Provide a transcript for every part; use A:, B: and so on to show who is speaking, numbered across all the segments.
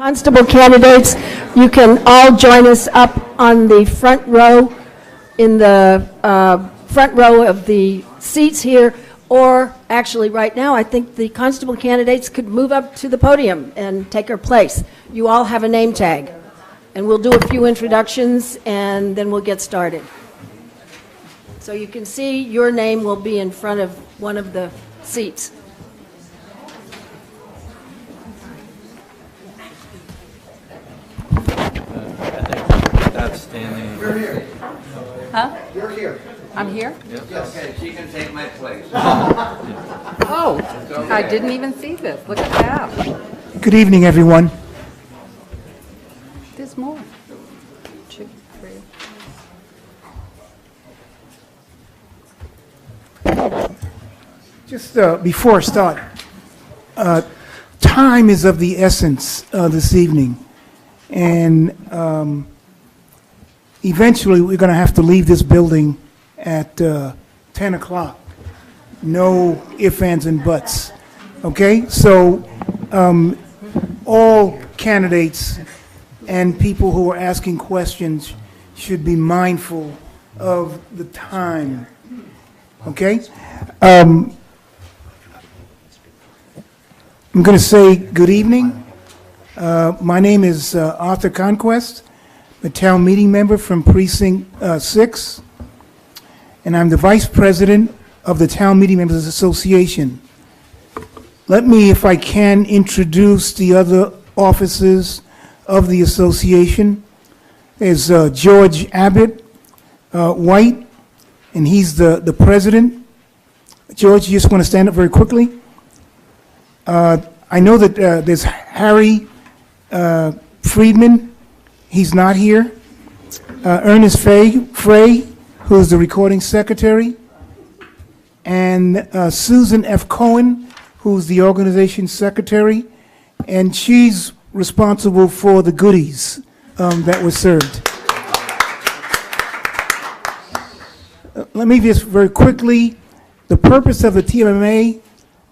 A: Constable candidates, you can all join us up on the front row, in the front row of the seats here, or actually right now, I think the constable candidates could move up to the podium and take their place. You all have a name tag, and we'll do a few introductions, and then we'll get started. So you can see your name will be in front of one of the seats.
B: Outstanding.
C: You're here.
D: Huh?
C: You're here.
D: I'm here?
C: Yes. Okay, she can take my place.
D: Oh, I didn't even see this. Look at that.
E: Good evening, everyone.
D: There's more. 2, 3.
E: Just before I start, time is of the essence this evening, and eventually we're going to have to leave this building at 10 o'clock. No ifs, ands, and buts. Okay? So all candidates and people who are asking questions should be mindful of the time. Okay? I'm going to say good evening. My name is Arthur Conquest, a town meeting member from Precinct 6, and I'm the Vice President of the Town Meeting Members Association. Let me, if I can, introduce the other officers of the association. There's George Abbott White, and he's the president. George, you just want to stand up very quickly? I know that there's Harry Friedman. He's not here. Ernest Frey, who's the recording secretary. And Susan F. Cohen, who's the organization secretary. And she's responsible for the goodies that were served. Let me just very quickly, the purpose of the TMMA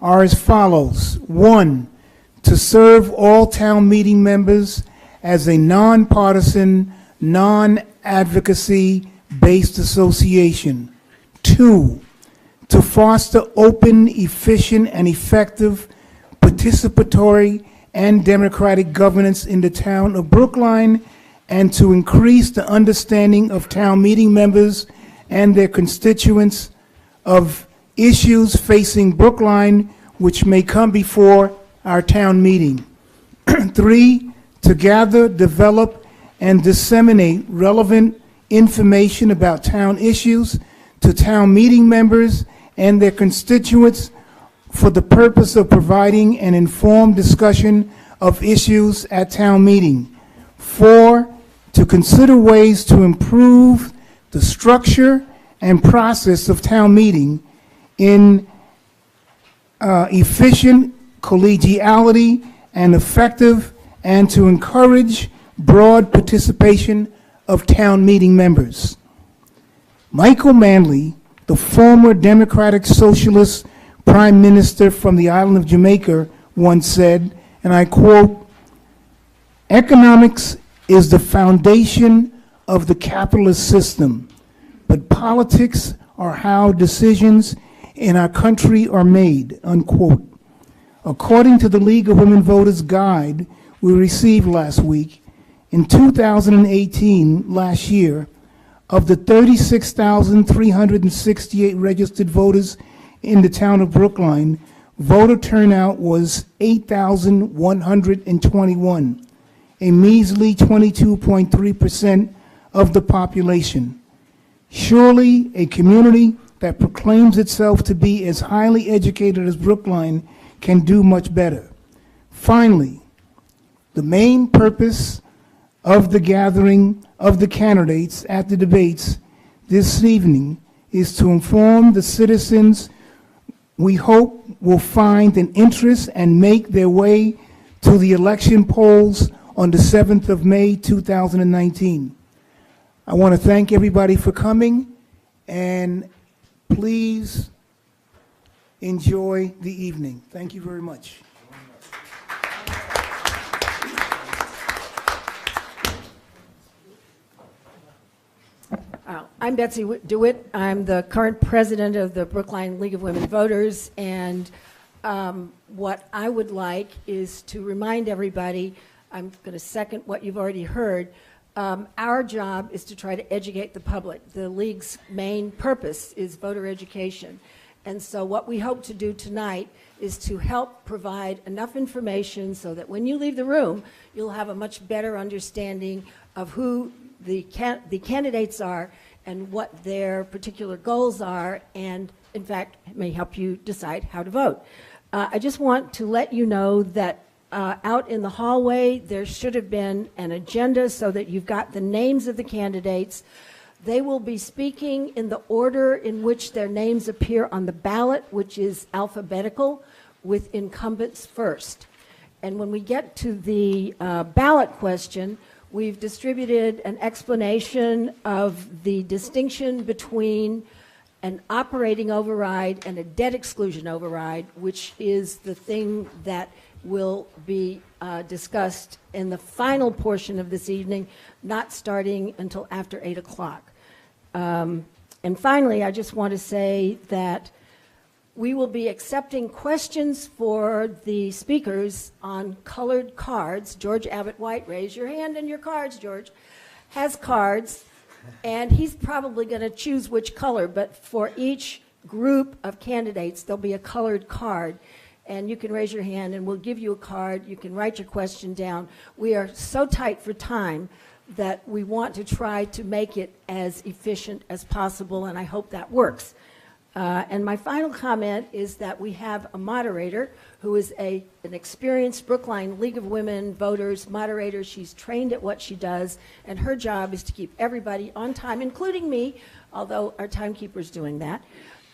E: are as follows. 1, to serve all town meeting members as a nonpartisan, non-advocacy-based association. 2, to foster open, efficient, and effective participatory and democratic governance in the town of Brookline, and to increase the understanding of town meeting members and their constituents of issues facing Brookline which may come before our town meeting. 3, to gather, develop, and disseminate relevant information about town issues to town meeting members and their constituents for the purpose of providing an informed discussion of issues at town meeting. 4, to consider ways to improve the structure and process of town meeting in efficient collegiality and effective, and to encourage broad participation of town meeting members. Michael Manley, the former Democratic Socialist Prime Minister from the island of Jamaica, once said, and I quote, "Economics is the foundation of the capitalist system, but politics are how decisions in our country are made," unquote. According to the League of Women Voters Guide we received last week, in 2018, last year, of the 36,368 registered voters in the town of Brookline, voter turnout was 8,121, a measly 22.3% of the population. Surely a community that proclaims itself to be as highly educated as Brookline can do much better. Finally, the main purpose of the gathering of the candidates at the debates this evening is to inform the citizens we hope will find an interest and make their way to the election polls on the 7th of May, 2019. I want to thank everybody for coming, and please enjoy the evening. Thank you very much.
A: I'm Betsy DeWitt. I'm the current president of the Brookline League of Women Voters, and what I would like is to remind everybody, I'm going to second what you've already heard, our job is to try to educate the public. The League's main purpose is voter education. And so what we hope to do tonight is to help provide enough information so that when you leave the room, you'll have a much better understanding of who the candidates are and what their particular goals are, and in fact, it may help you decide how to vote. I just want to let you know that out in the hallway, there should have been an agenda so that you've got the names of the candidates. They will be speaking in the order in which their names appear on the ballot, which is alphabetical, with incumbents first. And when we get to the ballot question, we've distributed an explanation of the distinction between an operating override and a debt exclusion override, which is the thing that will be discussed in the final portion of this evening, not starting until after 8 o'clock. And finally, I just want to say that we will be accepting questions for the speakers on colored cards. George Abbott White, raise your hand and your cards, George, has cards, and he's probably going to choose which color, but for each group of candidates, there'll be a colored card, and you can raise your hand and we'll give you a card. You can write your question down. We are so tight for time that we want to try to make it as efficient as possible, and I hope that works. And my final comment is that we have a moderator who is an experienced Brookline League of Women Voters moderator. She's trained at what she does, and her job is to keep everybody on time, including me, although our timekeeper's doing that.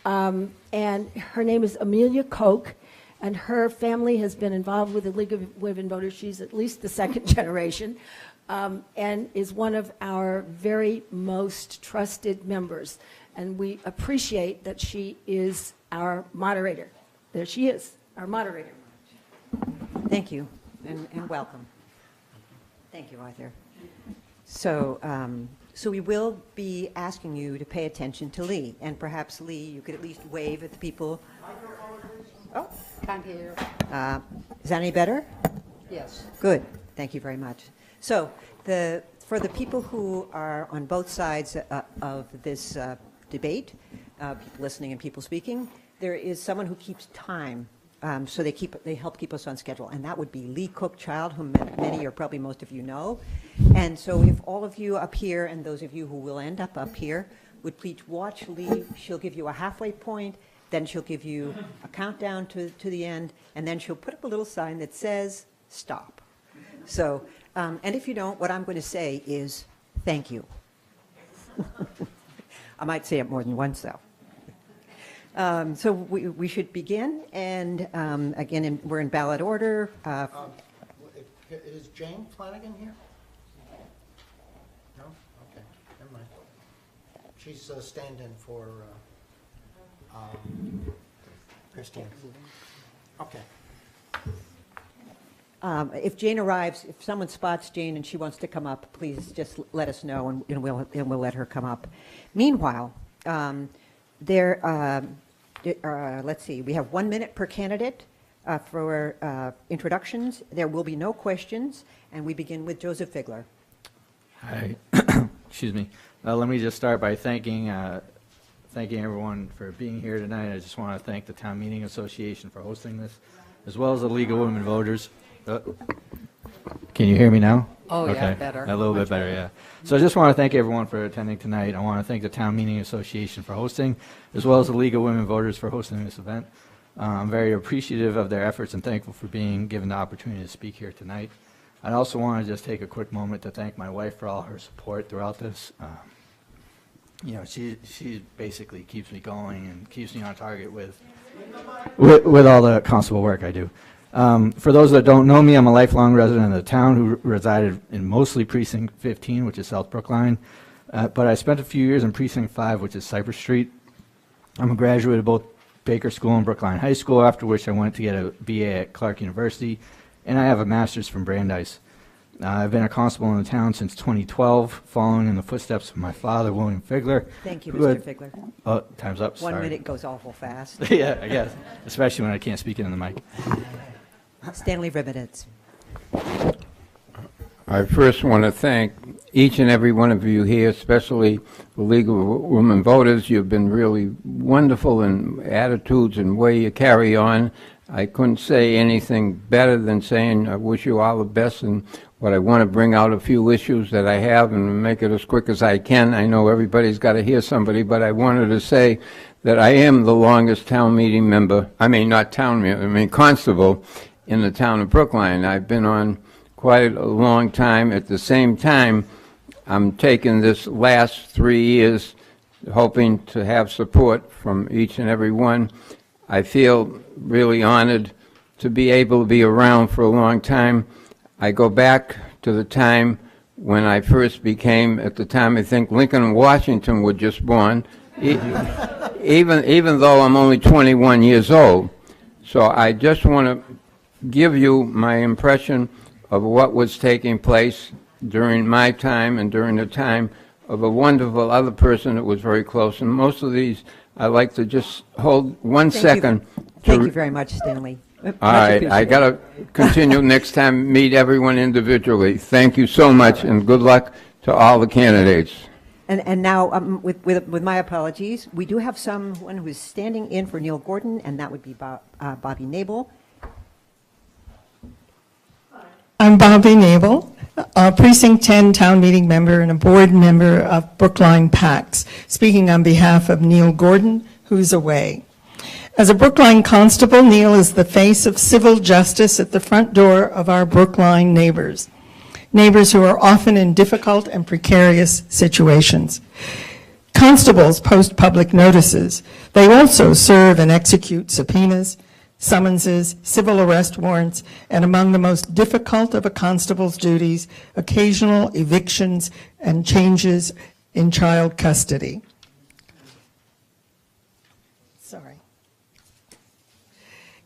A: And her name is Amelia Koch, and her family has been involved with the League of Women Voters. She's at least the second generation, and is one of our very most trusted members. And we appreciate that she is our moderator. There she is, our moderator.
B: Thank you, and welcome. Thank you, Arthur. So, so we will be asking you to pay attention to Lee, and perhaps, Lee, you could at least wave at the people. Oh,
D: I'm here.
B: is that any better?
D: Yes.
B: Good. Thank you very much. So, for the people who are on both sides of this debate, people listening and people speaking, there is someone who keeps time, so they help keep us on schedule, and that would be Lee Cook-Child, whom many or probably most of you know. And so if all of you up here and those of you who will end up here would please watch Lee. She'll give you a halfway point, then she'll give you a countdown to the end, and then she'll put up a little sign that says stop. So, and if you don't, what I'm going to say is thank you. I might say it more than once, though. So we should begin, and again, we're in ballot order.
F: Is Jane Flanagan here? No? Okay, never mind. She's stand-in for Christine. Okay.
B: If Jane arrives, if someone spots Jane and she wants to come up, please just let us know, and we'll let her come up. Meanwhile, let's see, we have 1 minute per candidate for introductions. There will be no questions, and we begin with Joseph Figler.
G: Hi. Excuse me. Let me just start by thanking everyone for being here tonight. I just want to thank the Town Meeting Association for hosting this, as well as the League of Women Voters. Can you hear me now?
D: Oh,
G: okay.
D: yeah, better.
G: A little bit better, yeah. So I just want to thank everyone for attending tonight. I want to thank the Town Meeting Association for hosting, as well as the League of Women Voters for hosting this event. I'm very appreciative of their efforts and thankful for being given the opportunity to speak here tonight. I also want to just take a quick moment to thank my wife for all her support throughout this. She basically keeps me going and keeps me on target with all the constable work I do. For those that don't know me, I'm a lifelong resident of the town who resided in mostly Precinct 15, which is South Brookline, but I spent a few years in Precinct 5, which is Cypress Street. I'm a graduate of both Baker School and Brookline High School, after which I went to get a BA at Clark University, and I have a master's from Brandeis. I've been a constable in the town since 2012, following in the footsteps of my father, William Figler.
B: Thank you,
G: who
B: Mr.
G: had-
B: Figler.
G: Oh, time's up, sorry.
B: 1 minute goes awful fast.
G: Yeah, I guess, especially when I can't speak into the mic.
B: Stanley Ribbenitz.
C: I first want to thank each and every one of you here, especially the League of Women Voters. You've been really wonderful in attitudes and way you carry on. I couldn't say anything better than saying I wish you all the best, and what I want to bring out a few issues that I have and make it as quick as I can. I know everybody's got to hear somebody, but I wanted to say that I am the longest town meeting member, constable in the town of Brookline. I've been on quite a long time. At the same time, I'm taking this last 3 years hoping to have support from each and every one. I feel really honored to be able to be around for a long time. I go back to the time when I first became, at the time I think Lincoln and Washington were just born, even though I'm only 21 years old. So I just want to give you my impression of what was taking place during my time and during the time of a wonderful other person that was very close. And most of these, I like to just hold 1 second.
B: Thank you very much, Stanley.
C: All right, I got to continue next time, meet everyone individually. Thank you so much, and good luck to all the candidates.
B: And now, with my apologies, we do have someone who is standing in for Neil Gordon, and that would be Bobby Nabel.
H: I'm Bobby Nabel, a Precinct 10 town meeting member and a board member of Brookline PACS, speaking on behalf of Neil Gordon, who's away. As a Brookline constable, Neil is the face of civil justice at the front door of our Brookline neighbors who are often in difficult and precarious situations. Constables post public notices. They also serve and execute subpoenas, summonses, civil arrest warrants, and among the most difficult of a constable's duties, occasional evictions and changes in child custody. Sorry.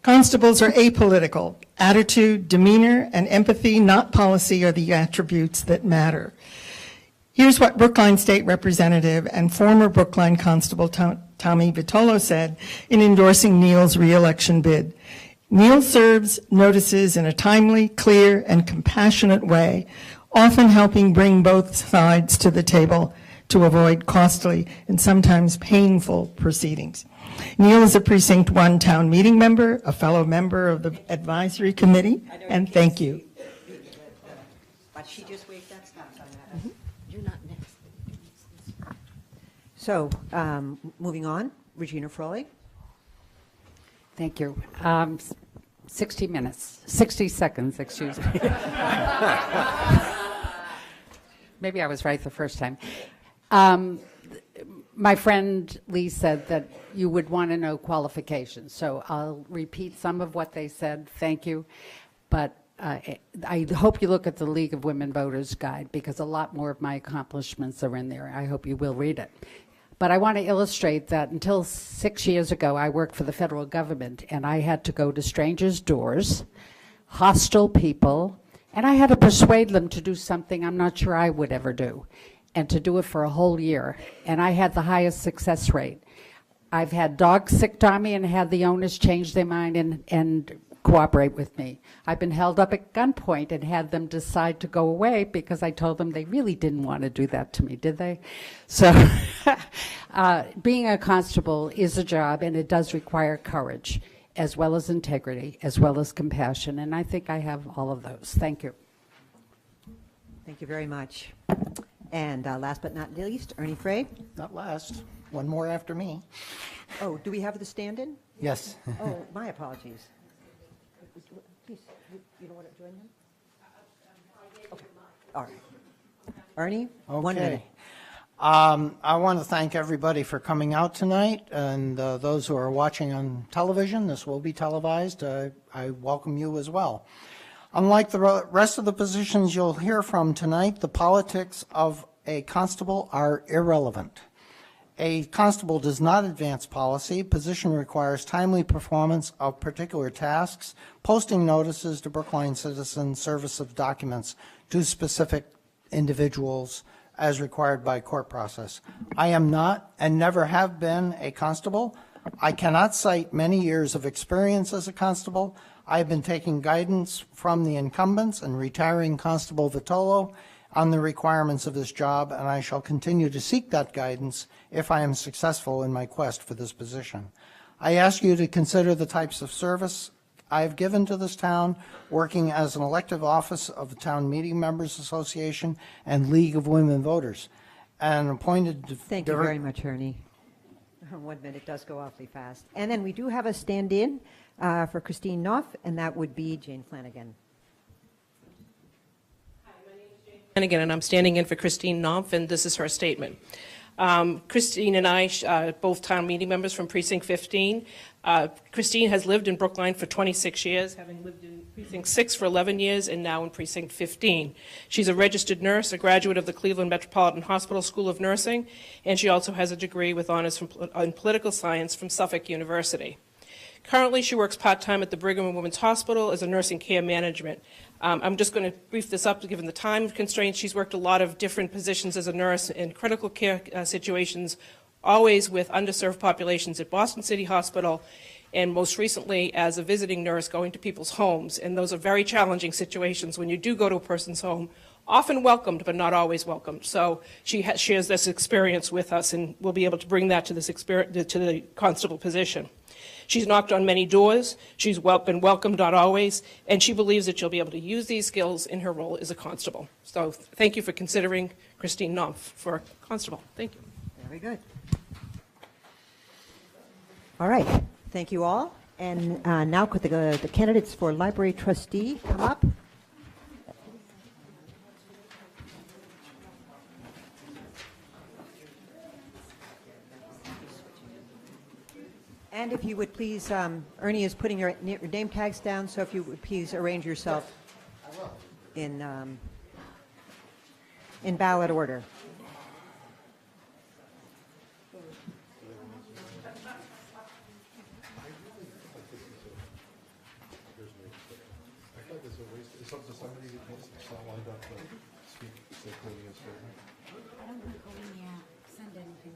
H: Constables are apolitical. Attitude, demeanor, and empathy, not policy, are the attributes that matter. Here's what Brookline State Representative and former Brookline Constable Tommy Vitolo said in endorsing Neil's re-election bid. Neil serves notices in a timely, clear, and compassionate way, often helping bring both sides to the table to avoid costly and sometimes painful proceedings. Neil is a Precinct 1 town meeting member, a fellow member of the advisory committee, and thank you.
B: But she just waved that stop sign at us. You're not next. So, moving on, Regina Frawley.
D: Thank you. 60 seconds, excuse me. Maybe I was right the first time. My friend Lee said that you would want to know qualifications, so I'll repeat some of what they said. Thank you. But I hope you look at the League of Women Voters guide, because a lot more of my accomplishments are in there. I hope you will read it. But I want to illustrate that until 6 years ago, I worked for the federal government, and I had to go to strangers' doors, hostile people, and I had to persuade them to do something I'm not sure I would ever do, and to do it for a whole year. And I had the highest success rate. I've had dogs sicked on me and had the owners change their mind and cooperate with me. I've been held up at gunpoint and had them decide to go away because I told them they really didn't want to do that to me, did they? So being a constable is a job, and it does require courage, as well as integrity, as well as compassion, and I think I have all of those. Thank you.
B: Thank you very much. And last but not least, Ernie Frey.
F: Not last. One more after me.
B: Oh, do we have the stand-in?
F: Yes.
B: Oh, my apologies. Please, you don't want to join them? Okay. All right. Ernie, 1 minute.
F: I want to thank everybody for coming out tonight, and those who are watching on television. This will be televised. I welcome you as well. Unlike the rest of the positions you'll hear from tonight, the politics of a constable are irrelevant. A constable does not advance policy. Position requires timely performance of particular tasks, posting notices to Brookline citizens, service of documents to specific individuals as required by court process. I am not and never have been a constable. I cannot cite many years of experience as a constable. I have been taking guidance from the incumbents and retiring Constable Vitolo on the requirements of this job, and I shall continue to seek that guidance if I am successful in my quest for this position. I ask you to consider the types of service I have given to this town, working as an elective office of the Town Meeting Members Association and League of Women Voters, and appointed.
B: Thank you very much, Ernie. 1 minute does go awfully fast. And then we do have a stand-in for Christine Knopf, and that would be Jane Flanagan.
I: Flanagan, and I'm standing in for Christine Knopf, and this is her statement. Christine and I, both town meeting members from Precinct 15. Christine has lived in Brookline for 26 years, having lived in Precinct 6 for 11 years, and now in Precinct 15. She's a registered nurse, a graduate of the Cleveland Metropolitan Hospital School of Nursing, and she also has a degree with honors in political science from Suffolk University. Currently, she works part-time at the Brigham and Women's Hospital as a nursing care management. I'm just going to brief this up given the time constraints. She's worked a lot of different positions as a nurse in critical care situations, always with underserved populations at Boston City Hospital, and most recently as a visiting nurse going to people's homes. And those are very challenging situations when you do go to a person's home, often welcomed but not always welcomed. So she shares this experience with us, and we'll be able to bring that to this to the constable position. She's knocked on many doors. She's been welcomed, not always, and she believes that she'll be able to use these skills in her role as a constable. So thank you for considering Christine Knopf for constable. Thank you.
B: Very good. All right. Thank you all. And now could the candidates for library trustee come up? And if you would please, Ernie is putting your name tags down, so if you would please arrange yourself in ballot order.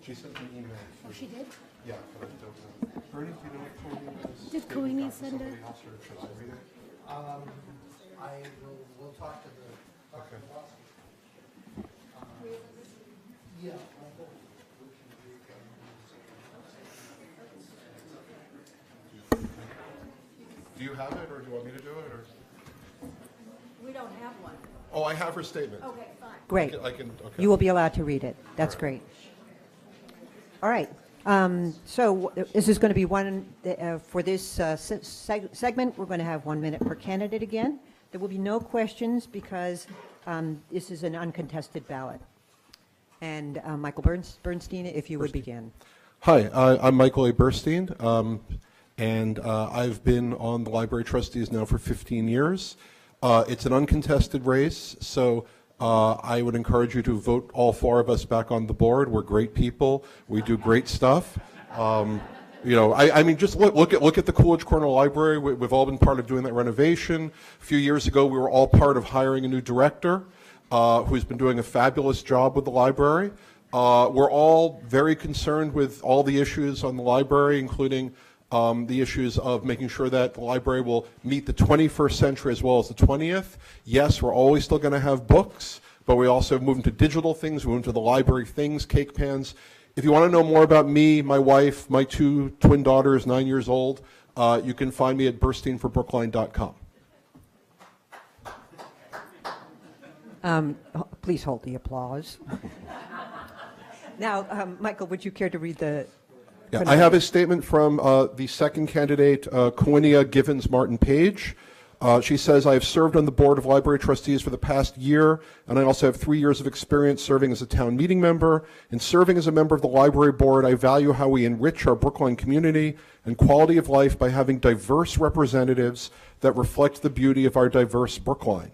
J: She sent an email.
K: Oh, she did?
J: Yeah. Ernie, do you know what Tony is?
K: Did Queenie send it?
J: Else, or should I read it?
F: We'll talk to the.
J: Okay.
F: Yeah.
J: Do you have it, or do you want me to do it, or?
A: We don't have one.
J: Oh, I have her statement.
A: Okay, fine.
B: Great.
J: I can, okay.
B: You will be allowed to read it. That's great. All right. So this is going to be one, for this segment, we're going to have 1 minute per candidate again. There will be no questions because this is an uncontested ballot. And Michael Bernstein, if you would begin.
J: Hi, I'm Michael A. Burstein, and I've been on the library trustees now for 15 years. It's an uncontested race, so I would encourage you to vote all four of us back on the board. We're great people. We do great stuff. You know, I mean, just look at the Coolidge Corner Library. We've all been part of doing that renovation. A few years ago, we were all part of hiring a new director who's been doing a fabulous job with the library. We're all very concerned with all the issues on the library, including the issues of making sure that the library will meet the 21st century as well as the 20th. Yes, we're always still going to have books, but we also move into digital things. We move into the library things, cake pans. If you want to know more about me, my wife, my two twin daughters, 9 years old, you can find me at bursteinforbrookline.com.
B: Please hold the applause. Now, Michael, would you care to read the...
J: Yeah, I have a statement from the second candidate, Quinia Givens Martin Page. She says, I have served on the Board of Library Trustees for the past year, and I also have 3 years of experience serving as a town meeting member. In serving as a member of the Library Board, I value how we enrich our Brookline community and quality of life by having diverse representatives that reflect the beauty of our diverse Brookline.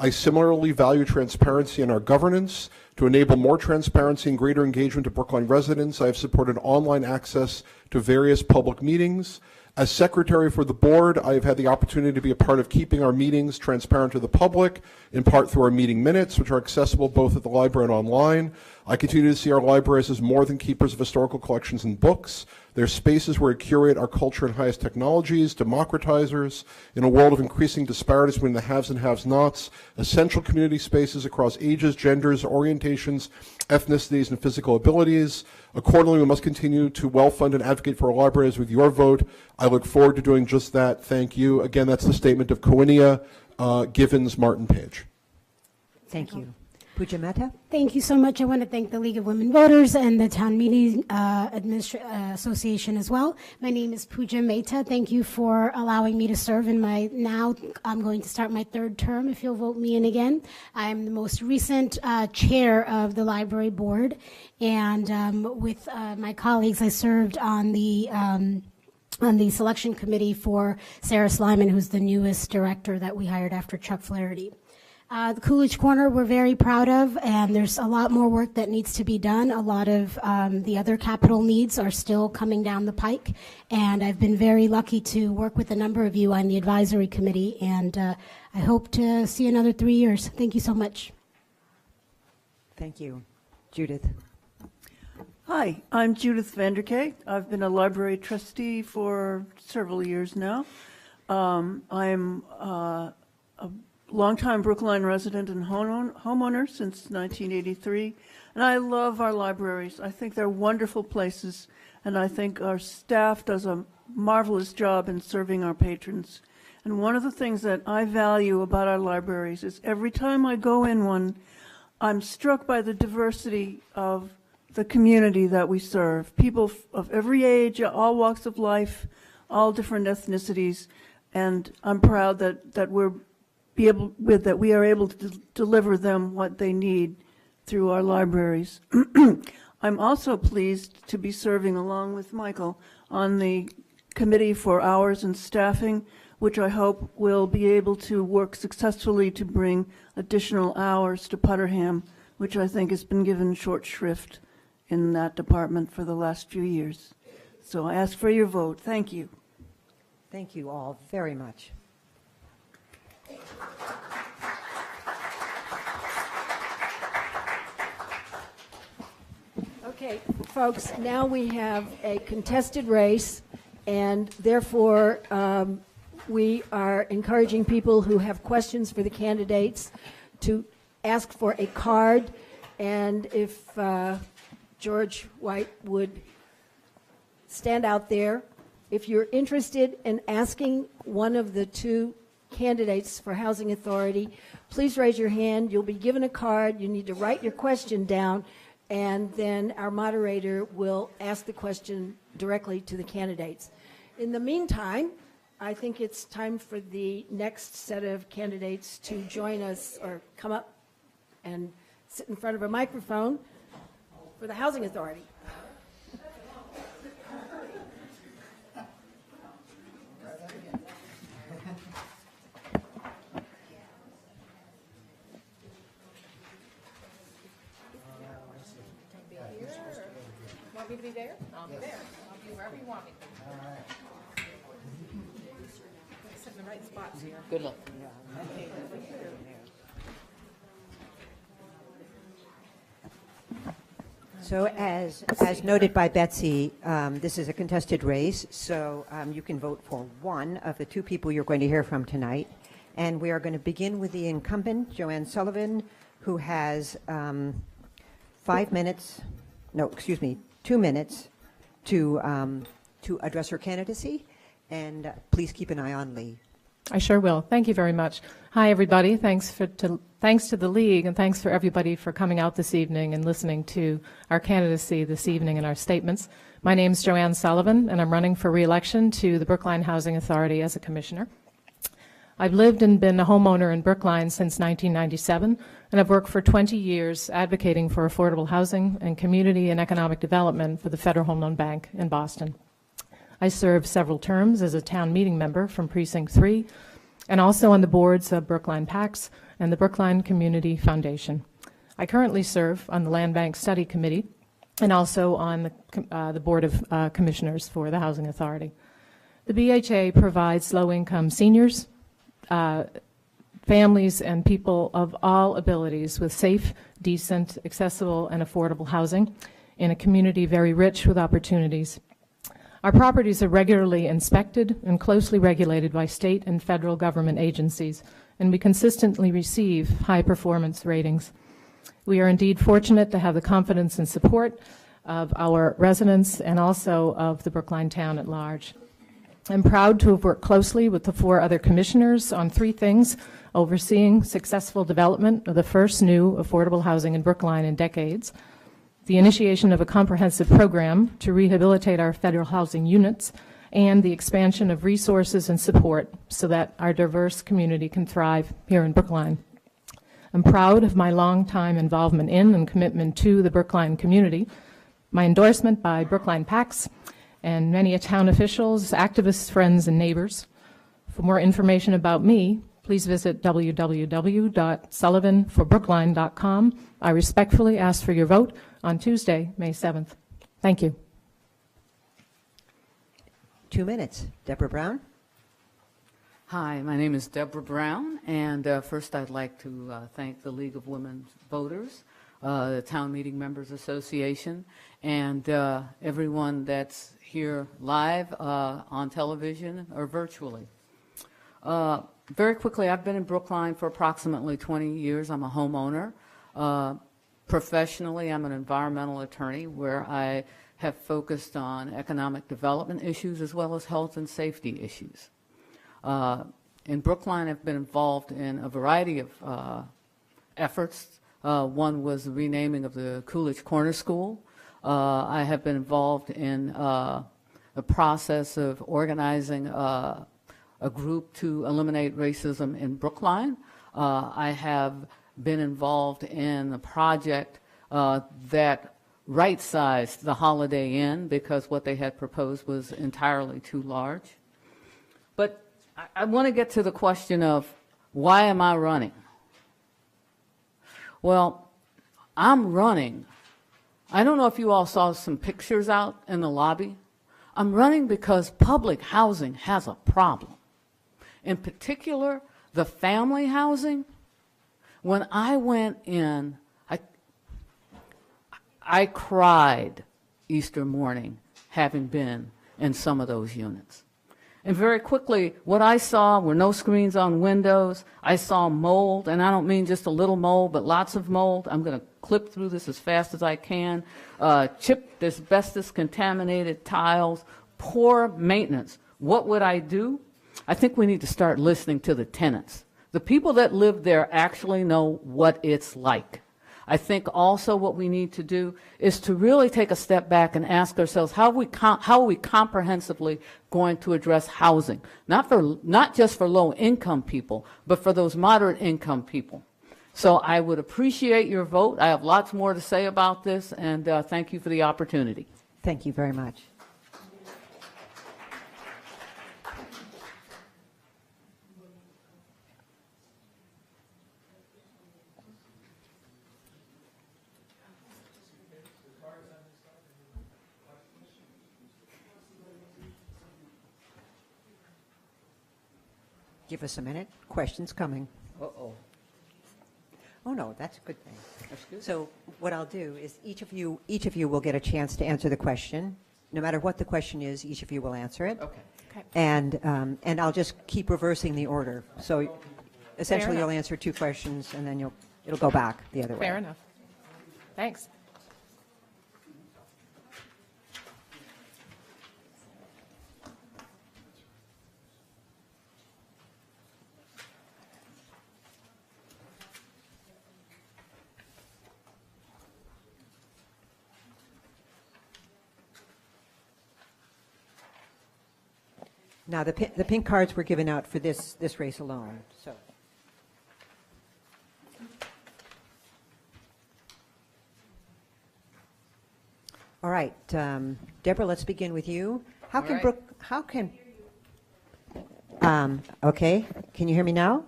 J: I similarly value transparency in our governance. To enable more transparency and greater engagement of Brookline residents, I have supported online access to various public meetings. As secretary for the board, I have had the opportunity to be a part of keeping our meetings transparent to the public, in part through our meeting minutes, which are accessible both at the library and online. I continue to see our libraries as more than keepers of historical collections and books. They're spaces where we curate our culture and highest technologies, democratizers, in a world of increasing disparities between the haves and have-nots, essential community spaces across ages, genders, orientations, ethnicities, and physical abilities. Accordingly, we must continue to well-fund and advocate for our libraries with your vote. I look forward to doing just that. Thank you. Again, that's the statement of Coinia Givens Martin Page.
B: Thank you. Pooja Mehta?
K: Thank you so much. I want to thank the League of Women Voters and the Town Meeting Association as well. My name is Pooja Mehta. Thank you for allowing me to serve in I'm going to start my third term if you'll vote me in again. I'm the most recent chair of the library board, and with my colleagues, I served on the selection committee for Sarah Slyman, who's the newest director that we hired after Chuck Flaherty. The Coolidge Corner we're very proud of, and there's a lot more work that needs to be done. A lot of the other capital needs are still coming down the pike, and I've been very lucky to work with a number of you on the advisory committee, and I hope to see another 3 years. Thank you so much.
B: Thank you. Judith?
L: Hi, I'm Judith Vanderkay. I've been a library trustee for several years now. I'm a longtime Brookline resident and homeowner since 1983, and I love our libraries. I think they're wonderful places, and I think our staff does a marvelous job in serving our patrons. And one of the things that I value about our libraries is every time I go in one, I'm struck by the diversity of the community that we serve. People of every age, all walks of life, all different ethnicities, and I'm proud that we are able to deliver them what they need through our libraries. I'm also pleased to be serving along with Michael on the Committee for Hours and Staffing, which I hope will be able to work successfully to bring additional hours to Putterham, which I think has been given short shrift in that department for the last few years. So I ask for your vote. Thank you.
B: Thank you all very much.
A: Okay, folks, now we have a contested race, and therefore we are encouraging people who have questions for the candidates to ask for a card, and if George White would stand out there. If you're interested in asking one of the two candidates for Housing Authority, please raise your hand. You'll be given a card. You need to write your question down, and then our moderator will ask the question directly to the candidates. In the meantime, I think it's time for the next set of candidates to join us or come up and sit in front of a microphone for the Housing Authority.
I: Want me to be there? I'll be there. I'll be wherever you want me. All right. Sit in the right spots here. Good luck.
B: So as noted by Betsy, this is a contested race, so you can vote for one of the two people you're going to hear from tonight. And we are going to begin with the incumbent, Joanne Sullivan, who has 2 minutes to address her candidacy. And please keep an eye on Lee.
M: I sure will. Thank you very much. Hi, everybody. Thanks to the League, and thanks for everybody for coming out this evening and listening to our candidacy this evening and our statements. My name is Joanne Sullivan, and I'm running for re-election to the Brookline Housing Authority as a commissioner. I've lived and been a homeowner in Brookline since 1997, and I've worked for 20 years advocating for affordable housing and community and economic development for the Federal Home Loan Bank in Boston. I served several terms as a town meeting member from Precinct 3, and also on the boards of Brookline PACS and the Brookline Community Foundation. I currently serve on the Land Bank Study Committee and also on the Board of Commissioners for the Housing Authority. The BHA provides low-income seniors, families, and people of all abilities with safe, decent, accessible, and affordable housing in a community very rich with opportunities. Our properties are regularly inspected and closely regulated by state and federal government agencies, and we consistently receive high-performance ratings. We are indeed fortunate to have the confidence and support of our residents and also of the Brookline town at large. I'm proud to have worked closely with the 4 other commissioners on 3 things: overseeing successful development of the first new affordable housing in Brookline in decades, the initiation of a comprehensive program to rehabilitate our federal housing units, and the expansion of resources and support so that our diverse community can thrive here in Brookline. I'm proud of my long-time involvement in and commitment to the Brookline community, my endorsement by Brookline PACS, and many town officials, activists, friends, and neighbors. For more information about me, please visit www.sullivanforbrookline.com. I respectfully ask for your vote on Tuesday, May 7th. Thank you.
B: 2 minutes. Deborah Brown.
N: Hi, my name is Deborah Brown, and first I'd like to thank the League of Women Voters, the Town Meeting Members Association, and everyone that's here live on television or virtually. Very quickly, I've been in Brookline for approximately 20 years. I'm a homeowner. Professionally, I'm an environmental attorney where I have focused on economic development issues as well as health and safety issues. In Brookline, I've been involved in a variety of efforts. One was the renaming of the Coolidge Corner School. I have been involved in the process of organizing a group to eliminate racism in Brookline. I have been involved in a project that right-sized the Holiday Inn because what they had proposed was entirely too large. But I want to get to the question of why am I running? Well, I'm running. I don't know if you all saw some pictures out in the lobby. I'm running because public housing has a problem. In particular, the family housing. When I went in, I cried Easter morning having been in some of those units. And very quickly, what I saw were no screens on windows. I saw mold, and I don't mean just a little mold, but lots of mold. I'm going to clip through this as fast as I can. Chipped asbestos-contaminated tiles, poor maintenance. What would I do? I think we need to start listening to the tenants. The people that live there actually know what it's like. I think also what we need to do is to really take a step back and ask ourselves, how are we comprehensively going to address housing? Not just for low-income people, but for those moderate-income people. So I would appreciate your vote. I have lots more to say about this, and thank you for the opportunity.
B: Thank you very much. Give us a minute. Questions coming.
N: Uh-oh.
B: Oh, no, that's a good thing.
N: That's good.
B: So what I'll do is each of you will get a chance to answer the question. No matter what the question is, each of you will answer it.
N: Okay.
B: And I'll just keep reversing the order. So essentially you'll answer 2 questions and then it'll go back the other way.
M: Fair enough. Thanks.
B: Now, the pink cards were given out for this race alone. So, all right, Deborah, let's begin with you. How can Okay, can you hear me now?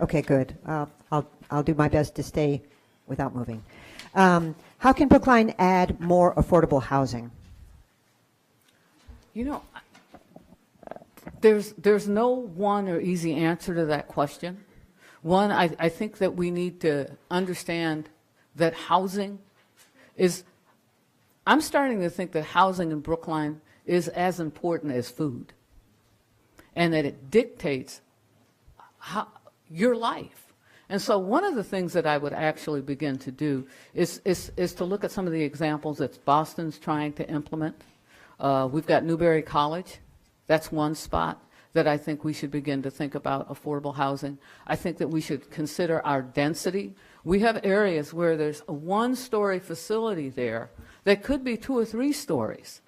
B: Okay, good. I'll do my best to stay without moving. How can Brookline add more affordable housing?
N: You know, there's no one or easy answer to that question. One, I think that we need to understand that housing is, I'm starting to think that housing in Brookline is as important as food, and that it dictates your life. And so one of the things that I would actually begin to do is to look at some of the examples that Boston's trying to implement. We've got Newberry College. That's one spot that I think we should begin to think about affordable housing. I think that we should consider our density. We have areas where there's a one-story facility there that could be 2 or 3 stories,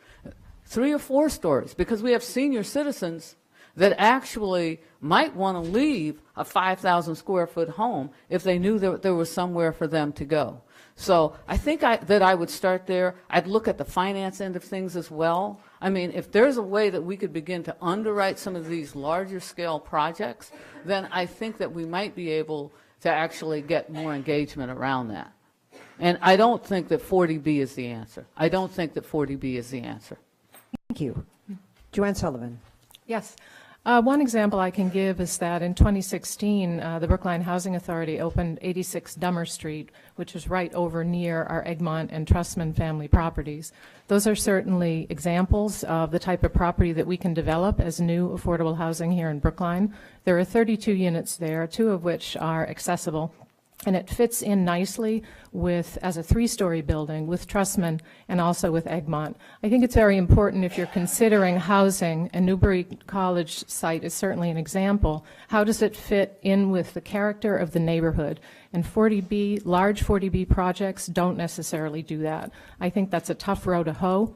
N: 3 or 4 stories, because we have senior citizens that actually might want to leave a 5,000 square foot home if they knew that there was somewhere for them to go. So I think that I would start there. I'd look at the finance end of things as well. I mean, if there's a way that we could begin to underwrite some of these larger scale projects, then I think that we might be able to actually get more engagement around that. And I don't think that 40B is the answer. I don't think that 40B is the answer.
B: Thank you. Joanne Sullivan.
M: Yes. One example I can give is that in 2016, the Brookline Housing Authority opened 86 Dummer Street, which is right over near our Egmont and Trussman family properties. Those are certainly examples of the type of property that we can develop as new affordable housing here in Brookline. There are 32 units there, 2 of which are accessible. And it fits in nicely with, as a 3-story building, with Trussman and also with Egmont. I think it's very important if you're considering housing, and Newberry College site is certainly an example, how does it fit in with the character of the neighborhood? And 40B, large 40B projects don't necessarily do that. I think that's a tough row to hoe.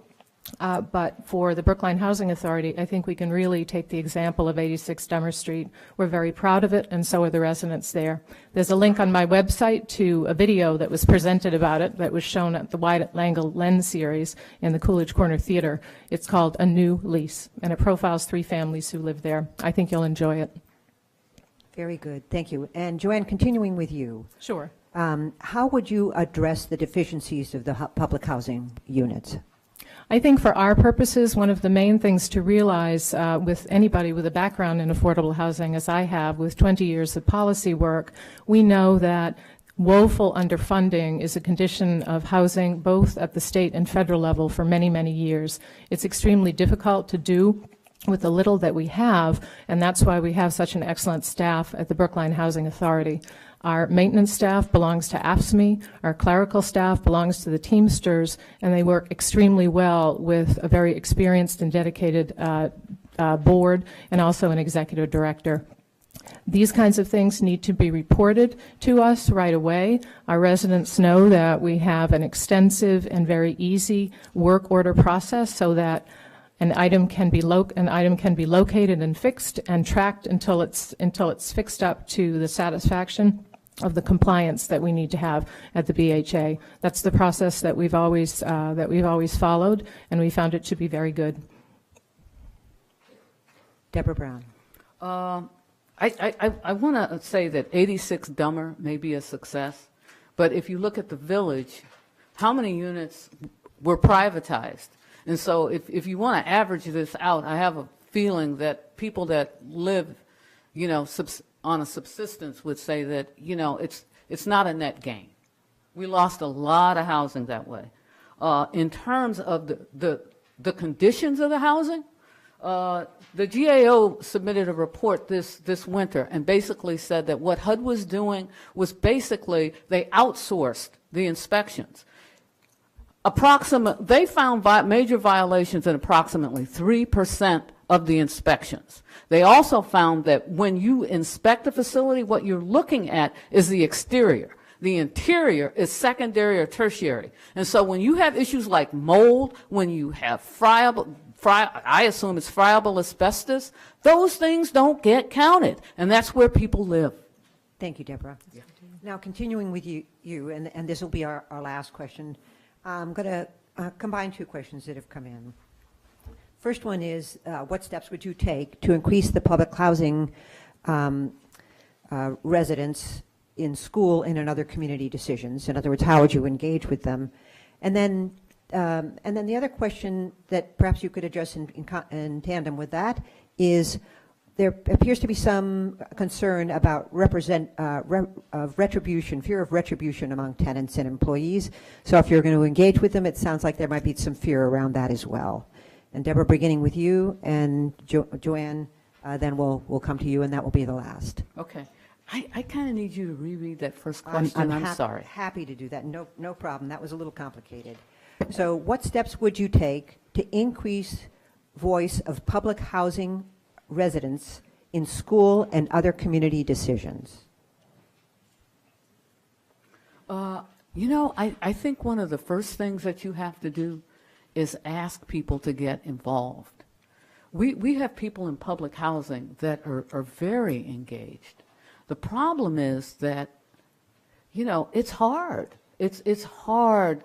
M: But for the Brookline Housing Authority, I think we can really take the example of 86 Dummer Street. We're very proud of it, and so are the residents there. There's a link on my website to a video that was presented about it that was shown at the Wide-Angle Lens series in the Coolidge Corner Theater. It's called A New Lease, and it profiles 3 families who live there. I think you'll enjoy it.
B: Very good. Thank you. And Joanne, continuing with you.
M: Sure.
B: How would you address the deficiencies of the public housing units?
M: I think for our purposes, one of the main things to realize with anybody with a background in affordable housing, as I have with 20 years of policy work, we know that woeful underfunding is a condition of housing both at the state and federal level for many, many years. It's extremely difficult to do with the little that we have, and that's why we have such an excellent staff at the Brookline Housing Authority. Our maintenance staff belongs to AFSCME, our clerical staff belongs to the Teamsters, and they work extremely well with a very experienced and dedicated board and also an executive director. These kinds of things need to be reported to us right away. Our residents know that we have an extensive and very easy work order process so that an item can be located and fixed and tracked until it's fixed up to the satisfaction of the compliance that we need to have at the BHA. That's the process that we've always followed, and we found it to be very good.
B: Deborah Brown.
N: I want to say that 86 Dummer may be a success, but if you look at the village, how many units were privatized? And so if you want to average this out, I have a feeling that people that live, on a subsistence would say that, it's not a net gain. We lost a lot of housing that way. In terms of the conditions of the housing, the GAO submitted a report this winter and basically said that what HUD was doing was basically they outsourced the inspections. They found major violations in approximately 3% of the inspections. They also found that when you inspect a facility, what you're looking at is the exterior. The interior is secondary or tertiary. And so when you have issues like mold, when you have I assume it's friable asbestos, those things don't get counted. And that's where people live.
B: Thank you, Deborah. Yeah. Now, continuing with you and this will be our last question. I'm going to combine 2 questions that have come in. First one is, what steps would you take to increase the public housing residents in school and in other community decisions? In other words, how would you engage with them? And then the other question that perhaps you could address in tandem with that is, there appears to be some concern about retribution, fear of retribution among tenants and employees. So if you're going to engage with them, it sounds like there might be some fear around that as well. And Deborah, beginning with you, and Joanne, then we'll come to you, and that will be the last.
N: Okay. I kind of need you to reread that first question. I'm sorry.
B: Happy to do that. No problem. That was a little complicated. So what steps would you take to increase voice of public housing residents in school and other community decisions?
N: I think one of the first things that you have to do is ask people to get involved. We have people in public housing that are very engaged. The problem is that, it's hard. It's hard.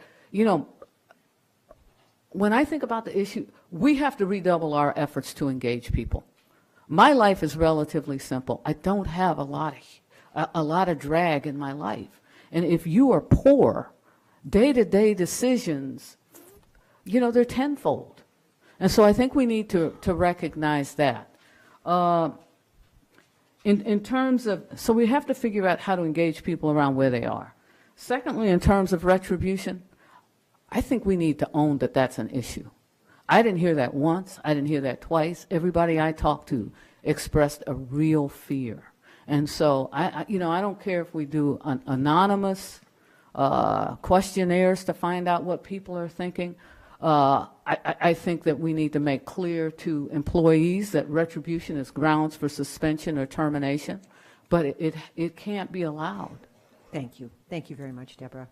N: When I think about the issue, we have to redouble our efforts to engage people. My life is relatively simple. I don't have a lot of drag in my life. And if you are poor, day-to-day decisions, they're tenfold. And so I think we need to recognize that. In terms of, so we have to figure out how to engage people around where they are. Secondly, in terms of retribution, I think we need to own that that's an issue. I didn't hear that once. I didn't hear that twice. Everybody I talked to expressed a real fear. And so, I don't care if we do anonymous questionnaires to find out what people are thinking. I think that we need to make clear to employees that retribution is grounds for suspension or termination, but it can't be allowed.
B: Thank you. Thank you very much, Deborah.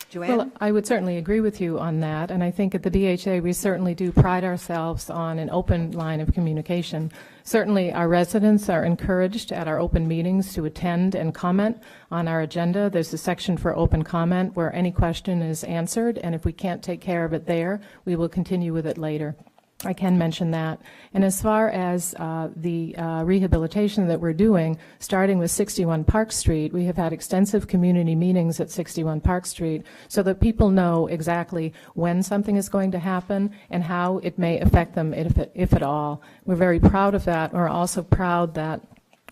B: Joanne?
M: Well, I would certainly agree with you on that, and I think at the BHA we certainly do pride ourselves on an open line of communication. Certainly our residents are encouraged at our open meetings to attend and comment on our agenda. There's a section for open comment where any question is answered, and if we can't take care of it there, we will continue with it later. I can mention that. And as far as the rehabilitation that we're doing, starting with 61 Park Street, we have had extensive community meetings at 61 Park Street so that people know exactly when something is going to happen and how it may affect them, if at all. We're very proud of that. We're also proud that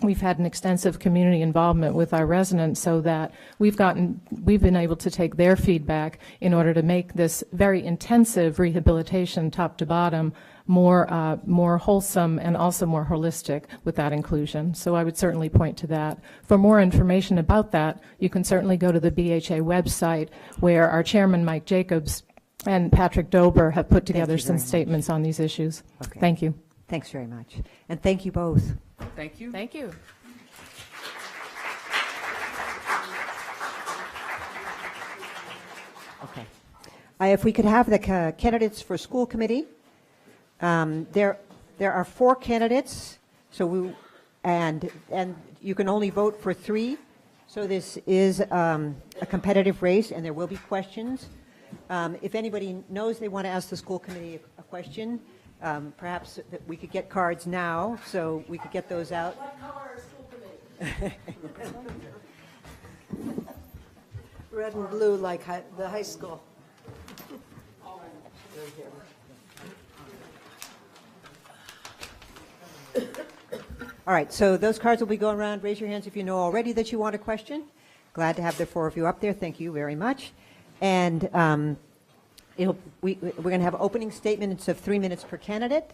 M: we've had an extensive community involvement with our residents so that we've been able to take their feedback in order to make this very intensive rehabilitation top to bottom more wholesome and also more holistic with that inclusion. So I would certainly point to that. For more information about that, you can certainly go to the BHA website where our chairman, Mike Jacobs, and Patrick Dober have put together some statements on these issues.
B: Okay.
M: Thank you.
B: Thanks very much. And thank you both.
N: Thank you.
M: Thank you.
B: Okay. If we could have the candidates for school committee. There are 4 candidates, so and you can only vote for 3. So this is a competitive race, and there will be questions. If anybody knows they want to ask the school committee a question, perhaps that we could get cards now, so we could get those out. What color is school committee?
O: Red and blue, like the high school.
B: All right, so those cards will be going around. Raise your hands if you know already that you want a question. Glad to have the 4 of you up there. Thank you very much. And we're going to have opening statements of 3 minutes per candidate,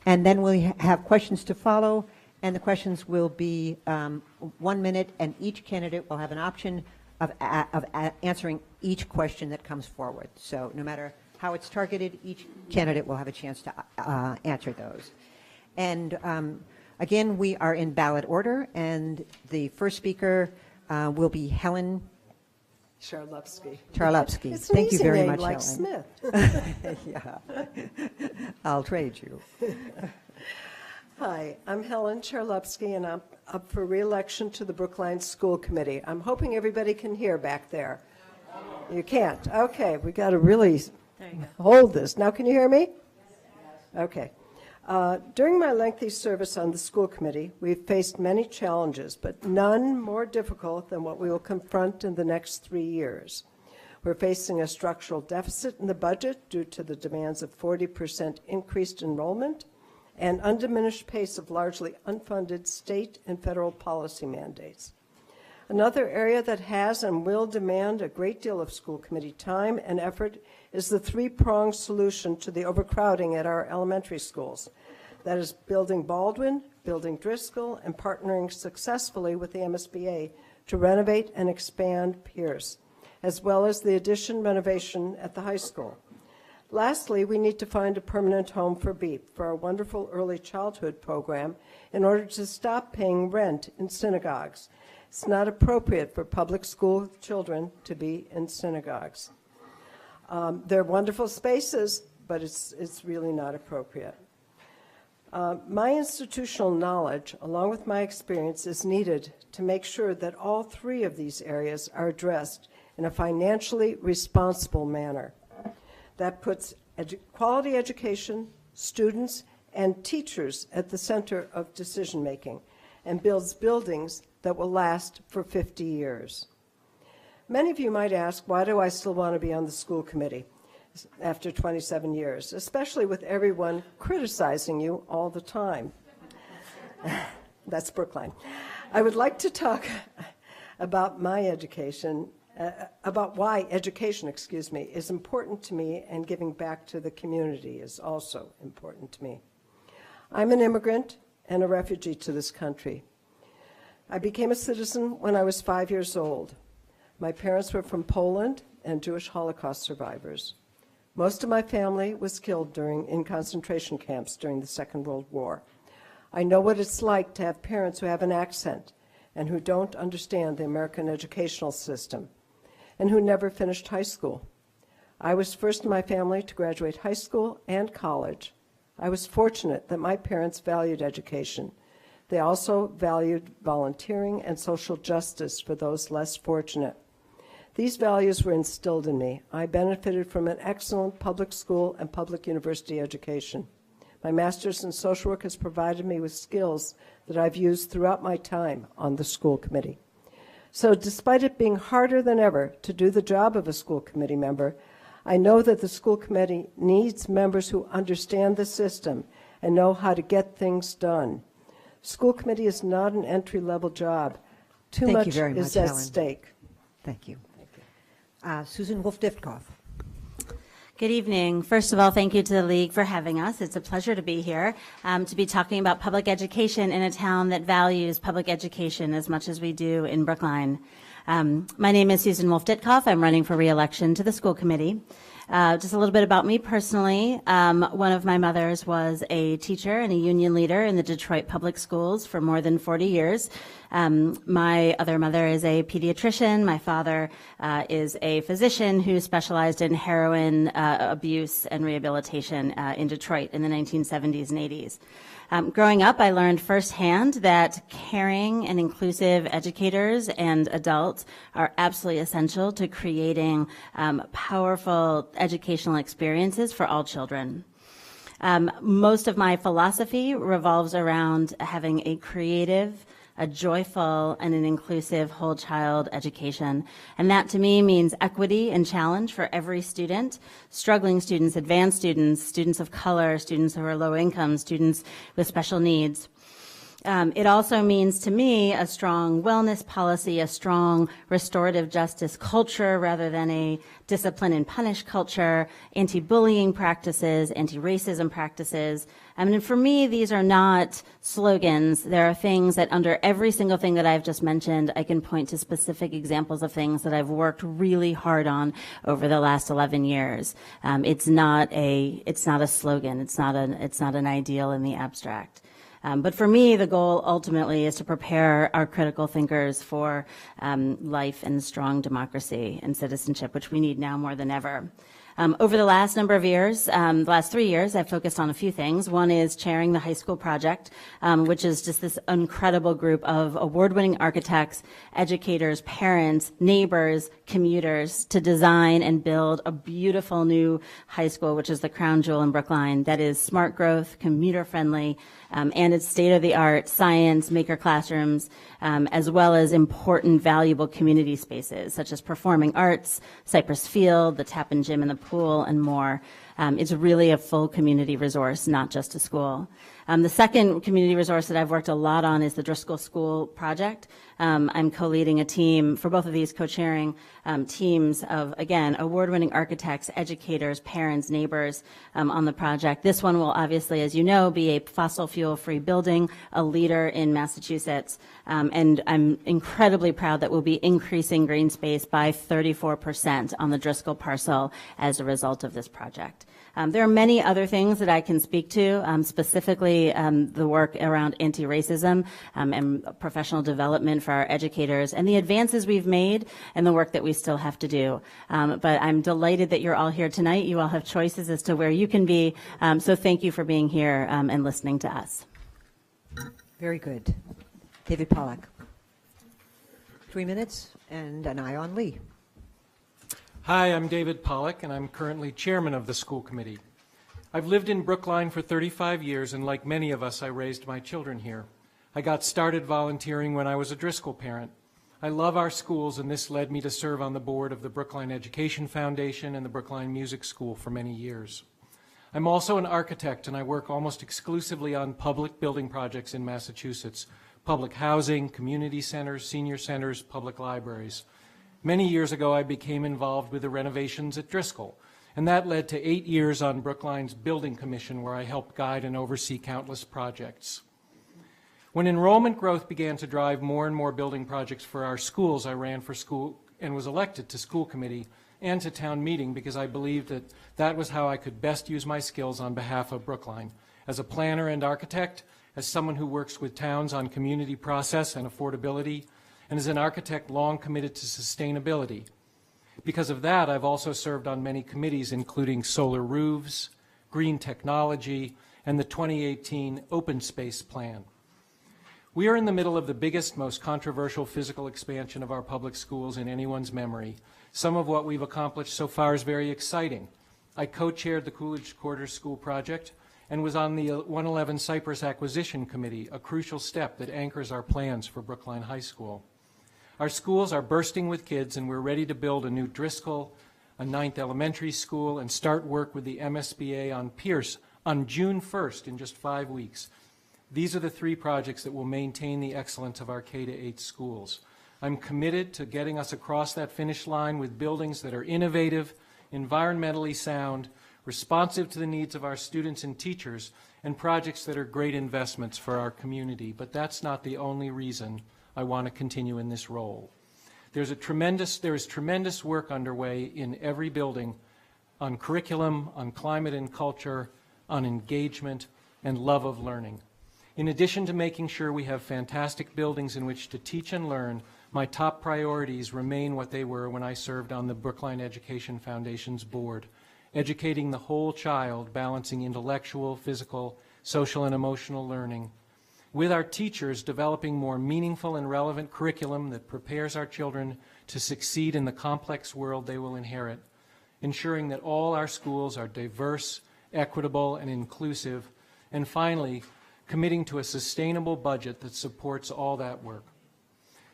B: and then we'll have questions to follow, and the questions will be 1 minute, and each candidate will have an option of answering each question that comes forward. So no matter how it's targeted, each candidate will have a chance to answer those. And again, we are in ballot order, and the first speaker will be Helen
O: Charlupski.
B: It's Thank you very
O: name,
B: much,
O: like
B: Helen.
O: Smith.
B: Yeah, I'll trade you.
O: Hi, I'm Helen Charlupski, and I'm up for re-election to the Brookline School Committee. I'm hoping everybody can hear back there. You can't? Okay, we got to really hold this. Now can you hear me? Okay. During my lengthy service on the school committee, we've faced many challenges, but none more difficult than what we will confront in the next 3 years. We're facing a structural deficit in the budget due to the demands of 40% increased enrollment and undiminished pace of largely unfunded state and federal policy mandates. Another area that has and will demand a great deal of school committee time and effort is the three-pronged solution to the overcrowding at our elementary schools. That is building Baldwin, building Driscoll, and partnering successfully with the MSBA to renovate and expand Pierce, as well as the addition renovation at the high school. Lastly, we need to find a permanent home for BEEP, for our wonderful early childhood program, in order to stop paying rent in synagogues. It's not appropriate for public school children to be in synagogues. They're wonderful spaces, but it's really not appropriate. My institutional knowledge, along with my experience, is needed to make sure that all three of these areas are addressed in a financially responsible manner. That puts quality education, students, and teachers at the center of decision-making and builds buildings that will last for 50 years. Many of you might ask, why do I still want to be on the school committee after 27 years, especially with everyone criticizing you all the time? That's Brookline. I would like to talk about my education, about why education, is important to me, and giving back to the community is also important to me. I'm an immigrant and a refugee to this country. I became a citizen when I was 5 years old. My parents were from Poland and Jewish Holocaust survivors. Most of my family was killed in concentration camps during the Second World War. I know what it's like to have parents who have an accent and who don't understand the American educational system and who never finished high school. I was first in my family to graduate high school and college. I was fortunate that my parents valued education. They also valued volunteering and social justice for those less fortunate. These values were instilled in me. I benefited from an excellent public school and public university education. My master's in social work has provided me with skills that I've used throughout my time on the school committee. So despite it being harder than ever to do the job of a school committee member, I know that the school committee needs members who understand the system and know how to get things done. School committee is not an entry-level job. Too much is at stake.
B: Thank you. Susan Wolf-Diftkoff.
P: Good evening. First of all, thank you to the League for having us. It's a pleasure to be here, to be talking about public education in a town that values public education as much as we do in Brookline. My name is Susan Wolf-Diftkoff. I'm running for re-election to the school committee. Just a little bit about me personally. One of my mothers was a teacher and a union leader in the Detroit public schools for more than 40 years. My other mother is a pediatrician. My father is a physician who specialized in heroin abuse and rehabilitation in Detroit in the 1970s and 80s. Growing up, I learned firsthand that caring and inclusive educators and adults are absolutely essential to creating powerful educational experiences for all children. Most of my philosophy revolves around having a creative, a joyful, and an inclusive whole child education. And that to me means equity and challenge for every student, struggling students, advanced students, students of color, students who are low income, students with special needs. It also means to me a strong wellness policy, a strong restorative justice culture rather than a discipline and punish culture, anti-bullying practices, anti-racism practices. And for me, these are not slogans. There are things that under every single thing that I've just mentioned, I can point to specific examples of things that I've worked really hard on over the last 11 years. It's not a slogan. It's not an ideal in the abstract. But for me, the goal ultimately is to prepare our critical thinkers for life and strong democracy and citizenship, which we need now more than ever. Over the last number of years, the last 3 years, I've focused on a few things. One is chairing the high school project, which is just this incredible group of award-winning architects, educators, parents, neighbors, commuters to design and build a beautiful new high school, which is the crown jewel in Brookline, that is smart growth, commuter-friendly, and it's state-of-the-art science, maker classrooms, as well as important, valuable community spaces, such as performing arts, Cypress Field, the tap and gym and the pool, and more. It's really a full community resource, not just a school. The second community resource that I've worked a lot on is the Driscoll School project. I'm co-leading a team for both of these, co-chairing teams of, again, award-winning architects, educators, parents, neighbors on the project. This one will obviously, as you know, be a fossil fuel-free building, a leader in Massachusetts, and I'm incredibly proud that we'll be increasing green space by 34% on the Driscoll parcel as a result of this project. There are many other things that I can speak to, specifically the work around anti-racism and professional development for our educators and the advances we've made and the work that we still have to do. But I'm delighted that you're all here tonight. You all have choices as to where you can be. So thank you for being here and listening to us.
B: Very good. David Pollack. 3 minutes and an eye on Lee.
Q: Hi, I'm David Pollack, and I'm currently chairman of the school committee. I've lived in Brookline for 35 years, and like many of us, I raised my children here. I got started volunteering when I was a Driscoll parent. I love our schools, and this led me to serve on the board of the Brookline Education Foundation and the Brookline Music School for many years. I'm also an architect, and I work almost exclusively on public building projects in Massachusetts, public housing, community centers, senior centers, public libraries. Many years ago, I became involved with the renovations at Driscoll, and that led to 8 years on Brookline's Building Commission, where I helped guide and oversee countless projects. When enrollment growth began to drive more and more building projects for our schools, I ran for school and was elected to school committee and to town meeting because I believed that that was how I could best use my skills on behalf of Brookline. As a planner and architect, as someone who works with towns on community process and affordability, and as an architect long committed to sustainability. Because of that, I've also served on many committees, including solar roofs, green technology, and the 2018 Open Space Plan. We are in the middle of the biggest, most controversial physical expansion of our public schools in anyone's memory. Some of what we've accomplished so far is very exciting. I co-chaired the Coolidge Quarters School project and was on the 111 Cypress Acquisition Committee, a crucial step that anchors our plans for Brookline High School. Our schools are bursting with kids, and we're ready to build a new Driscoll, a 9th elementary school, and start work with the MSBA on Pierce on June 1st in just 5 weeks. These are the 3 projects that will maintain the excellence of our K-8 schools. I'm committed to getting us across that finish line with buildings that are innovative, environmentally sound, responsive to the needs of our students and teachers, and projects that are great investments for our community. But that's not the only reason I want to continue in this role. There is tremendous work underway in every building on curriculum, on climate and culture, on engagement, and love of learning. In addition to making sure we have fantastic buildings in which to teach and learn, my top priorities remain what they were when I served on the Brookline Education Foundation's board, educating the whole child, balancing intellectual, physical, social, and emotional learning, with our teachers developing more meaningful and relevant curriculum that prepares our children to succeed in the complex world they will inherit, ensuring that all our schools are diverse, equitable, and inclusive, and finally, committing to a sustainable budget that supports all that work.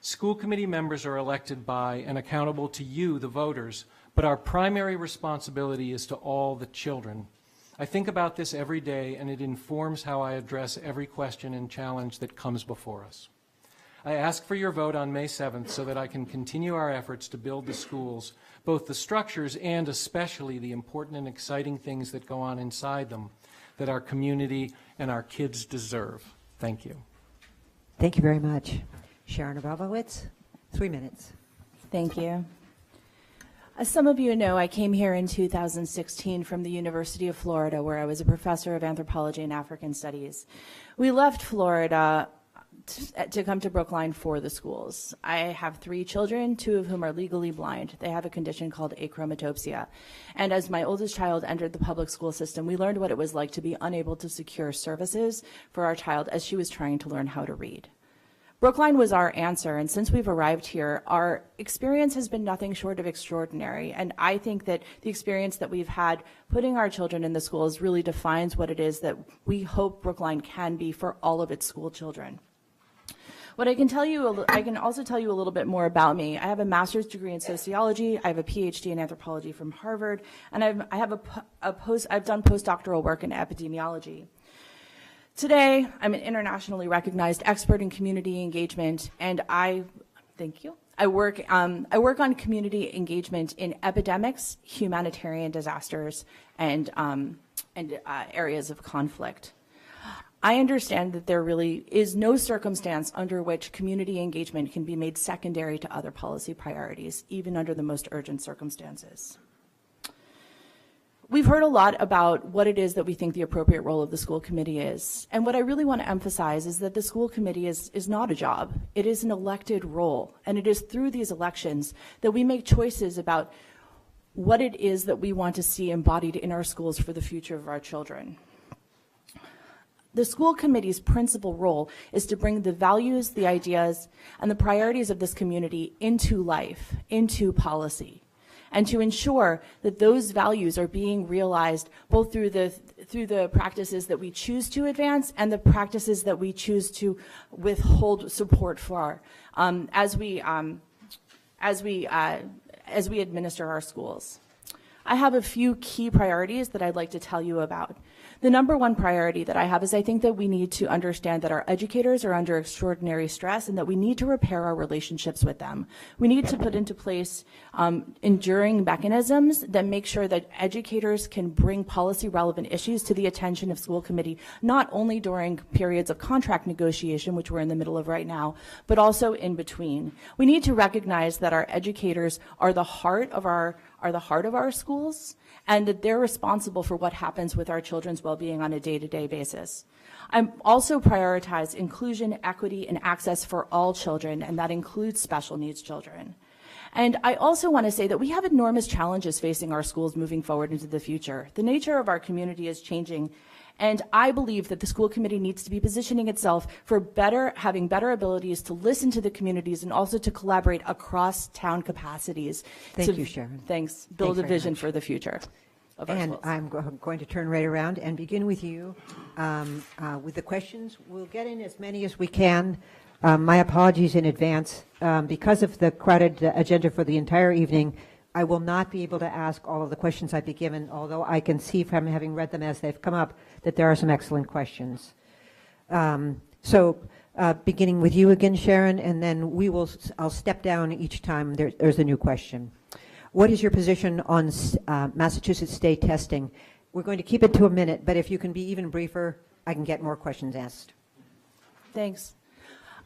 Q: School committee members are elected by and accountable to you, the voters, but our primary responsibility is to all the children. I think about this every day, and it informs how I address every question and challenge that comes before us. I ask for your vote on May 7th so that I can continue our efforts to build the schools, both the structures and especially the important and exciting things that go on inside them that our community and our kids deserve. Thank you.
B: Thank you very much. Sharon Abramowitz, 3 minutes.
R: Thank you. As some of you know, I came here in 2016 from the University of Florida, where I was a professor of anthropology and African studies. We left Florida to come to Brookline for the schools. I have 3 children, 2 of whom are legally blind. They have a condition called achromatopsia. And as my oldest child entered the public school system, we learned what it was like to be unable to secure services for our child as she was trying to learn how to read. Brookline was our answer, and since we've arrived here, our experience has been nothing short of extraordinary. And I think that the experience that we've had putting our children in the schools really defines what it is that we hope Brookline can be for all of its school children. What I can tell you, I can also tell you a little bit more about me. I have a master's degree in sociology. I have a PhD in anthropology from Harvard, and I've done postdoctoral work in epidemiology. Today, I'm an internationally recognized expert in community engagement, and I work on community engagement in epidemics, humanitarian disasters, and areas of conflict. I understand that there really is no circumstance under which community engagement can be made secondary to other policy priorities, even under the most urgent circumstances. We've heard a lot about what it is that we think the appropriate role of the school committee is. And what I really want to emphasize is that the school committee is not a job. It is an elected role. And it is through these elections that we make choices about what it is that we want to see embodied in our schools for the future of our children. The school committee's principal role is to bring the values, the ideas, and the priorities of this community into life, into policy, and to ensure that those values are being realized both through the practices that we choose to advance and the practices that we choose to withhold support for as we administer our schools. I have a few key priorities that I'd like to tell you about. The number one priority that I have is I think that we need to understand that our educators are under extraordinary stress and that we need to repair our relationships with them. We need to put into place enduring mechanisms that make sure that educators can bring policy relevant issues to the attention of school committee, not only during periods of contract negotiation, which we're in the middle of right now, but also in between. We need to recognize that our educators are the heart of our schools, and that they're responsible for what happens with our children's well-being on a day-to-day basis. I also prioritize inclusion, equity, and access for all children, and that includes special needs children. And I also want to say that we have enormous challenges facing our schools moving forward into the future. The nature of our community is changing, and I believe that the school committee needs to be positioning itself for having better abilities to listen to the communities and also to collaborate across town capacities.
B: Thank you, Sharon.
R: Thanks. Build
B: Thanks
R: a vision
B: much.
R: for the future of our
B: And
R: schools.
B: I'm going to turn right around and begin with you with the questions. We'll get in as many as we can. My apologies in advance. Because of the crowded agenda for the entire evening, I will not be able to ask all of the questions I'd be given, although I can see from having read them as they've come up that there are some excellent questions. Beginning with you again, Sharon, and then I'll step down each time there's a new question. What is your position on Massachusetts state testing? We're going to keep it to a minute, but if you can be even briefer, I can get more questions asked.
R: Thanks.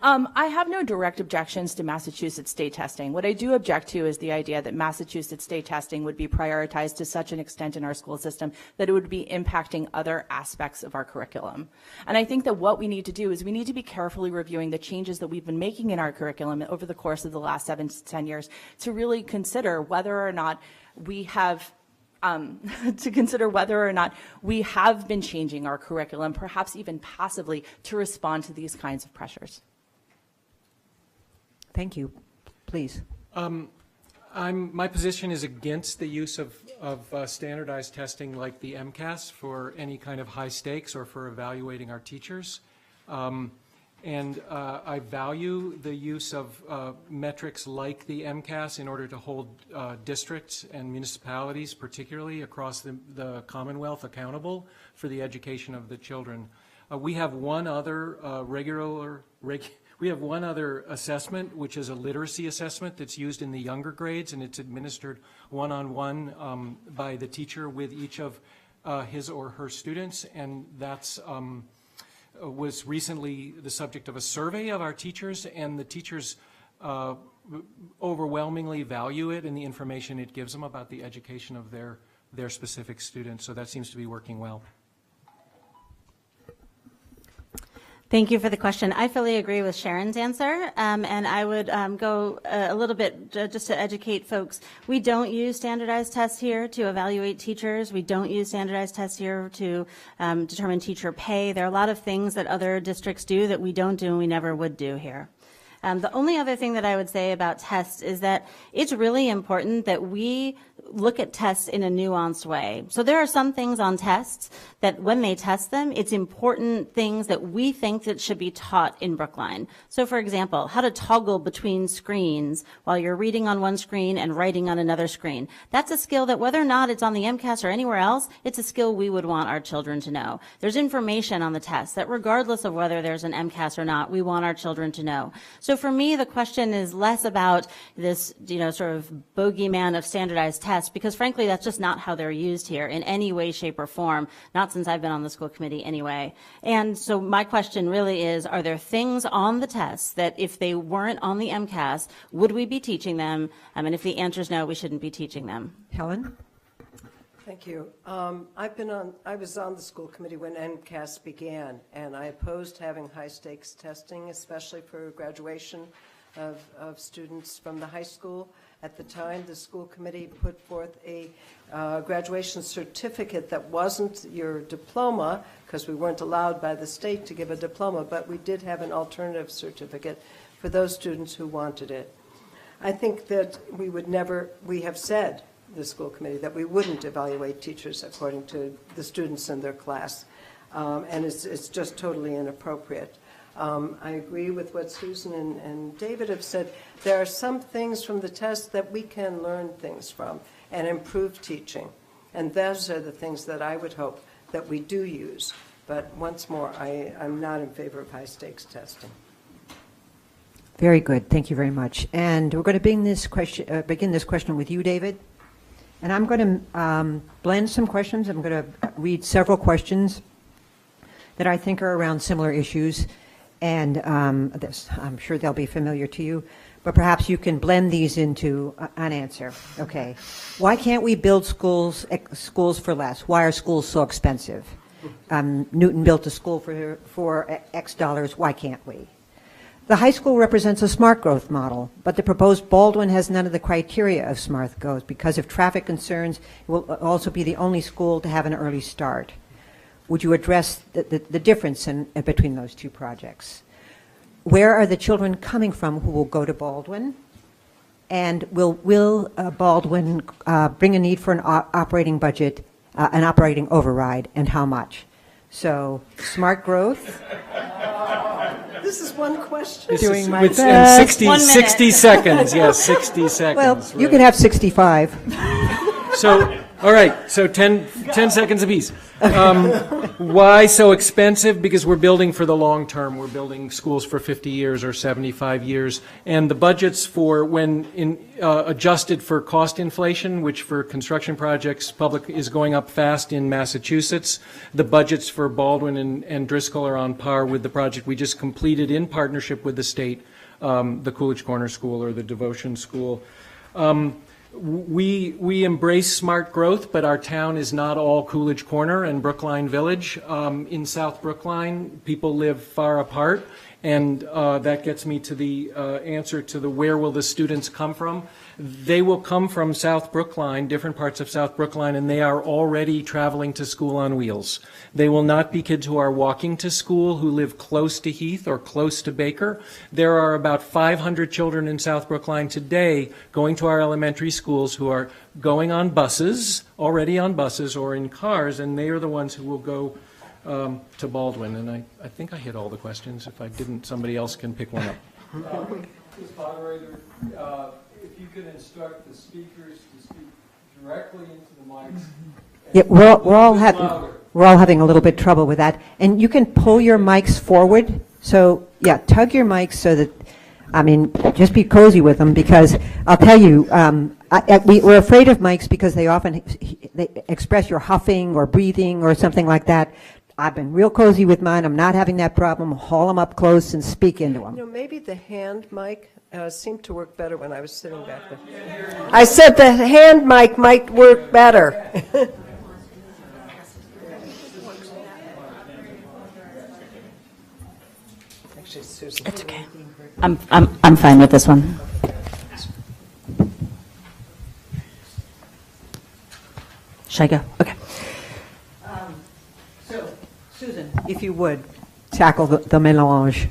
R: I have no direct objections to Massachusetts state testing. What I do object to is the idea that Massachusetts state testing would be prioritized to such an extent in our school system that it would be impacting other aspects of our curriculum. And I think that what we need to do is we need to be carefully reviewing the changes that we've been making in our curriculum over the course of the last 7 to 10 years to really consider whether or not we have been changing our curriculum, perhaps even passively, to respond to these kinds of pressures.
B: Thank you. Please.
Q: My position is against the use of standardized testing like the MCAS for any kind of high stakes or for evaluating our teachers. I value the use of metrics like the MCAS in order to hold districts and municipalities, particularly across the Commonwealth, accountable for the education of the children. We have one other we have one other assessment, which is a literacy assessment that's used in the younger grades, and it's administered one-on-one by the teacher with each of his or her students, and that's was recently the subject of a survey of our teachers, and the teachers overwhelmingly value it and the information it gives them about the education of their specific students, so that seems to be working well.
P: Thank you for the question. I fully agree with Sharon's answer, and I would go a little bit just to educate folks. We don't use standardized tests here to evaluate teachers. We don't use standardized tests here to determine teacher pay. There are a lot of things that other districts do that we don't do and we never would do here. The only other thing that I would say about tests is that it's really important that we look at tests in a nuanced way. So there are some things on tests that when they test them, it's important things that we think that should be taught in Brookline. So for example, how to toggle between screens while you're reading on one screen and writing on another screen. That's a skill that whether or not it's on the MCAS or anywhere else, it's a skill we would want our children to know. There's information on the test that regardless of whether there's an MCAS or not, we want our children to know. So for me, the question is less about this, sort of bogeyman of standardized tests, because frankly, that's just not how they're used here in any way, shape, or form, not since I've been on the school committee anyway. And so my question really is, are there things on the tests that if they weren't on the MCAS, would we be teaching them? And if the answer is no, we shouldn't be teaching them.
B: Helen?
O: Thank you. I was on the school committee when MCAS began, and I opposed having high-stakes testing, especially for graduation of students from the high school. At the time, the school committee put forth a graduation certificate that wasn't your diploma, because we weren't allowed by the state to give a diploma, but we did have an alternative certificate for those students who wanted it. I think that we have said, the school committee, that we wouldn't evaluate teachers according to the students in their class, and it's just totally inappropriate. I agree with what Susan and David have said. There are some things from the test that we can learn things from and improve teaching. And those are the things that I would hope that we do use. But once more, I'm not in favor of high-stakes testing.
B: Very good. Thank you very much. And we're going to begin this question with you, David. And I'm going to blend some questions. I'm going to read several questions that I think are around similar issues. And I'm sure they'll be familiar to you, but perhaps you can blend these into an answer. Okay. Why can't we build schools for less? Why are schools so expensive? Newton built a school for X dollars. Why can't we? The high school represents a smart growth model, but the proposed Baldwin has none of the criteria of smart growth. Because of traffic concerns, it will also be the only school to have an early start. Would you address the difference between those two projects? Where are the children coming from who will go to Baldwin? And will Baldwin bring a need for an operating budget, an operating override, and how much? So, smart growth.
O: This is one question.
Q: Doing my best. In 60 seconds. Yes, 60 seconds.
B: Well,
Q: right.
B: You can have 65.
Q: So, all right, so 10 seconds apiece. Why so expensive? Because we're building for the long term. We're building schools for 50 years or 75 years. And the budgets for when adjusted for cost inflation, which for construction projects public is going up fast in Massachusetts, the budgets for Baldwin and Driscoll are on par with the project we just completed in partnership with the state, the Coolidge Corner School or the Devotion School. We embrace smart growth, but our town is not all Coolidge Corner and Brookline Village. In South Brookline, people live far apart, and that gets me to the answer to the where will the students come from. They will come from South Brookline, different parts of South Brookline, and they are already traveling to school on wheels. They will not be kids who are walking to school who live close to Heath or close to Baker. There are about 500 children in South Brookline today going to our elementary schools who are going on buses, already on buses or in cars, and they are the ones who will go to Baldwin. And I think I hit all the questions. If I didn't, somebody else can pick one up.
C: Please, moderator, if you can instruct the speakers to speak directly into the mics.
B: Yeah, we're all having a little bit trouble with that. And you can pull your mics forward. So, yeah, tug your mics so that, just be cozy with them, because I'll tell you, we're afraid of mics because they often express your huffing or breathing or something like that. I've been real cozy with mine. I'm not having that problem. Haul them up close and speak into them.
O: Maybe the hand mic seemed to work better when I was sitting back there. I said the hand mic might work better. Susan.
P: It's okay. I'm fine with this one. Should I go? Okay.
B: So, Susan, if you would, tackle the mélange.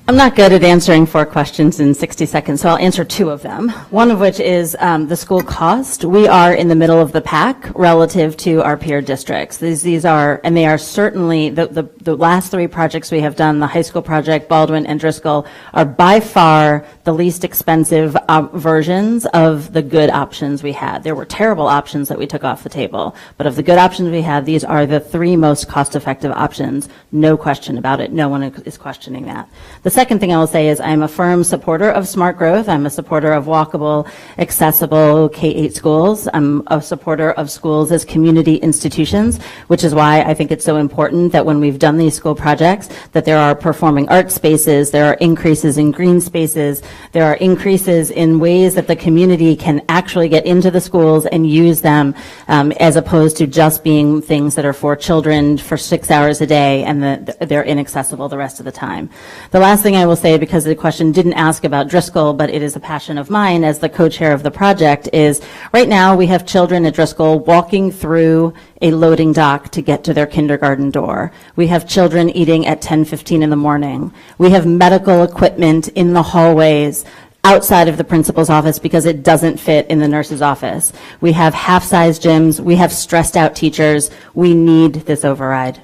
P: I'm not good at answering 4 questions in 60 seconds, so I'll answer 2 of them. One of which is the school cost. We are in the middle of the pack relative to our peer districts. These are, and they are certainly, the last 3 projects we have done, the high school project, Baldwin, and Driscoll, are by far the least expensive versions of the good options we had. There were terrible options that we took off the table, but of the good options we had, these are the 3 most cost-effective options. No question about it. No one is questioning that. The second thing I will say is I'm a firm supporter of smart growth. I'm a supporter of walkable, accessible K-8 schools. I'm a supporter of schools as community institutions, which is why I think it's so important that when we've done these school projects, that there are performing arts spaces, there are increases in green spaces, there are increases in ways that the community can actually get into the schools and use them, as opposed to just being things that are for children for 6 hours a day and they're inaccessible the rest of the time. The last thing I will say, because the question didn't ask about Driscoll, but it is a passion of mine as the co-chair of the project, is right now we have children at Driscoll walking through a loading dock to get to their kindergarten door. We have children eating at 10:15 in the morning. We have medical equipment in the hallways outside of the principal's office because it doesn't fit in the nurse's office. We have half-size gyms. We have stressed out teachers. We need this override.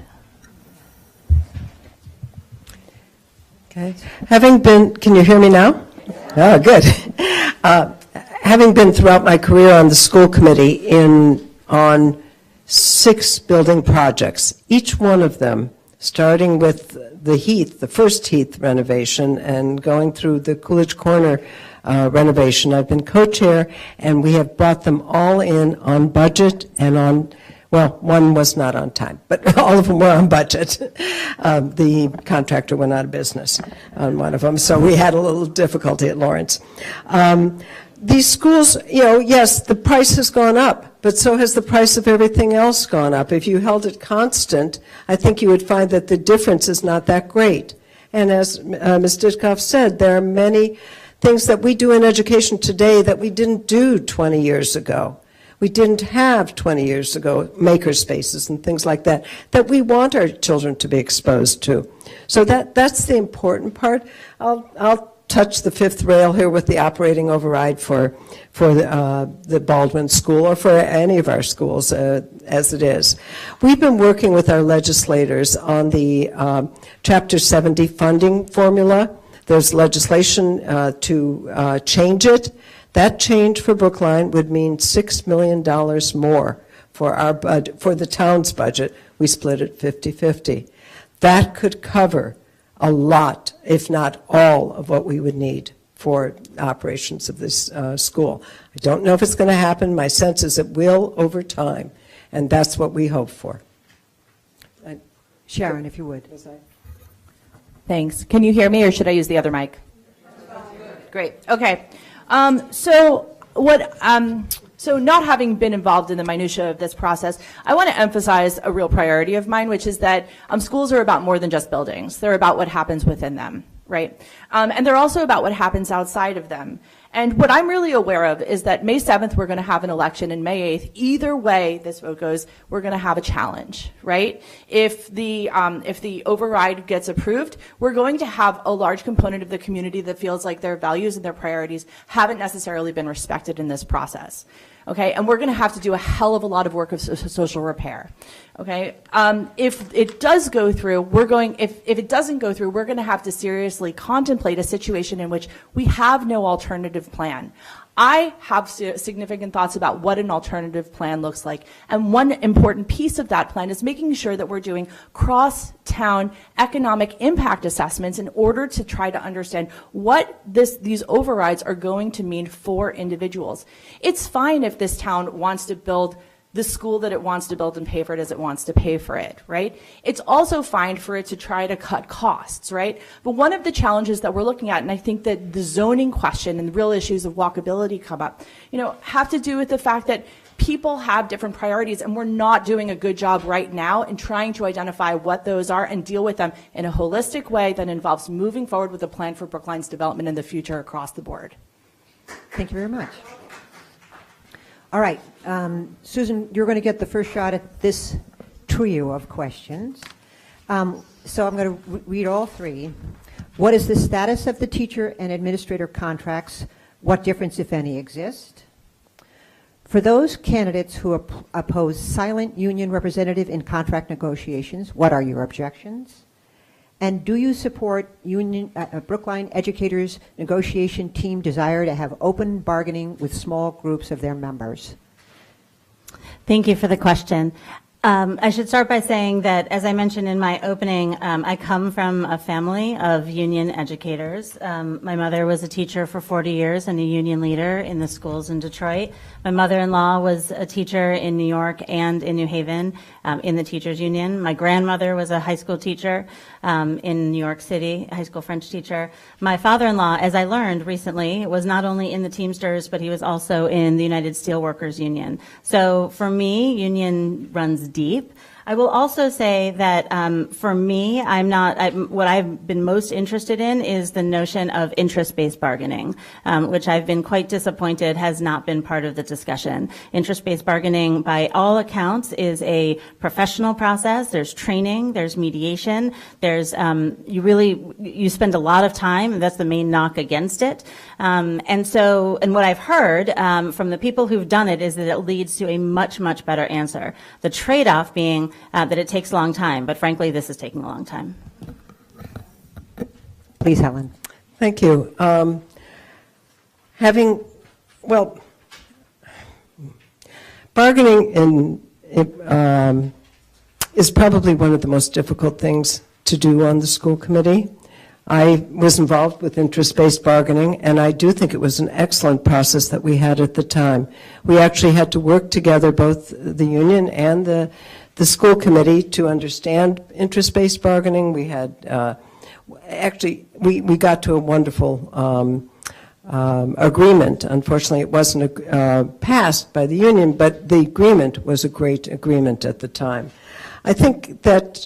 O: Okay. Can you hear me now? Oh, good. Having been throughout my career on the school committee on 6 building projects, each one of them, starting with the first Heath renovation and going through the Coolidge Corner renovation, I've been co-chair, and we have brought them all in on budget and on, well, one was not on time, but all of them were on budget. The contractor went out of business on one of them, so we had a little difficulty at Lawrence. These schools, yes, the price has gone up, but so has the price of everything else gone up. If you held it constant, I think you would find that the difference is not that great. And as Ms. Ditkoff said, there are many things that we do in education today that we didn't do 20 years ago. We didn't have 20 years ago maker spaces and things like that we want our children to be exposed to. So that's the important part. I'll touch the 5th rail here with the operating override for the Baldwin School or for any of our schools as it is. We've been working with our legislators on the Chapter 70 funding formula. There's legislation to change it. That change for Brookline would mean $6 million more for our for the town's budget. We split it 50-50. That could cover a lot, if not all, of what we would need for operations of this school. I don't know if it's going to happen. My sense is it will over time, and that's what we hope for.
B: Sharon, if you would.
R: Thanks. Can you hear me, or should I use the other mic? Great. Okay. So not having been involved in the minutia of this process, I want to emphasize a real priority of mine, which is that schools are about more than just buildings. They're about what happens within them, right? And they're also about what happens outside of them. And what I'm really aware of is that May 7th, we're going to have an election, and May 8th, either way this vote goes, we're going to have a challenge, right? If the override gets approved, we're going to have a large component of the community that feels like their values and their priorities haven't necessarily been respected in this process. Okay, and we're going to have to do a hell of a lot of work of social repair. Okay, if it does go through, if it doesn't go through, we're going to have to seriously contemplate a situation in which we have no alternative plan. I have significant thoughts about what an alternative plan looks like. And one important piece of that plan is making sure that we're doing cross-town economic impact assessments in order to try to understand what these overrides are going to mean for individuals. It's fine if this town wants to build the school that it wants to build and pay for it as it wants to pay for it, right? It's also fine for it to try to cut costs, right? But one of the challenges that we're looking at, and I think that the zoning question and the real issues of walkability come up, have to do with the fact that people have different priorities, and we're not doing a good job right now in trying to identify what those are and deal with them in a holistic way that involves moving forward with a plan for Brookline's development in the future across the board.
B: Thank you very much. All right, Susan, you're going to get the first shot at this trio of questions. So I'm going to read all three. What is the status of the teacher and administrator contracts? What difference, if any, exists? For those candidates who oppose silent union representative in contract negotiations, what are your objections? And do you support Brookline educators' negotiation team desire to have open bargaining with small groups of their members?
P: Thank you for the question. I should start by saying that, as I mentioned in my opening, I come from a family of union educators. My mother was a teacher for 40 years and a union leader in the schools in Detroit. My mother-in-law was a teacher in New York and in New Haven in the teachers union. My grandmother was a high school teacher in New York City, a high school French teacher. My father-in-law, as I learned recently, was not only in the Teamsters, but he was also in the United Steelworkers Union. So for me, union runs deep. I will also say that for me, what I've been most interested in is the notion of interest-based bargaining, which I've been quite disappointed has not been part of the discussion. Interest-based bargaining, by all accounts, is a professional process. There's training, there's mediation, there's you spend a lot of time, and that's the main knock against it. And what I've heard from the people who've done it is that it leads to a much, much better answer. The trade-off being that it takes a long time, but frankly, this is taking a long time.
B: Please, Helen.
O: Thank you. Bargaining is probably one of the most difficult things to do on the school committee. I was involved with interest-based bargaining, and I do think it was an excellent process that we had at the time. We actually had to work together, both the union and the school committee, to understand interest-based bargaining. We had we got to a wonderful agreement. Unfortunately, it wasn't passed by the union, but the agreement was a great agreement at the time. I think that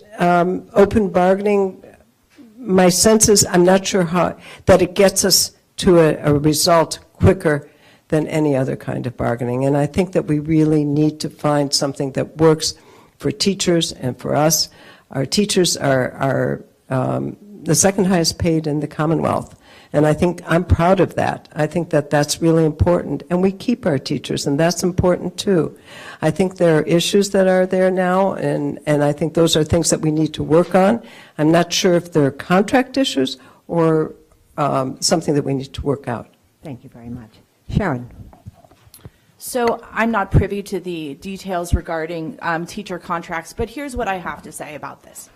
O: open bargaining, my sense is, I'm not sure that it gets us to a result quicker than any other kind of bargaining. And I think that we really need to find something that works for teachers and for us. Our teachers are the second highest paid in the Commonwealth. And I think I'm proud of that. I think that that's really important. And we keep our teachers, and that's important too. I think there are issues that are there now, and I think those are things that we need to work on. I'm not sure if they're contract issues or something that we need to work out.
B: Thank you very much. Sharon.
R: So I'm not privy to the details regarding teacher contracts, but here's what I have to say about this.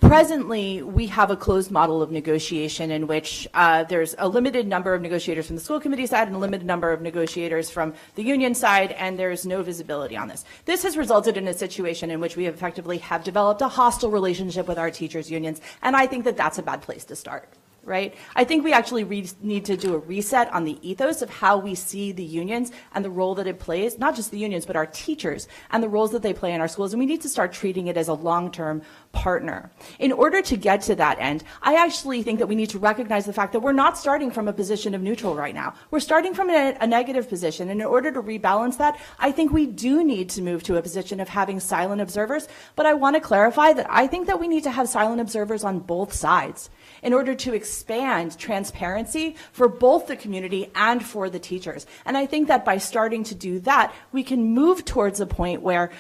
R: Presently, we have a closed model of negotiation in which there's a limited number of negotiators from the school committee side and a limited number of negotiators from the union side, and there's no visibility on this. This has resulted in a situation in which we effectively have developed a hostile relationship with our teachers' unions, and I think that that's a bad place to start. Right? I think we actually need to do a reset on the ethos of how we see the unions and the role that it plays, not just the unions, but our teachers and the roles that they play in our schools. And we need to start treating it as a long-term partner. In order to get to that end, I actually think that we need to recognize the fact that we're not starting from a position of neutral right now. We're starting from a negative position. And in order to rebalance that, I think we do need to move to a position of having silent observers. But I want to clarify that I think that we need to have silent observers on both sides in order to expand transparency for both the community and for the teachers. And I think that by starting to do that, we can move towards a point where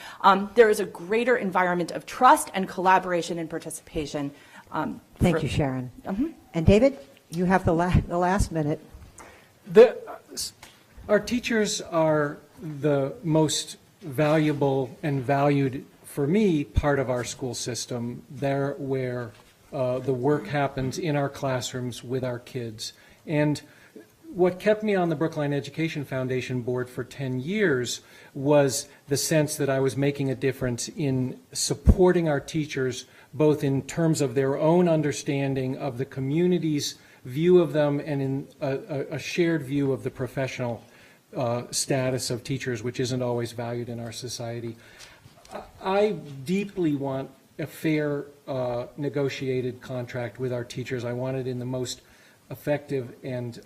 R: there is a greater environment of trust and collaboration and participation.
B: Thank you, Sharon. And David, you have the last minute.
Q: Our teachers are the most valuable and valued, for me, part of our school system. They're where the work happens in our classrooms with our kids. And what kept me on the Brookline Education Foundation board for 10 years was the sense that I was making a difference in supporting our teachers, both in terms of their own understanding of the community's view of them and in a shared view of the professional status of teachers, which isn't always valued in our society. I deeply want a fair negotiated contract with our teachers. I want it in the most effective and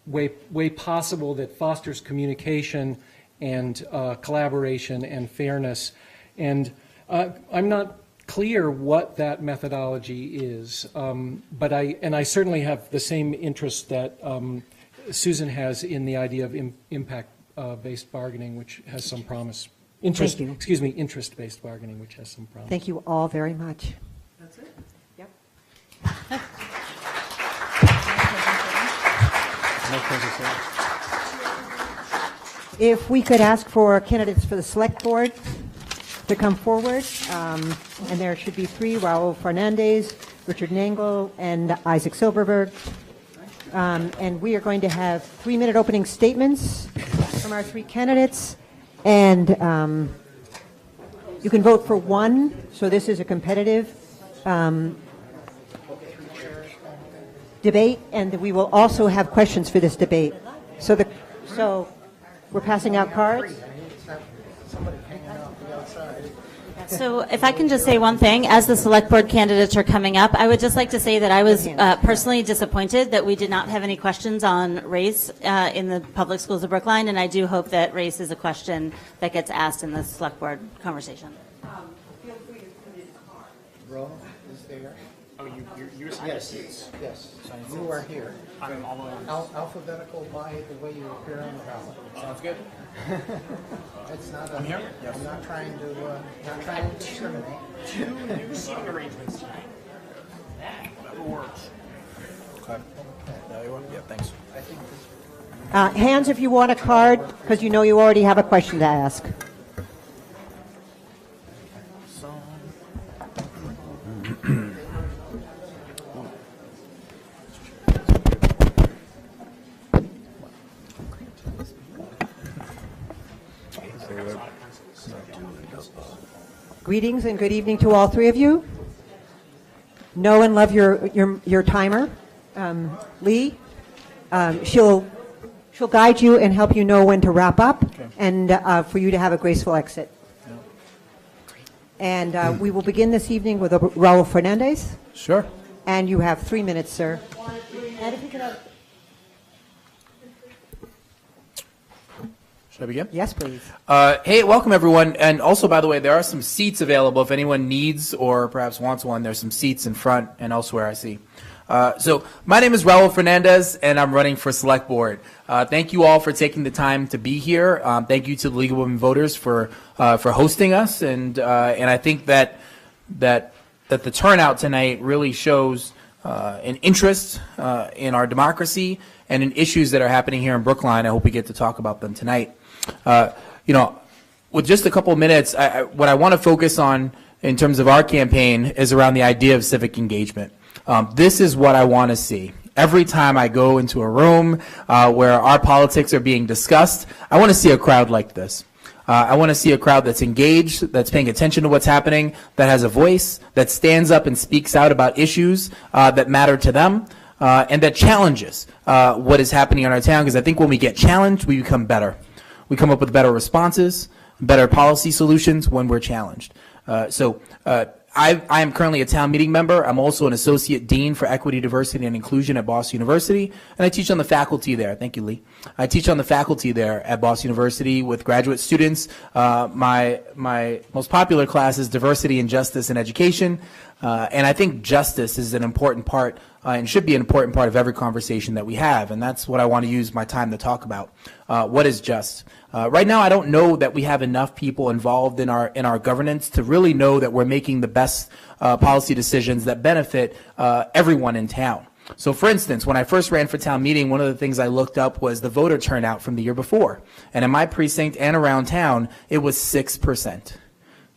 Q: way possible that fosters communication and collaboration and fairness. And I'm not clear what that methodology is, but I certainly have the same interest that Susan has in the idea of impact-based bargaining, which has some promise. Interest-based bargaining, which has some promise.
B: Thank you all very much.
Q: That's it.
B: Yep. If we could ask for candidates for the select board to come forward, and there should be three: Raul Fernandez, Richard Nangle, and Isaac Silverberg. And we are going to have 3-minute opening statements from our three candidates, and you can vote for one, so this is a competitive debate, and we will also have questions for this debate. So we're passing out cards.
P: So if I can just say one thing, as the select board candidates are coming up, I would just like to say that I was personally disappointed that we did not have any questions on race in the public schools of Brookline, and I do hope that race is a question that gets asked in the select board conversation.
F: Feel free to put in a card. Roll is there. Oh, you're yes. Yes. You are here. I'm alphabetical by the way you appear on the ballot.
S: Sounds good.
F: It's not.
S: I'm here. Yes.
F: I'm not trying to discriminate.
S: 2 new seating arrangements tonight. That works. Okay. No, you want? Yeah. Thanks.
B: Hands if you want a card, because you know you already have a question to ask. Greetings and good evening to all three of you. Know and love your timer, Lee. She'll guide you and help you know when to wrap up, and for you to have a graceful exit. And we will begin this evening with Raul Fernandez.
S: Sure.
B: And you have 3 minutes, sir. And if you could have...
S: Should I begin?
B: Yes, please.
S: Hey, welcome everyone. And also, by the way, there are some seats available if anyone needs or perhaps wants one. There's some seats in front and elsewhere, I see. So my name is Raul Fernandez, and I'm running for Select Board. Thank you all for taking the time to be here. Thank you to the League of Women Voters for hosting us. And I think that the turnout tonight really shows an interest in our democracy and in issues that are happening here in Brookline. I hope we get to talk about them tonight. With just a couple of minutes, what I want to focus on in terms of our campaign is around the idea of civic engagement. This is what I want to see. Every time I go into a room where our politics are being discussed, I want to see a crowd like this. I want to see a crowd that's engaged, that's paying attention to what's happening, that has a voice, that stands up and speaks out about issues that matter to them, and that challenges what is happening in our town, because I think when we get challenged, we become better. We come up with better responses, better policy solutions when we're challenged. I am currently a town meeting member. I'm also an associate dean for equity, diversity, and inclusion at Boston University, and I teach on the faculty there. Thank you, Lee. I teach on the faculty there at Boston University with graduate students. My most popular class is diversity and justice in education, and I think justice is an important part and should be an important part of every conversation that we have, and that's what I want to use my time to talk about. What is just? Right now, I don't know that we have enough people involved in our governance to really know that we're making the best policy decisions that benefit everyone in town. So, for instance, when I first ran for town meeting, one of the things I looked up was the voter turnout from the year before. And in my precinct and around town, it was 6%.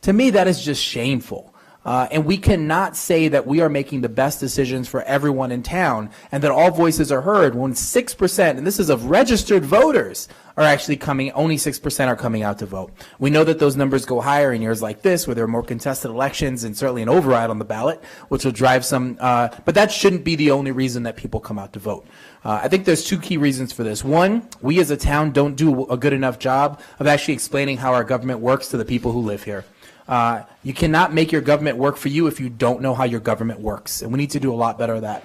S: To me, that is just shameful. And we cannot say that we are making the best decisions for everyone in town and that all voices are heard when 6%, and this is of registered voters, are actually coming, only 6% are coming out to vote. We know that those numbers go higher in years like this where there are more contested elections and certainly an override on the ballot, which will drive some, but that shouldn't be the only reason that people come out to vote. I think there's two key reasons for this. One, we as a town don't do a good enough job of actually explaining how our government works to the people who live here. You cannot make your government work for you if you don't know how your government works, and we need to do a lot better of that.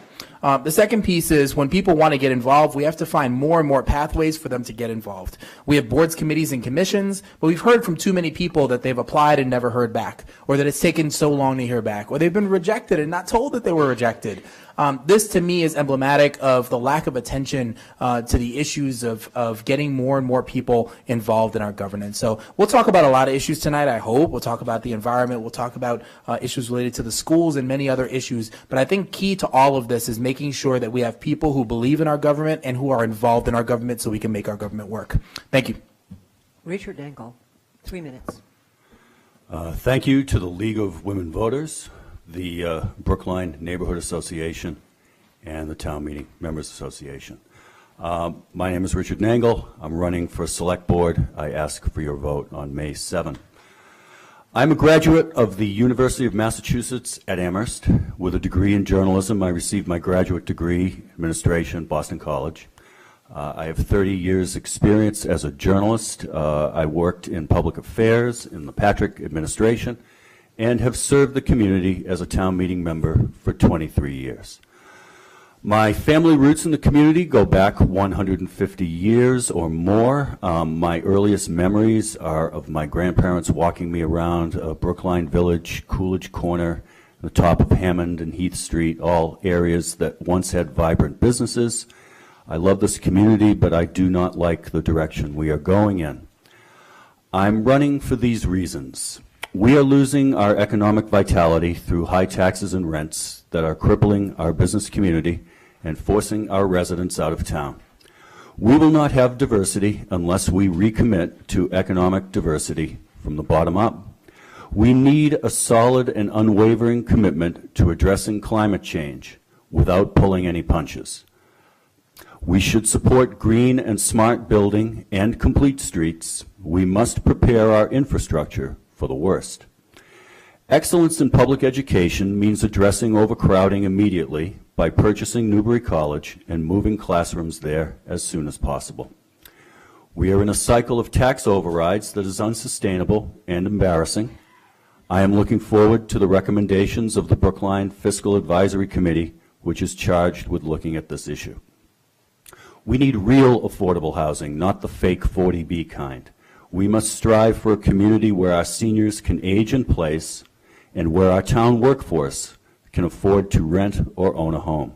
S: The second piece is when people want to get involved, we have to find more and more pathways for them to get involved. We have boards, committees, and commissions, but we've heard from too many people that they've applied and never heard back, or that it's taken so long to hear back, or they've been rejected and not told that they were rejected. This, to me, is emblematic of the lack of attention to the issues of getting more and more people involved in our governance. So we'll talk about a lot of issues tonight, I hope. We'll talk about the environment. We'll talk about issues related to the schools and many other issues. But I think key to all of this is making sure that we have people who believe in our government and who are involved in our government so we can make our government work. Thank you.
B: Richard Engel, 3 minutes.
T: Thank you to the League of Women Voters, the Brookline Neighborhood Association, and the Town Meeting Members Association. My name is Richard Nangle. I'm running for Select Board. I ask for your vote on May 7. I'm a graduate of the University of Massachusetts at Amherst. With a degree in journalism, I received my graduate degree in administration at Boston College. I have 30 years experience as a journalist. I worked in public affairs in the Patrick administration and have served the community as a town meeting member for 23 years. My family roots in the community go back 150 years or more. My earliest memories are of my grandparents walking me around Brookline Village, Coolidge Corner, the top of Hammond and Heath Street, all areas that once had vibrant businesses. I love this community, but I do not like the direction we are going in. I'm running for these reasons. We are losing our economic vitality through high taxes and rents that are crippling our business community and forcing our residents out of town. We will not have diversity unless we recommit to economic diversity from the bottom up. We need a solid and unwavering commitment to addressing climate change without pulling any punches. We should support green and smart building and complete streets. We must prepare our infrastructure for the worst. Excellence in public education means addressing overcrowding immediately by purchasing Newbury College and moving classrooms there as soon as possible. We are in a cycle of tax overrides that is unsustainable and embarrassing. I am looking forward to the recommendations of the Brookline Fiscal Advisory Committee, which is charged with looking at this issue. We need real affordable housing, not the fake 40B kind. We must strive for a community where our seniors can age in place and where our town workforce can afford to rent or own a home.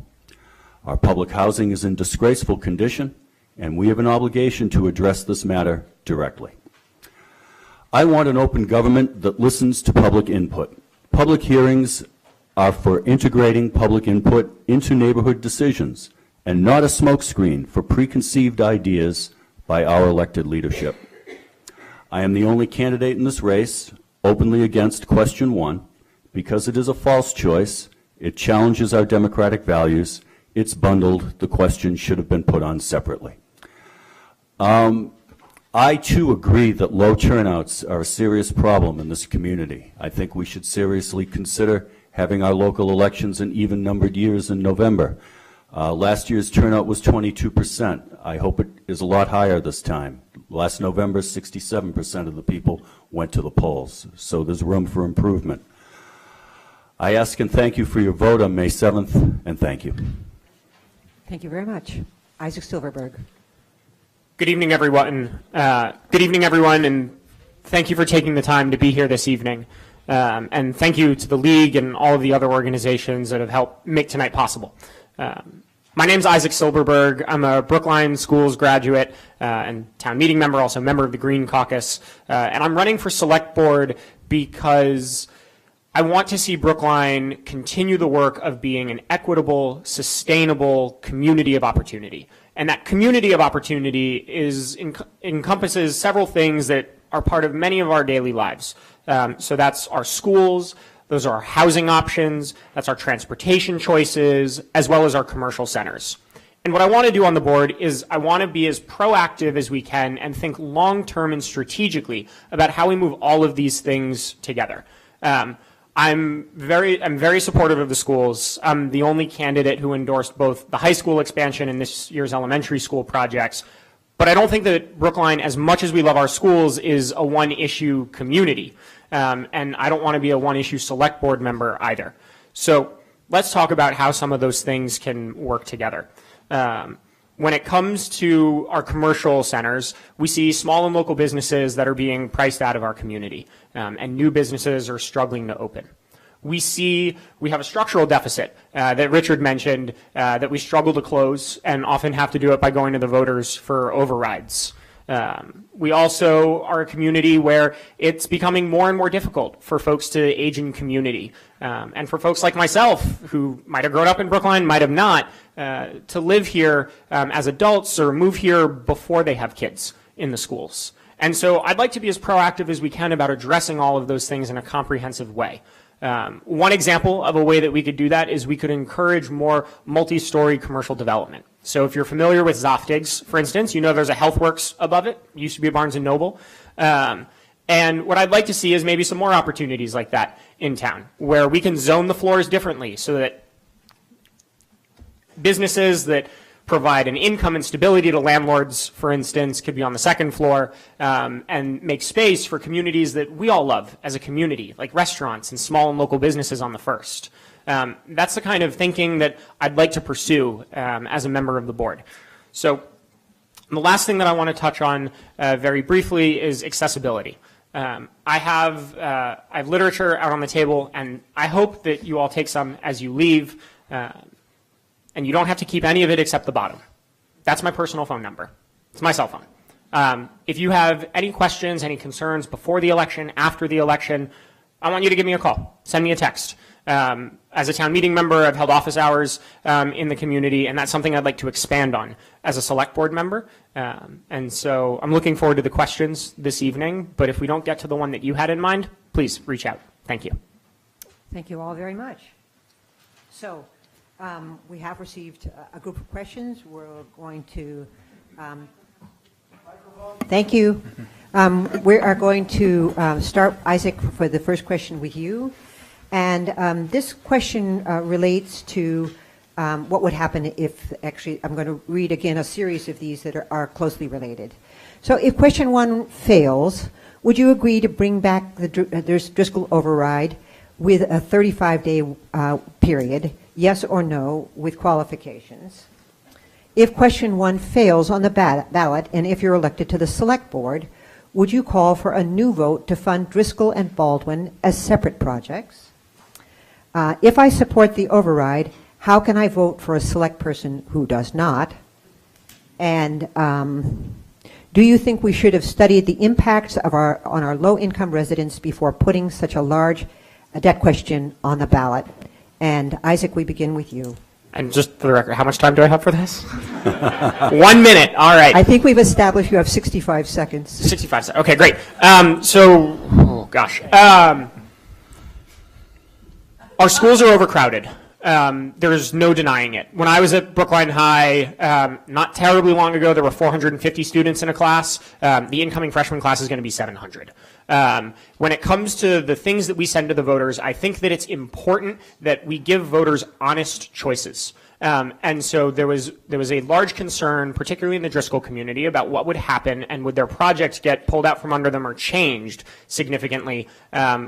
T: Our public housing is in disgraceful condition, and we have an obligation to address this matter directly. I want an open government that listens to public input. Public hearings are for integrating public input into neighborhood decisions and not a smokescreen for preconceived ideas by our elected leadership. I am the only candidate in this race openly against question 1 because it is a false choice. It challenges our democratic values. It's bundled. The question should have been put on separately. I, too, agree that low turnouts are a serious problem in this community. I think we should seriously consider having our local elections in even-numbered years in November. Last year's turnout was 22%. I hope it is a lot higher this time. Last November, 67% of the people went to the polls, so there's room for improvement. I ask and thank you for your vote on May 7th, and thank you.
B: Thank you very much. Isaac Silverberg.
U: Good evening, everyone. And thank you for taking the time to be here this evening. And thank you to the League and all of the other organizations that have helped make tonight possible. My name is Isaac Silverberg. I'm a Brookline Schools graduate and town meeting member, also member of the Green Caucus. And I'm running for Select Board because I want to see Brookline continue the work of being an equitable, sustainable community of opportunity. And that community of opportunity encompasses several things that are part of many of our daily lives. So that's our schools, Those are our housing options, that's our transportation choices, as well as our commercial centers. And what I want to do on the board is I want to be as proactive as we can and think long-term and strategically about how we move all of these things together. I'm very supportive of the schools. I'm the only candidate who endorsed both the high school expansion and this year's elementary school projects. But I don't think that Brookline, as much as we love our schools, is a one-issue community. And I don't want to be a one-issue select board member either. So let's talk about how some of those things can work together. When it comes to our commercial centers, we see small and local businesses that are being priced out of our community, and new businesses are struggling to open. We have a structural deficit that Richard mentioned that we struggle to close and often have to do it by going to the voters for overrides. We also are a community where it's becoming more and more difficult for folks to age in community. And for folks like myself, who might have grown up in Brookline, might have not, to live here as adults or move here before they have kids in the schools. And so I'd like to be as proactive as we can about addressing all of those things in a comprehensive way. One example of a way that we could do that is we could encourage more multi-story commercial development. So if you're familiar with Zoftig's, for instance, you know there's a HealthWorks above it. It used to be a Barnes & Noble. And what I'd like to see is maybe some more opportunities like that in town, where we can zone the floors differently so that businesses that provide an income and stability to landlords, for instance, could be on the second floor, and make space for communities that we all love as a community, like restaurants and small and local businesses on the first. That's the kind of thinking that I'd like to pursue as a member of the board. So the last thing that I want to touch on very briefly is accessibility. I have literature out on the table, and I hope that you all take some as you leave. And you don't have to keep any of it except the bottom. That's my personal phone number. It's my cell phone. If you have any questions, any concerns before the election, after the election, I want you to give me a call. Send me a text. As a town meeting member, I've held office hours in the community, and that's something I'd like to expand on as a select board member. And so I'm looking forward to the questions this evening, but if we don't get to the one that you had in mind, please reach out. Thank you.
B: Thank you all very much. So we have received a group of questions. We're going to thank you. We are going to start, Isaac, for the first question with you. And this question relates to what would happen if, actually, I'm going to read again a series of these that are closely related. So if question 1 fails, would you agree to bring back the Driscoll override with a 35-day period, yes or no, with qualifications? If question 1 fails on the ballot, and if you're elected to the select board, would you call for a new vote to fund Driscoll and Baldwin as separate projects? If I support the override, how can I vote for a select person who does not? And do you think we should have studied the impacts of on our low-income residents before putting such a large debt question on the ballot? And Isaac, we begin with you.
U: And just for the record, how much time do I have for this? 1 minute. All right.
B: I think we've established you have 65 seconds. 65 seconds.
U: Okay, great. Our schools are overcrowded. There's no denying it. When I was at Brookline High, not terribly long ago, there were 450 students in a class. The incoming freshman class is going to be 700. When it comes to the things that we send to the voters, I think that it's important that we give voters honest choices. And so there was a large concern, particularly in the Driscoll community, about what would happen and would their projects get pulled out from under them or changed significantly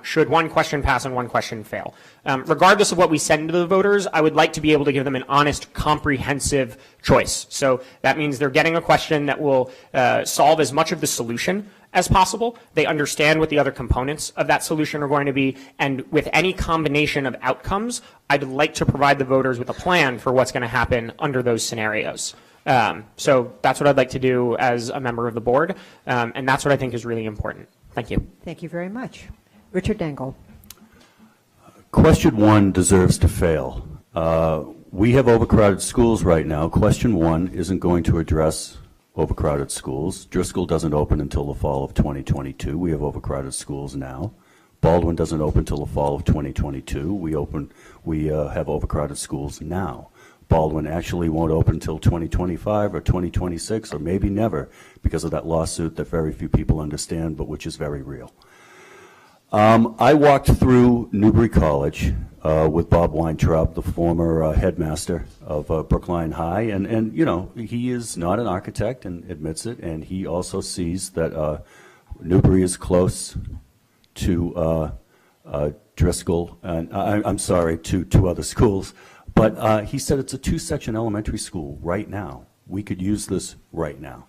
U: should one question pass and one question fail. Regardless of what we send to the voters, I would like to be able to give them an honest, comprehensive choice. So that means they're getting a question that will solve as much of the solution as possible. They understand what the other components of that solution are going to be, and with any combination of outcomes, I'd like to provide the voters with a plan for what's going to happen under those scenarios. So that's what I'd like to do as a member of the board, and that's what I think is really important. Thank you.
B: Thank you very much. Richard Dangle.
T: Question 1 deserves to fail. We have overcrowded schools right now. Question 1 isn't going to address overcrowded schools. Driscoll doesn't open until the fall of 2022. We have overcrowded schools now. Baldwin doesn't open till the fall of 2022. We have overcrowded schools now. Baldwin actually won't open until 2025 or 2026 or maybe never because of that lawsuit that very few people understand, but which is very real. I walked through Newbury College with Bob Weintraub, the former headmaster of Brookline High, and you know, he is not an architect and admits it, and he also sees that Newbury is close to Driscoll, and I'm sorry, to two other schools, but he said it's a two-section elementary school right now. We could use this right now.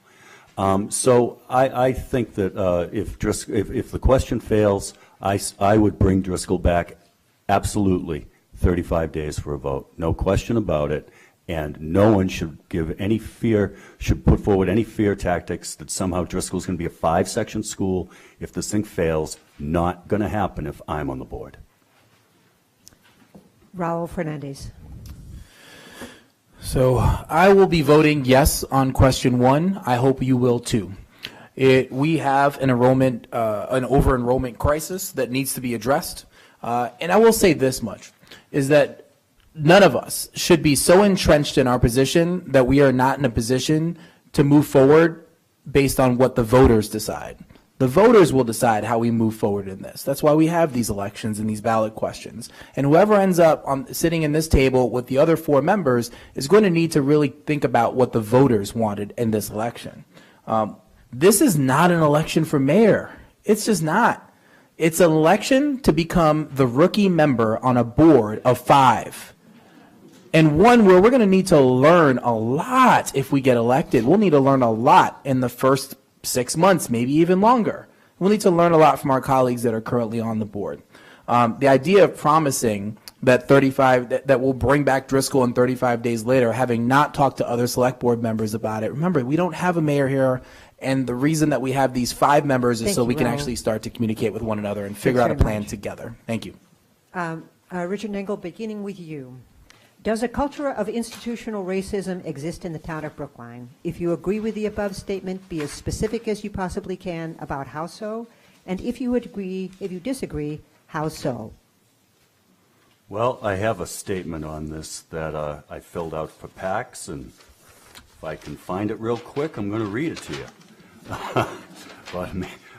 T: So I think that if the question fails, I would bring Driscoll back absolutely 35 days for a vote, no question about it, and no one should put forward any fear tactics that somehow Driscoll's going to be a 5-section school if this thing fails. Not going to happen if I'm on the board.
B: Raul Fernandez.
S: So I will be voting yes on question 1. I hope you will too. We have an over-enrollment crisis that needs to be addressed. And I will say this much, is that none of us should be so entrenched in our position that we are not in a position to move forward based on what the voters decide. The voters will decide how we move forward in this. That's why we have these elections and these ballot questions. And whoever ends up sitting in this table with the other 4 members is going to need to really think about what the voters wanted in this election. This is not an election for mayor. It's just not. It's an election to become the rookie member on a board of 5. And one where we're going to need to learn a lot if we get elected. We'll need to learn a lot in the first 6 months, maybe even longer. We'll need to learn a lot from our colleagues that are currently on the board. The idea of promising that that we'll bring back Driscoll in 35 days later, having not talked to other select board members about it. Remember, we don't have a mayor here, and the reason that we have these 5 members is so we can actually start to communicate with one another and figure out a plan together. Thank you.
B: Richard Nangle, beginning with you. Does a culture of institutional racism exist in the town of Brookline? If you agree with the above statement, be as specific as you possibly can about how so, and if you disagree, how so?
T: Well, I have a statement on this that I filled out for PAX, and if I can find it real quick, I'm going to read it to you. But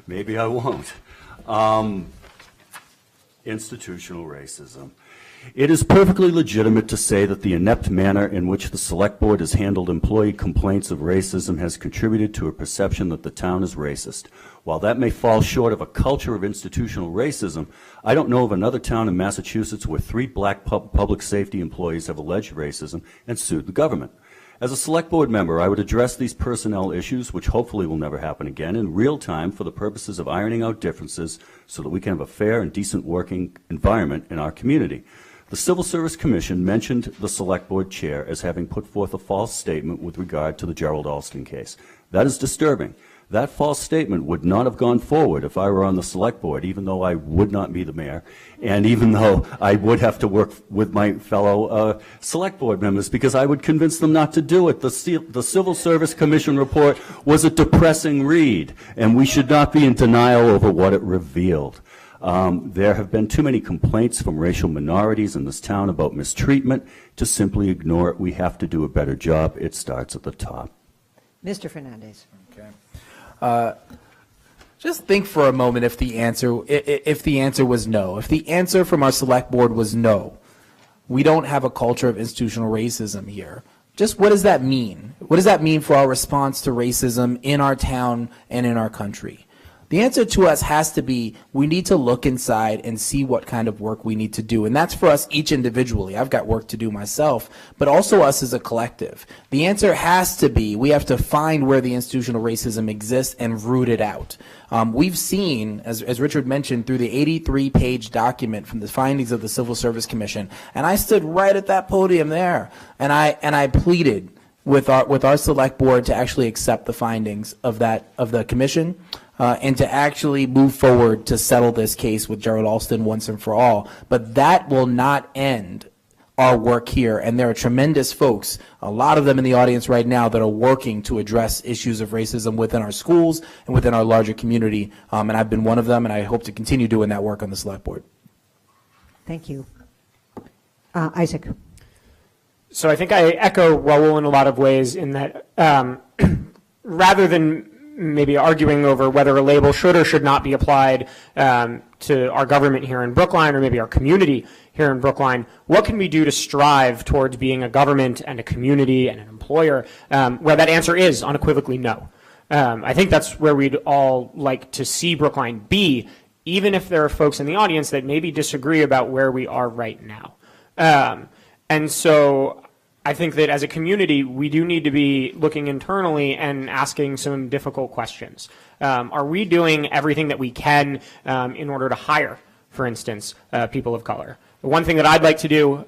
T: maybe I won't. Institutional racism. It is perfectly legitimate to say that the inept manner in which the Select Board has handled employee complaints of racism has contributed to a perception that the town is racist. While that may fall short of a culture of institutional racism, I don't know of another town in Massachusetts where 3 black public safety employees have alleged racism and sued the government. As a Select Board member, I would address these personnel issues, which hopefully will never happen again, in real time for the purposes of ironing out differences so that we can have a fair and decent working environment in our community. The Civil Service Commission mentioned the Select Board chair as having put forth a false statement with regard to the Gerald Alston case. That is disturbing. That false statement would not have gone forward if I were on the Select Board, even though I would not be the mayor, and even though I would have to work with my fellow Select Board members, because I would convince them not to do it. The Civil Service Commission report was a depressing read, and we should not be in denial over what it revealed. There have been too many complaints from racial minorities in this town about mistreatment to simply ignore it. We have to do a better job. It starts at the top.
B: Mr. Fernandez.
S: Okay. Just think for a moment if the answer was no. If the answer from our Select Board was no, we don't have a culture of institutional racism here. Just what does that mean? What does that mean for our response to racism in our town and in our country? The answer to us has to be, we need to look inside and see what kind of work we need to do. And that's for us each individually. I've got work to do myself, but also us as a collective. The answer has to be, we have to find where the institutional racism exists and root it out. We've seen, as Richard mentioned, through the 83-page document from the findings of the Civil Service Commission, and I stood right at that podium there, and I pleaded with our Select Board to actually accept the findings of the commission. And to actually move forward to settle this case with Gerald Alston once and for all. But that will not end our work here. And there are tremendous folks, a lot of them in the audience right now, that are working to address issues of racism within our schools and within our larger community. And I've been one of them, and I hope to continue doing that work on the select board.
B: Thank you. Isaac.
U: So I think I echo Raul in a lot of ways in that rather than maybe arguing over whether a label should or should not be applied to our government here in Brookline or maybe our community here in Brookline, what can we do to strive towards being a government and a community and an employer where that answer is unequivocally no? I think that's where we'd all like to see Brookline be, even if there are folks in the audience that maybe disagree about where we are right now. And so I think that as a community, we do need to be looking internally and asking some difficult questions. Are we doing everything that we can in order to hire, for instance, people of color? One thing that I'd like to do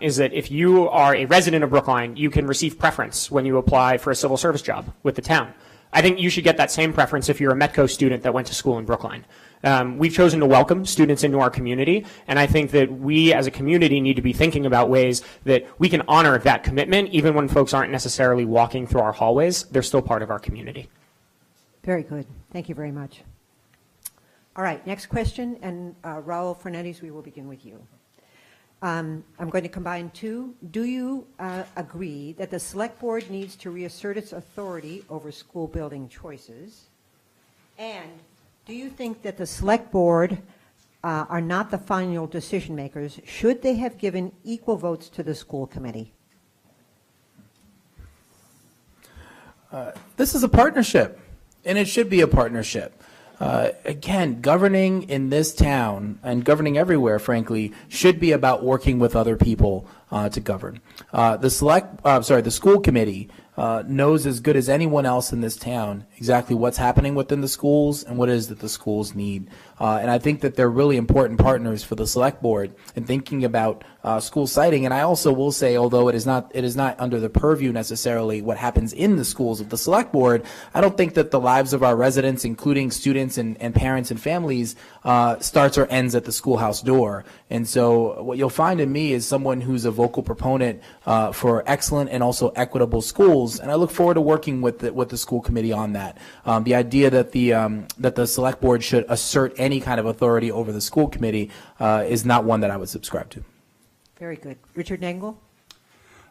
U: is that if you are a resident of Brookline, you can receive preference when you apply for a civil service job with the town. I think you should get that same preference if you're a Metco student that went to school in Brookline. We've chosen to welcome students into our community, and I think that we as a community need to be thinking about ways that we can honor that commitment even when folks aren't necessarily walking through our hallways. They're still part of our community.
B: Very good. Thank you very much. All right, next question, and Raul Fernandez, we will begin with you. I'm going to combine two. Do you agree that the Select Board needs to reassert its authority over school building choices? And do you think that the Select Board are not the final decision makers? Should they have given equal votes to the school committee?
S: This is a partnership, and it should be a partnership. Again, governing in this town and governing everywhere, frankly, should be about working with other people to govern. The school committee knows as good as anyone else in this town exactly what's happening within the schools and what it is that the schools need. And I think that they're really important partners for the select board in thinking about school siting. And I also will say, although it is not under the purview necessarily what happens in the schools of the select board, I don't think that the lives of our residents, including students and parents and families, starts or ends at the schoolhouse door. And so what you'll find in me is someone who's a vocal proponent for excellent and also equitable schools. And I look forward to working with the school committee on that. The idea that the select board should assert any kind of authority over the school committee is not one that I would subscribe to.
B: Very good. Richard Nangle?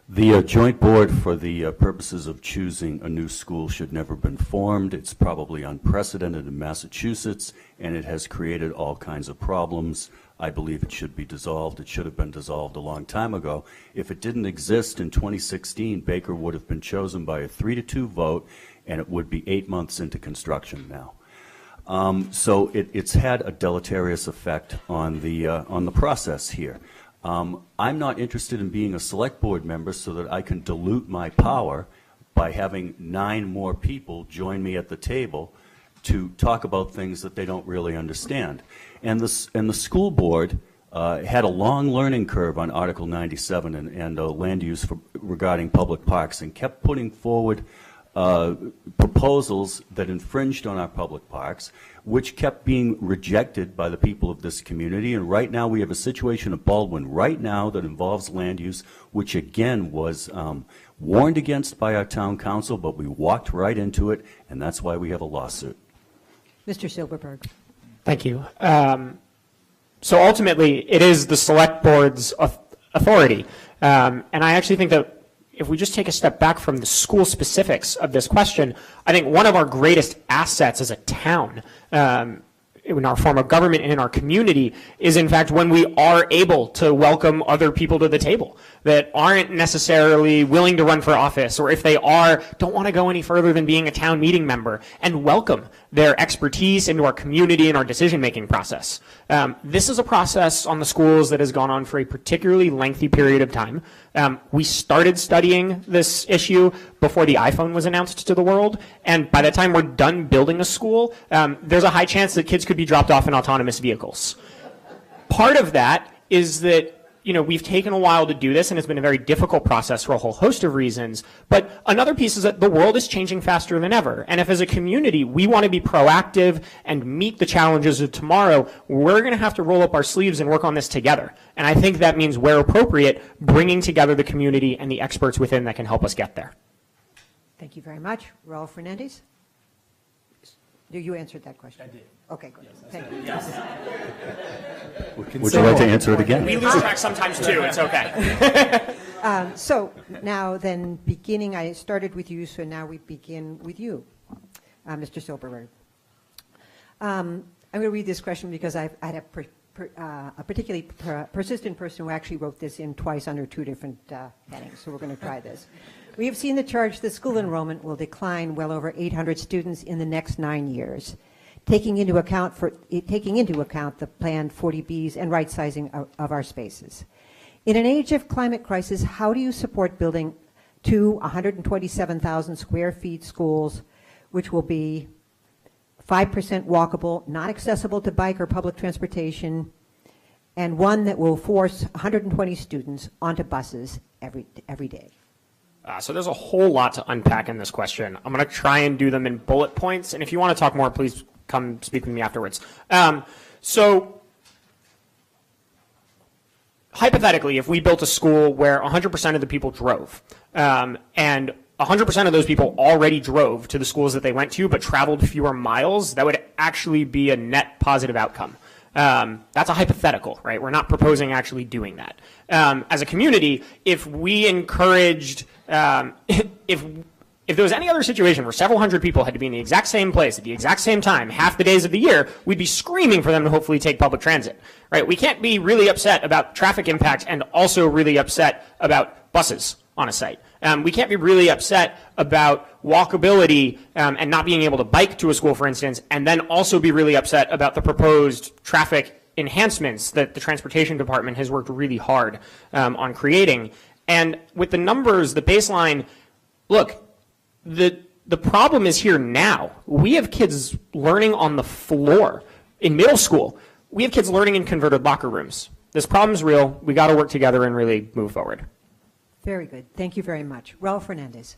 T: The joint board for the purposes of choosing a new school should never have been formed. It's probably unprecedented in Massachusetts, and it has created all kinds of problems. I believe it should be dissolved. It should have been dissolved a long time ago. If it didn't exist in 2016, Baker would have been chosen by a 3-2 vote, and it would be 8 months into construction now. So it's had a deleterious effect on the process here. I'm not interested in being a select board member so that I can dilute my power by having 9 more people join me at the table to talk about things that they don't really understand. And the school board had a long learning curve on Article 97 and land use regarding public parks, and kept putting forward proposals that infringed on our public parks, which kept being rejected by the people of this community. And right now we have a situation at Baldwin right now that involves land use, which again was warned against by our town council, but we walked right into it, and that's why we have a lawsuit.
B: Mr. Silverberg.
U: Thank you. So ultimately, it is the select board's authority. And I actually think that if we just take a step back from the school specifics of this question, I think one of our greatest assets as a town, in our form of government and in our community, is in fact when we are able to welcome other people to the table that aren't necessarily willing to run for office, or if they are, don't want to go any further than being a town meeting member, and welcome their expertise into our community and our decision-making process. This is a process on the schools that has gone on for a particularly lengthy period of time. We started studying this issue before the iPhone was announced to the world, and by the time we're done building a school, there's a high chance that kids could be dropped off in autonomous vehicles. Part of that is that we've taken a while to do this, and it's been a very difficult process for a whole host of reasons. But another piece is that the world is changing faster than ever. And if as a community we want to be proactive and meet the challenges of tomorrow, we're going to have to roll up our sleeves and work on this together. And I think that means, where appropriate, bringing together the community and the experts within that can help us get there.
B: Thank you very much. Raul Fernandez? You answered that question. I did. Okay, good. Thank you.
U: Yes.
T: Would you like to answer it again?
U: We lose track sometimes too. It's okay.
B: So now then, I started with you, so now we begin with you, Mr. Silberberg. I'm going to read this question because I had a particularly persistent person who actually wrote this in twice under two different headings, so we're going to try this. We have seen the charge that school enrollment will decline well over 800 students in the next 9 years, taking into account the planned 40Bs and right sizing of our spaces. In an age of climate crisis, how do you support building 2 127,000 square feet schools, which will be 5% walkable, not accessible to bike or public transportation, and one that will force 120 students onto buses every day?
U: So there's a whole lot to unpack in this question. I'm going to try and do them in bullet points, and if you want to talk more, please come speak with me afterwards. So hypothetically, if we built a school where 100% of the people drove, and 100% of those people already drove to the schools that they went to but traveled fewer miles, that would actually be a net positive outcome. That's a hypothetical, right? We're not proposing actually doing that. As a community, if we encouraged, if there was any other situation where several hundred people had to be in the exact same place at the exact same time, half the days of the year, we'd be screaming for them to hopefully take public transit, right? We can't be really upset about traffic impact and also really upset about buses on a site. We can't be really upset about walkability and not being able to bike to a school, for instance, and then also be really upset about the proposed traffic enhancements that the transportation department has worked really hard on creating. And with the numbers, the baseline, look, the problem is here now. We have kids learning on the floor in middle school. We have kids learning in converted locker rooms. This problem's real. We got to work together and really move forward.
B: Very good. Thank you very much. Raul Fernandez.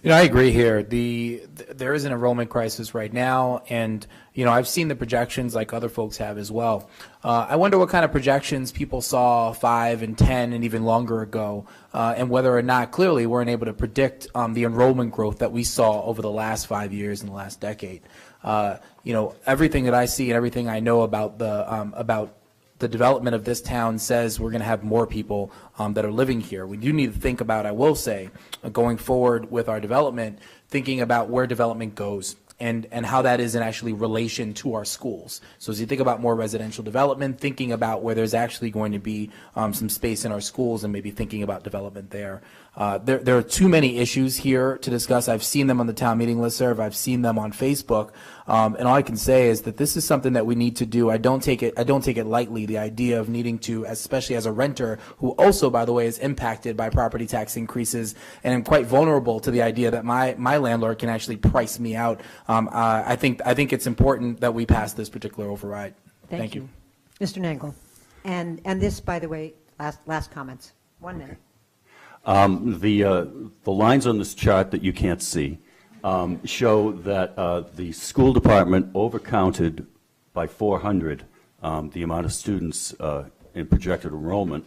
S: I agree here. There is an enrollment crisis right now, and I've seen the projections like other folks have as well. I wonder what kind of projections people saw 5 and 10 and even longer ago, and whether or not clearly weren't able to predict the enrollment growth that we saw over the last 5 years and the last decade. Everything that I see and everything I know about the development of this town says we're going to have more people that are living here. We do need to think about, I will say, going forward with our development, thinking about where development goes and how that is in actually relation to our schools. So as you think about more residential development, thinking about where there's actually going to be some space in our schools and maybe thinking about development there. There are too many issues here to discuss. I've seen them on the town meeting listserv. I've seen them on Facebook. And all I can say is that this is something that we need to do. I don't take it lightly, the idea of needing to, especially as a renter, who also, by the way, is impacted by property tax increases and am quite vulnerable to the idea that my landlord can actually price me out. I think it's important that we pass this particular override. Thank you.
B: Mr. Nangle. And this, by the way, last comments. 1 minute.
T: The lines on this chart that you can't see show that the school department overcounted by 400 the amount of students in projected enrollment,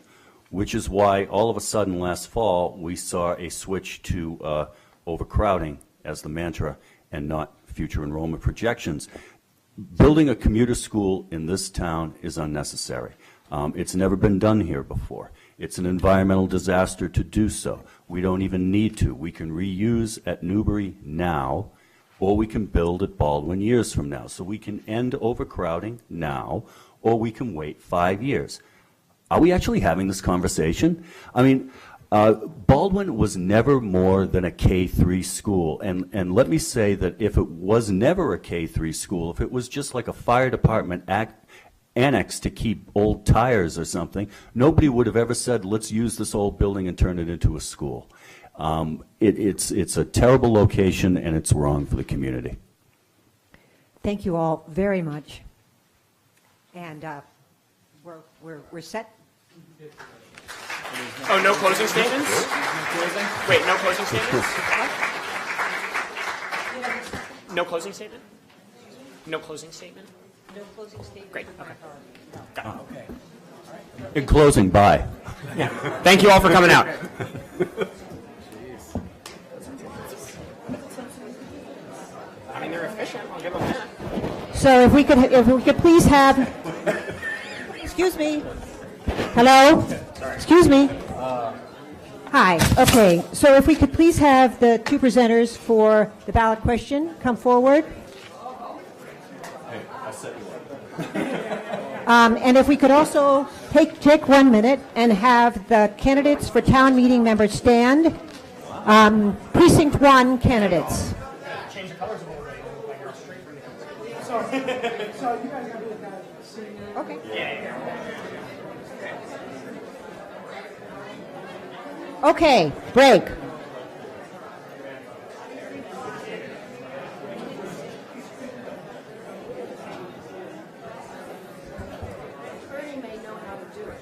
T: which is why all of a sudden last fall we saw a switch to overcrowding as the mantra and not future enrollment projections. Building a commuter school in this town is unnecessary. It's never been done here before. It's an environmental disaster to do so. We don't even need to. We can reuse at Newbury now, or we can build at Baldwin years from now. So we can end overcrowding now, or we can wait 5 years. Are we actually having this conversation? I mean, Baldwin was never more than a K-3 school. And let me say that if it was never a K-3 school, if it was just like a fire department annex to keep old tires or something, nobody would have ever said, let's use this old building and turn it into a school. It's a terrible location, and it's wrong for the community.
B: Thank you all very much. And we're set
U: Oh, no closing statements? Wait, no closing statements? No closing statement? No closing statement? No closing statement. Great, okay. Got it.
T: In closing, bye.
U: Yeah. Thank you all for coming out. I mean, they're efficient. I'll give them that.
B: So if we could please have, excuse me. Hello? Excuse me. Hi, okay. So if we could please have the two presenters for the ballot question come forward. And if we could also take 1 minute and have the candidates for town meeting members stand. Precinct 1 candidates.
U: Change the colors a little bit.
E: So you guys got to do the guys sitting there.
B: Okay.
U: Yeah.
B: Okay, break.
A: Ernie may know how to do it.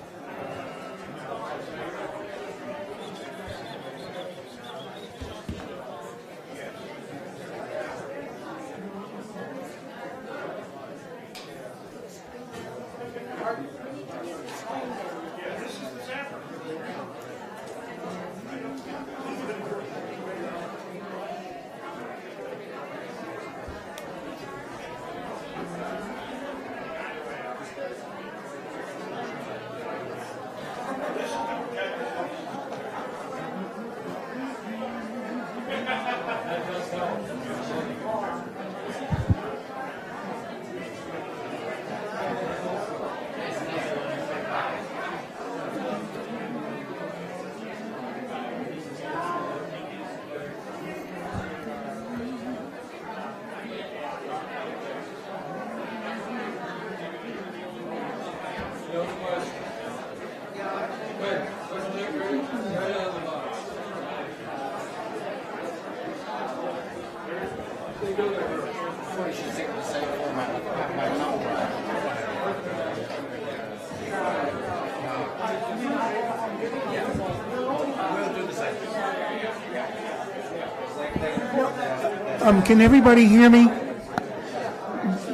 E: Can everybody hear me?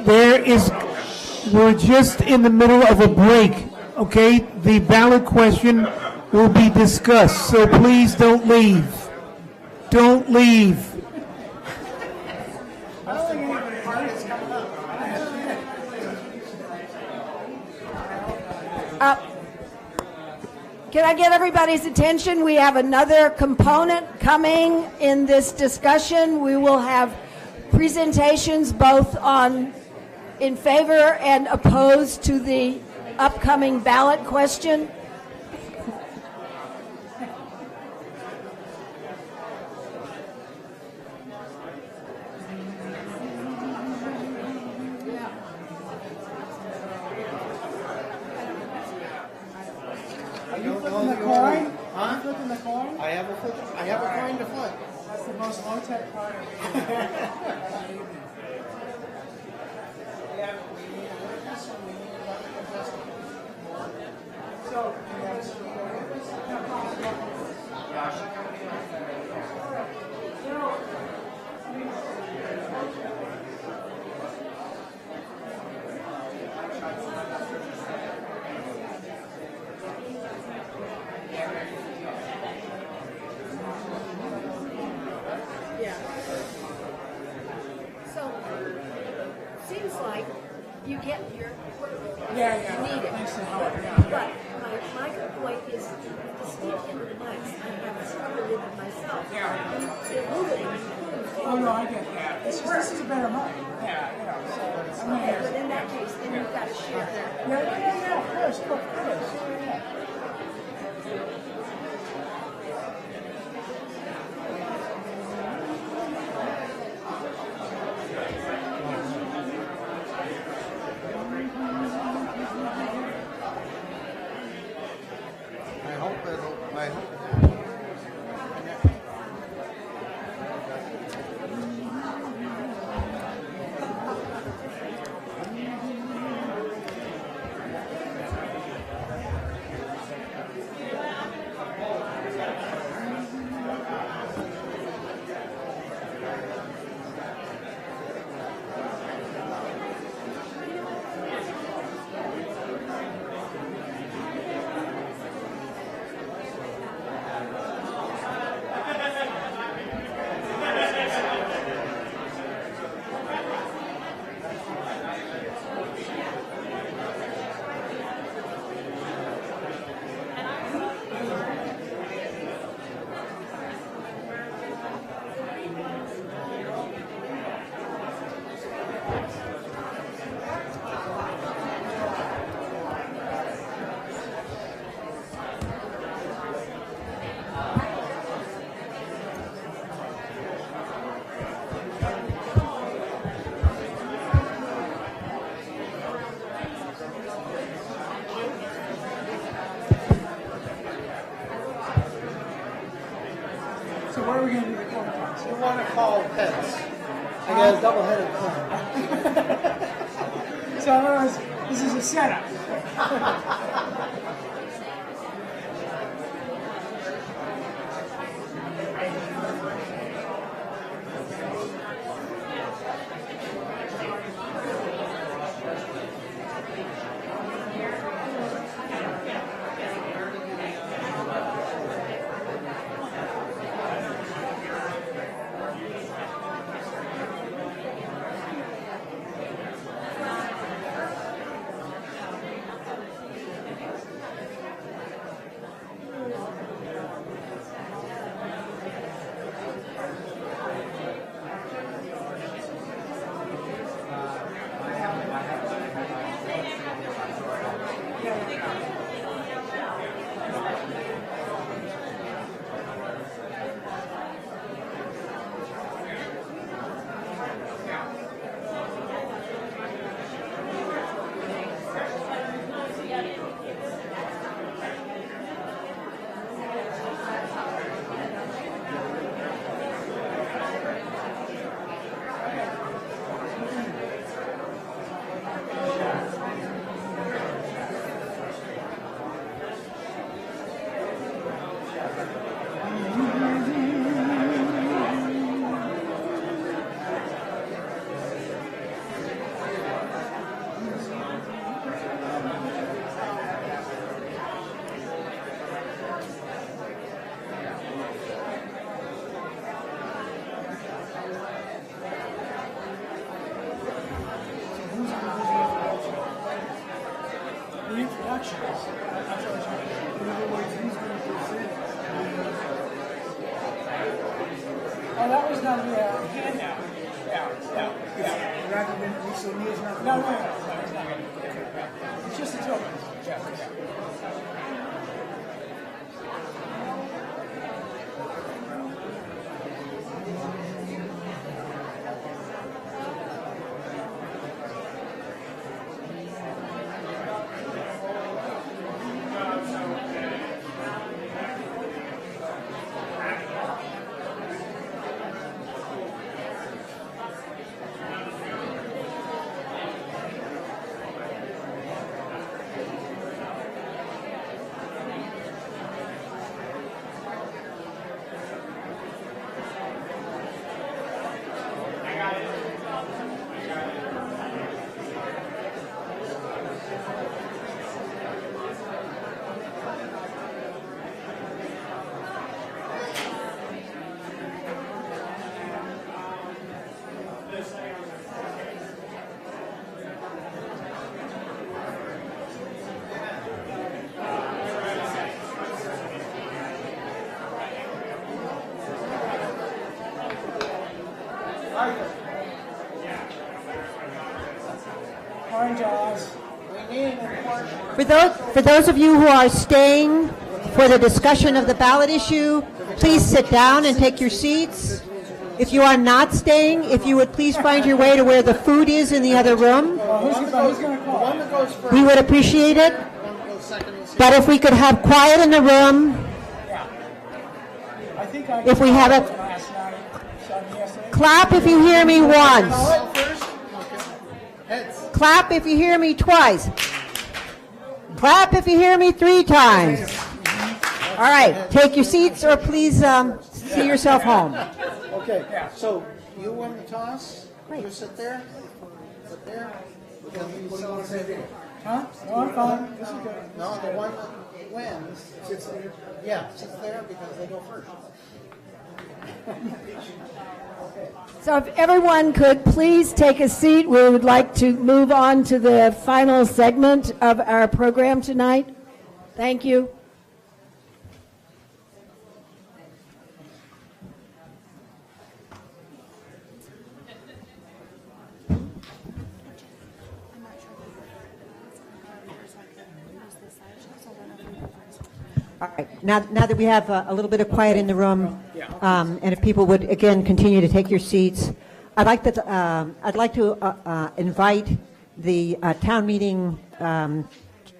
E: We're just in the middle of a break, okay? The ballot question will be discussed, so please don't leave. Don't leave.
A: Can I get everybody's attention? We have another component coming in this discussion. We will have presentations both in favor and opposed to the upcoming ballot question.
E: Flipping the coin?
F: Huh?
E: Flipping the coin?
F: I have a coin to flip.
E: That's the most low-tech part of it.
A: So, seems like you get your,
E: Yeah.
A: you need it.
E: Thanks to Howard.
A: But my point is, to sneak into the mics, I have struggled with it myself. They're moving.
E: Oh, no, I get that. This is a better mic. Yeah, so I'm
A: Okay,
E: gonna-
A: but in that case, then you've got to share that.
E: Yeah, of course, of course. Yeah.
F: I hope. are we going to do the coin toss? You want to call heads. I got a double-headed coin.
G: So in other words, this is a setup. Oh, that was not a handout. Yeah. Rather than, so Neil's not. No, it's not. It's just a token. Yeah.
B: For those of you who are staying for the discussion of the ballot issue, please sit down and take your seats. If you are not staying, if you would please find your way to where the food is in the other room. We would appreciate it. But if we could have quiet in the room, if we have it, clap if you hear me once. Clap if you hear me twice. Clap if you hear me 3 times. All right, take your seats or please see yourself home.
F: Okay, so you win the toss. You sit there. Sit there. What do you want to say? Huh? No, I'm fine. This is good. No, the one that wins sits there. Yeah, sits there because they go first.
A: So if everyone could please take a seat, we would like to move on to the final segment of our program tonight. Thank you.
B: All right. Now that we have a little bit of quiet in the room, and if people would again continue to take your seats, I'd like to invite the town meeting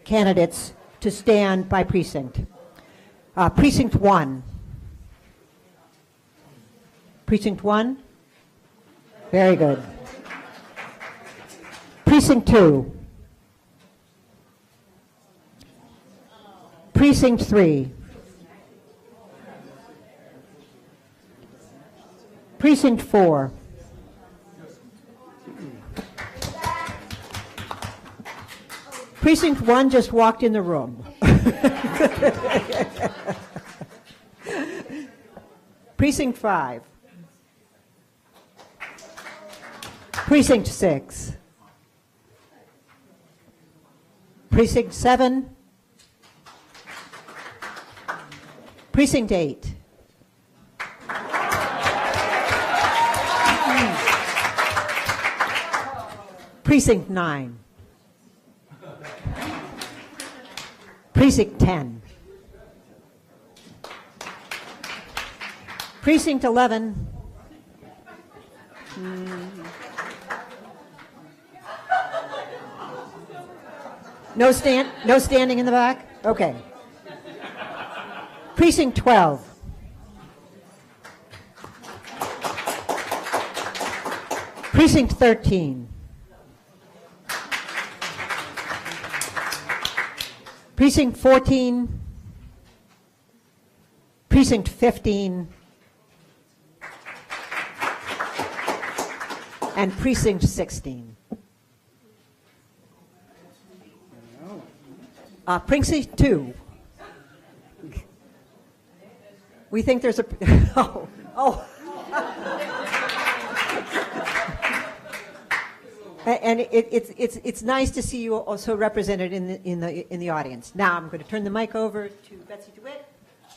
B: candidates to stand by precinct. Precinct 1. Precinct 1? Very good. Precinct 2? Precinct 3? Precinct 4? Precinct 1 just walked in the room. Precinct 5? Precinct 6? Precinct 7? Precinct 8? Precinct 9? Precinct 10? Precinct 11? No standing in the back? Okay. Precinct 12? Precinct 13? Precinct 14? Precinct 15? And Precinct 16? Precinct 2? We think there's a... oh. And it's nice to see you also represented in the audience. Now I'm going to turn the mic over to Betsy DeWitt.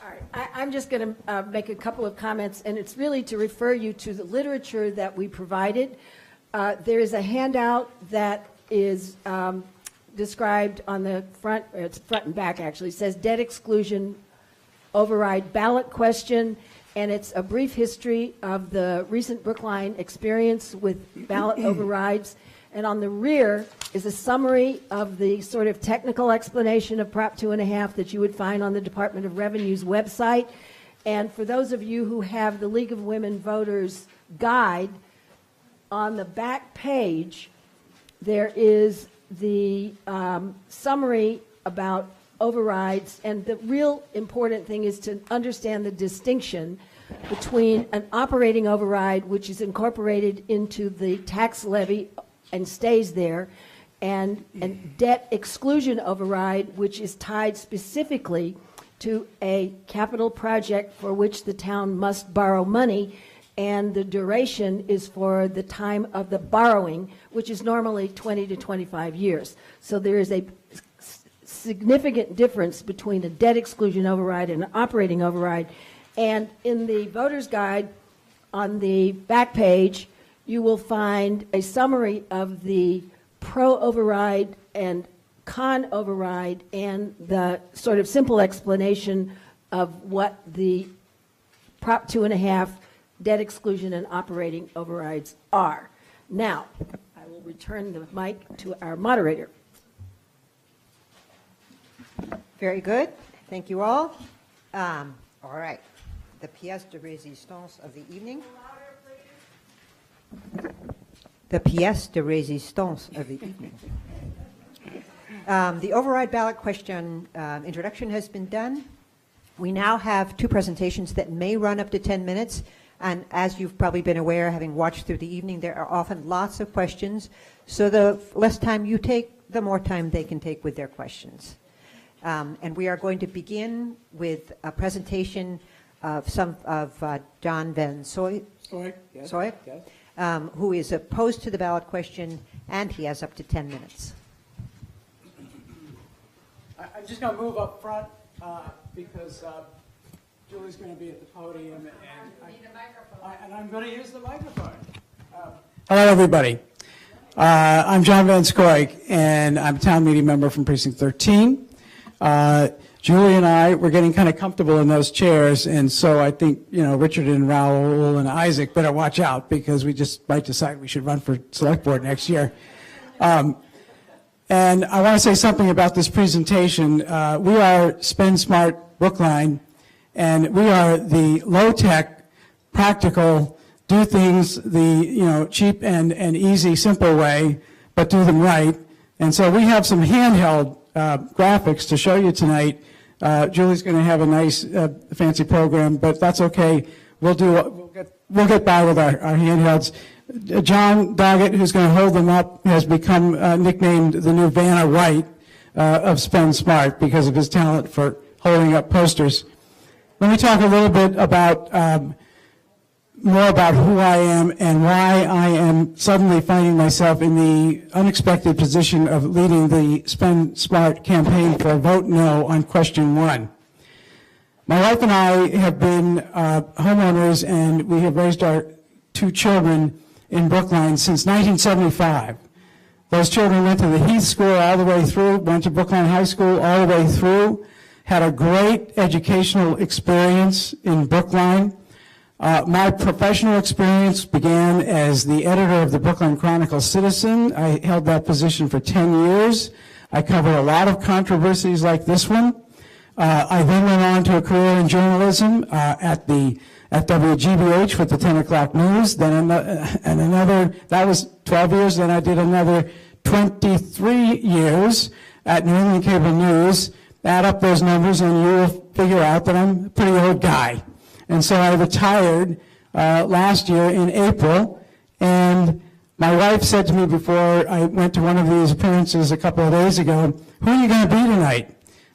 A: All right, I'm just going to make a couple of comments, and it's really to refer you to the literature that we provided. There is a handout that is described on the front, it's front and back actually, it says debt exclusion override ballot question, and it's a brief history of the recent Brookline experience with ballot overrides. And on the rear is a summary of the sort of technical explanation of Prop 2.5 that you would find on the Department of Revenue's website. And for those of you who have the League of Women Voters guide, on the back page there is the summary about overrides, and the real important thing is to understand the distinction between an operating override, which is incorporated into the tax levy and stays there, and debt exclusion override, which is tied specifically to a capital project for which the town must borrow money, and the duration is for the time of the borrowing, which is normally 20 to 25 years. So there is a significant difference between a debt exclusion override and an operating override. And in the voter's guide on the back page, you will find a summary of the pro override and con override and the sort of simple explanation of what the Prop 2.5 debt exclusion and operating overrides are. Now, I will return the mic to our moderator.
B: Very good. Thank you all. All right. The pièce de résistance of the evening. The pièce de résistance of the evening. The override ballot question introduction has been done. We now have two presentations that may run up to 10 minutes. And as you've probably been aware, having watched through the evening, there are often lots of questions. So the less time you take, the more time they can take with their questions. And we are going to begin with a presentation of John Van Soy, who is opposed to the ballot question, and he has up to 10 minutes.
G: I'm just going to move up front because Julie's going to be at the podium, and I'm going to use the microphone. Hello, everybody. I'm John Van Scoyk, and I'm a town meeting member from Precinct 13. Julie and I were getting kind of comfortable in those chairs, and so I think, Richard and Raul and Isaac better watch out because we just might decide we should run for select board next year. And I want to say something about this presentation. We are Spend Smart Brookline, and we are the low-tech, practical do things the cheap and easy, simple way, but do them right. And so we have some handheld graphics to show you tonight. Julie's going to have a nice fancy program, but that's okay. We'll get by with our handhelds. John Doggett, who's going to hold them up, has become nicknamed the new Vanna White of Spend Smart because of his talent for holding up posters. Let me talk a little bit about more about who I am and why I am suddenly finding myself in the unexpected position of leading the Spend Smart campaign for Vote No on question 1. My wife and I have been homeowners, and we have raised our 2 children in Brookline since 1975. Those children went to the Heath School all the way through, went to Brookline High School all the way through, had a great educational experience in Brookline. My professional experience began as the editor of the Brookline Chronicle-Citizen. I held that position for 10 years. I covered a lot of controversies like this one. I then went on to a career in journalism at WGBH with the 10 o'clock news. Then another, that was 12 years. Then I did another 23 years at New England Cable News. Add up those numbers and you will figure out that I'm a pretty old guy. And so I retired last year in April, and my wife said to me before I went to one of these appearances a couple of days ago, who are you going to be tonight?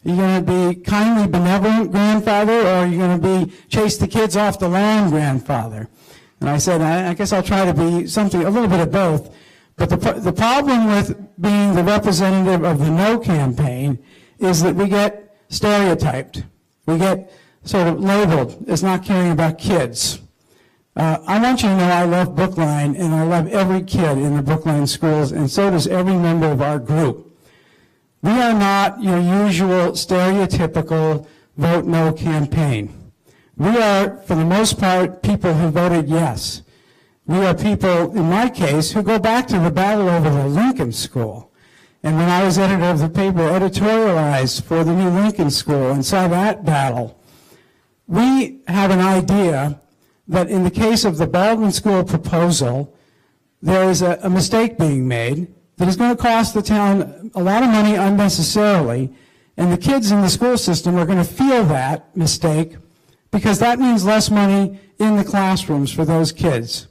G: Are you going to be kindly benevolent grandfather, or are you going to be chase the kids off the lawn grandfather? And I said, I guess I'll try to be something, a little bit of both. But the problem with being the representative of the No campaign is that we get stereotyped. We get sort of labeled as not caring about kids. I want you to know I love Brookline, and I love every kid in the Brookline schools, and so does every member of our group. We are not your usual stereotypical vote no campaign. We are, for the most part, people who voted yes. We are people, in my case, who go back to the battle over the Lincoln School. And when I was editor of the paper, editorialized for the new Lincoln School and saw that battle. We have an idea that in the case of the Baldwin School proposal, there is a mistake being made that is going to cost the town a lot of money unnecessarily, and the kids in the school system are going to feel that mistake because that means less money in the classrooms for those kids.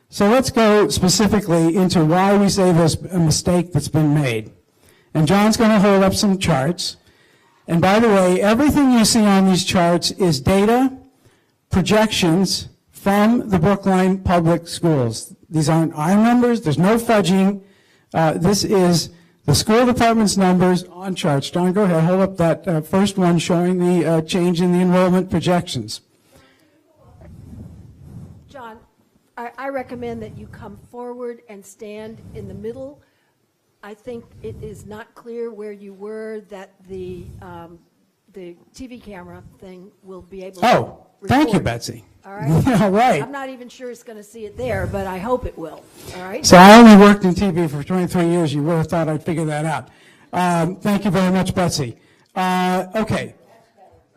G: So let's go specifically into why we say there's a mistake that's been made. And John's going to hold up some charts. And by the way, everything you see on these charts is data, projections from the Brookline Public Schools. These aren't our numbers. There's no fudging. This is the school department's numbers on charts. John, go ahead. Hold up that first one showing the change in the enrollment projections.
A: John, I recommend that you come forward and stand in the middle. I think it is not clear where you were, that the TV camera thing will be able to record.
G: Thank you, Betsy.
A: All right?
G: All right.
A: I'm not even sure it's going to see it there, but I hope it will. All right?
G: So I only worked in TV for 23 years. You would have thought I'd figure that out. Thank you very much, Betsy. Okay.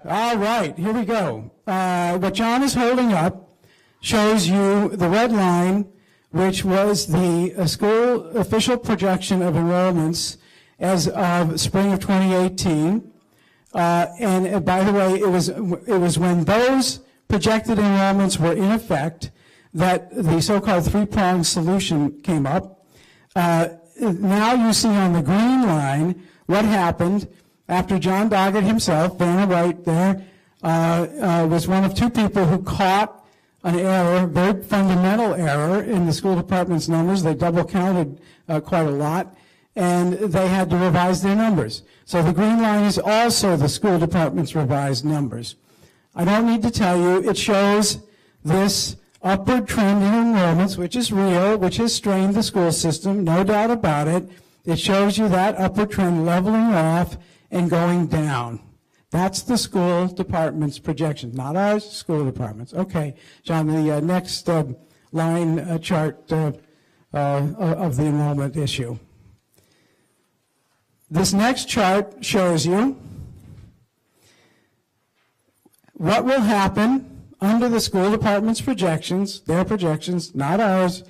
G: All right, here we go. What John is holding up shows you the red line, which was the school official projection of enrollments as of spring of 2018. And by the way, it was when those projected enrollments were in effect that the so-called three-pronged solution came up. Now you see on the green line what happened after John Doggett himself, Vanna White there, was one of 2 people who caught an error, very fundamental error in the school department's numbers. They double counted quite a lot, and they had to revise their numbers. So the green line is also the school department's revised numbers. I don't need to tell you, it shows this upward trend in enrollments, which is real, which has strained the school system, no doubt about it. It shows you that upward trend leveling off and going down. That's the school department's projection, not our school department's. Okay, John, the next line chart of the enrollment issue. This next chart shows you what will happen under the school department's projections, their projections, not ours,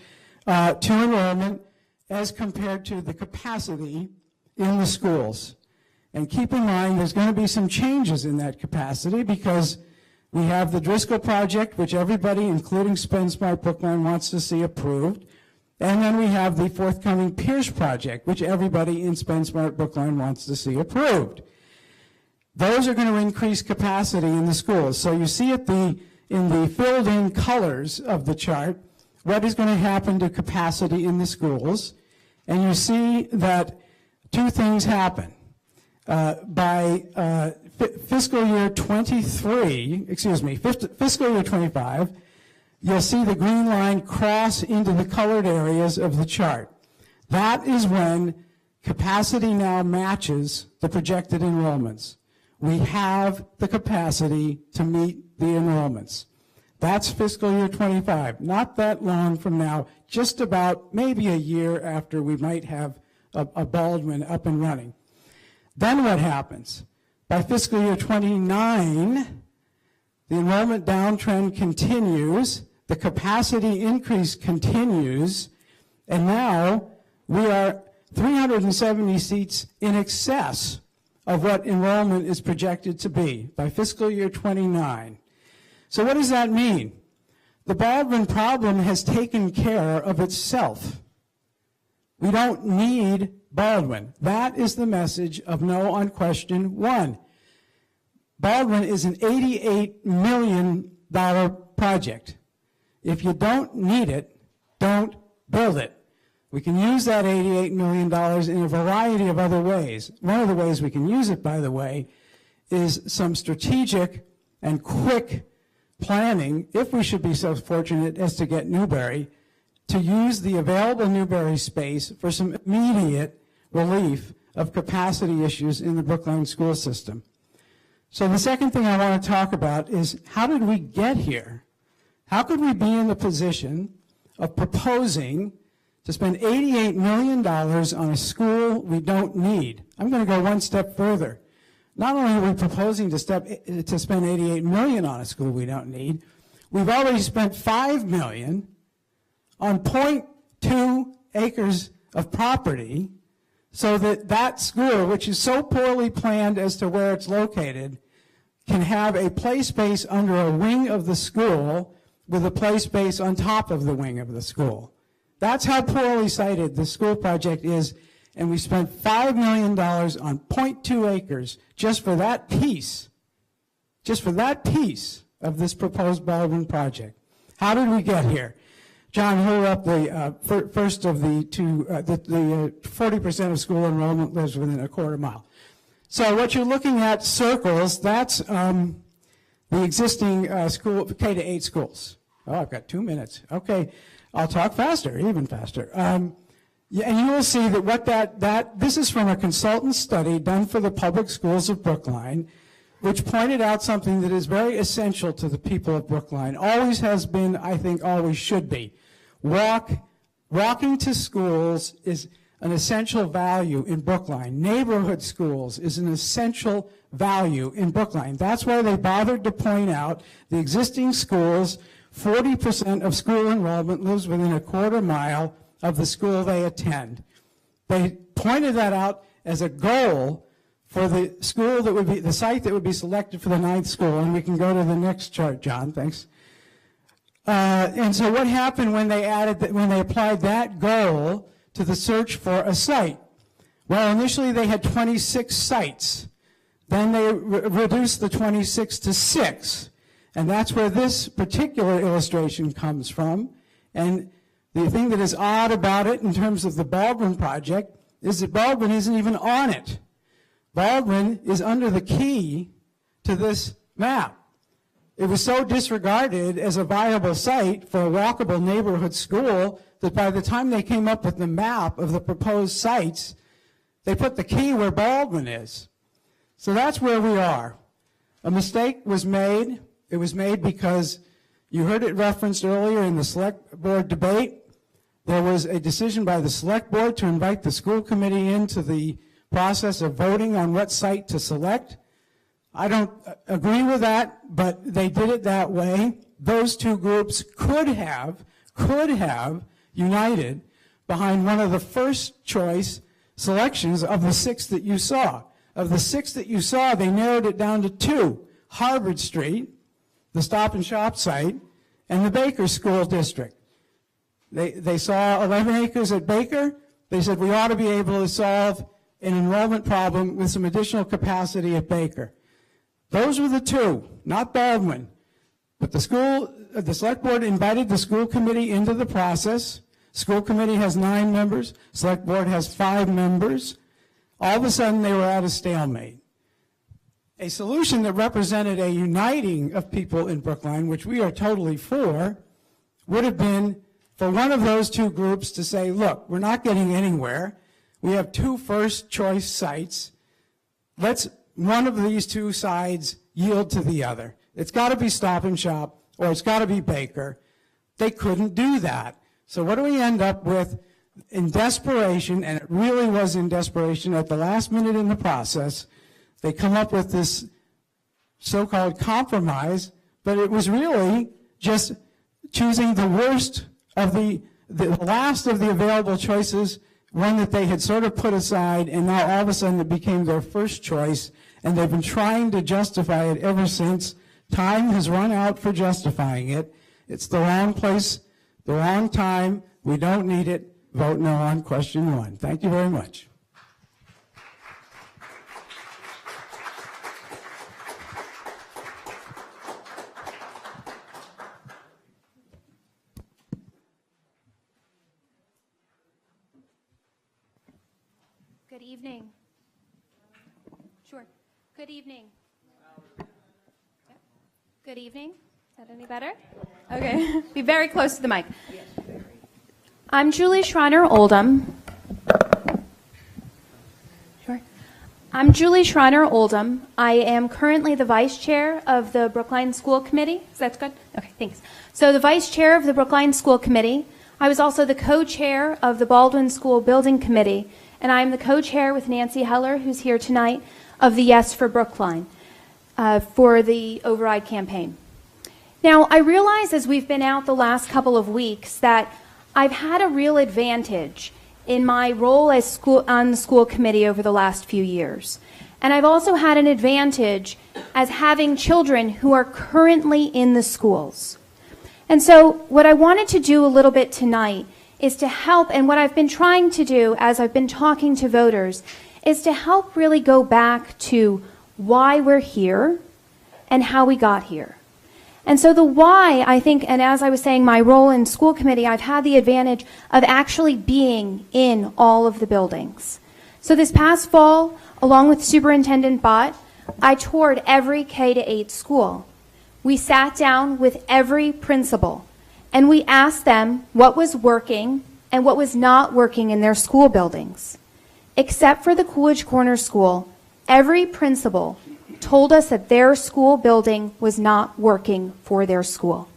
G: to enrollment as compared to the capacity in the schools. And keep in mind, there's going to be some changes in that capacity because we have the Driscoll project, which everybody, including Spend Smart Brookline, wants to see approved. And then we have the forthcoming Pierce project, which everybody in Spend Smart Brookline wants to see approved. Those are going to increase capacity in the schools. So you see in the filled-in colors of the chart what is going to happen to capacity in the schools. And you see that two things happen. By fiscal year 23, fiscal year 25, you'll see the green line cross into the colored areas of the chart. That is when capacity now matches the projected enrollments. We have the capacity to meet the enrollments. That's fiscal year 25, not that long from now, just about maybe a year after we might have a Baldwin up and running. Then what happens? By fiscal year 29, the enrollment downtrend continues, the capacity increase continues, and now we are 370 seats in excess of what enrollment is projected to be by fiscal year 29. So what does that mean? The Baldwin problem has taken care of itself. We don't need Baldwin. That is the message of No on Question 1. Baldwin is an $88 million project. If you don't need it, don't build it. We can use that $88 million in a variety of other ways. One of the ways we can use it, by the way, is some strategic and quick planning, if we should be so fortunate as to get Newberry, to use the available Newberry space for some immediate relief of capacity issues in the Brookline school system. So the second thing I want to talk about is how did we get here? How could we be in the position of proposing to spend $88 million on a school we don't need? I'm going to go one step further. Not only are we proposing to spend $88 million on a school we don't need, we've already spent $5 million on 0.2 acres of property so that that school, which is so poorly planned as to where it's located, can have a play space under a wing of the school with a play space on top of the wing of the school. That's how poorly sited the school project is, and we spent $5 million on 0.2 acres just for that piece of this proposed Baldwin project. How did we get here? John, who up the first of the two, the 40% of school enrollment lives within a quarter mile. So what you're looking at, circles, that's the existing school, K-8 schools. Oh, I've got 2 minutes. Okay, I'll talk faster, even faster. Yeah, and you will see that this is from a consultant study done for the public schools of Brookline, which pointed out something that is very essential to the people of Brookline, always has been, I think always should be. Walking to schools is an essential value in Brookline. Neighborhood schools is an essential value in Brookline. That's why they bothered to point out the existing schools, 40% of school enrollment lives within a quarter mile of the school they attend. They pointed that out as a goal for the school that would be, the site that would be selected for the 9th school, and we can go to the next chart, John, thanks. And so what happened when they applied that goal to the search for a site? Well, initially they had 26 sites. Then they reduced the 26 to 6. And that's where this particular illustration comes from. And the thing that is odd about it in terms of the Baldwin project is that Baldwin isn't even on it. Baldwin is under the key to this map. It was so disregarded as a viable site for a walkable neighborhood school that by the time they came up with the map of the proposed sites, they put the key where Baldwin is. So that's where we are. A mistake was made. It was made because you heard it referenced earlier in the select board debate. There was a decision by the select board to invite the school committee into the process of voting on what site to select. I don't agree with that, but they did it that way. Those two groups could have united behind one of the first choice selections of the 6 that you saw. Of the 6 that you saw, they narrowed it down to 2, Harvard Street, the Stop and Shop site, and the Baker School District. They saw 11 acres at Baker. They said we ought to be able to solve an enrollment problem with some additional capacity at Baker. Those were the 2, not Baldwin. But the select board invited the school committee into the process. School committee has 9 members. Select board has 5 members. All of a sudden, they were at a stalemate. A solution that represented a uniting of people in Brookline, which we are totally for, would have been for one of those 2 groups to say, look, we're not getting anywhere. We have 2 first choice sites. Let's one of these 2 sides yield to the other. It's got to be Stop and Shop or it's got to be Baker. They couldn't do that. So what do we end up with? In desperation, and it really was in desperation at the last minute in the process, they come up with this so-called compromise, but it was really just choosing the worst of the last of the available choices, one that they had sort of put aside, and now all of a sudden it became their first choice, and they've been trying to justify it ever since. Time has run out for justifying it. It's the wrong place, the wrong time. We don't need it. Vote no on question 1. Thank you very much.
H: Good evening. Sure. Good evening. Good evening. Is that any better? Okay. Be very close to the mic. I'm Julie Schreiner Oldham. Sure. I'm Julie Schreiner Oldham. I am currently the vice chair of the Brookline School Committee. Is that good? Okay, thanks. So the vice chair of the Brookline School Committee. I was also the co-chair of the Baldwin School Building Committee, and I'm the co-chair with Nancy Heller, who's here tonight, of the Yes for Brookline for the override campaign. Now, I realize as we've been out the last couple of weeks that I've had a real advantage in my role as on the school committee over the last few years. And I've also had an advantage as having children who are currently in the schools. And so what I wanted to do a little bit tonight is to help, and what I've been trying to do as I've been talking to voters, is to help really go back to why we're here and how we got here. And so the why, I think, and as I was saying, my role in school committee, I've had the advantage of actually being in all of the buildings. So this past fall, along with Superintendent Bott, I toured every K-8 school. We sat down with every principal, and we asked them what was working and what was not working in their school buildings. Except for the Coolidge Corner School, every principal told us that their school building was not working for their school.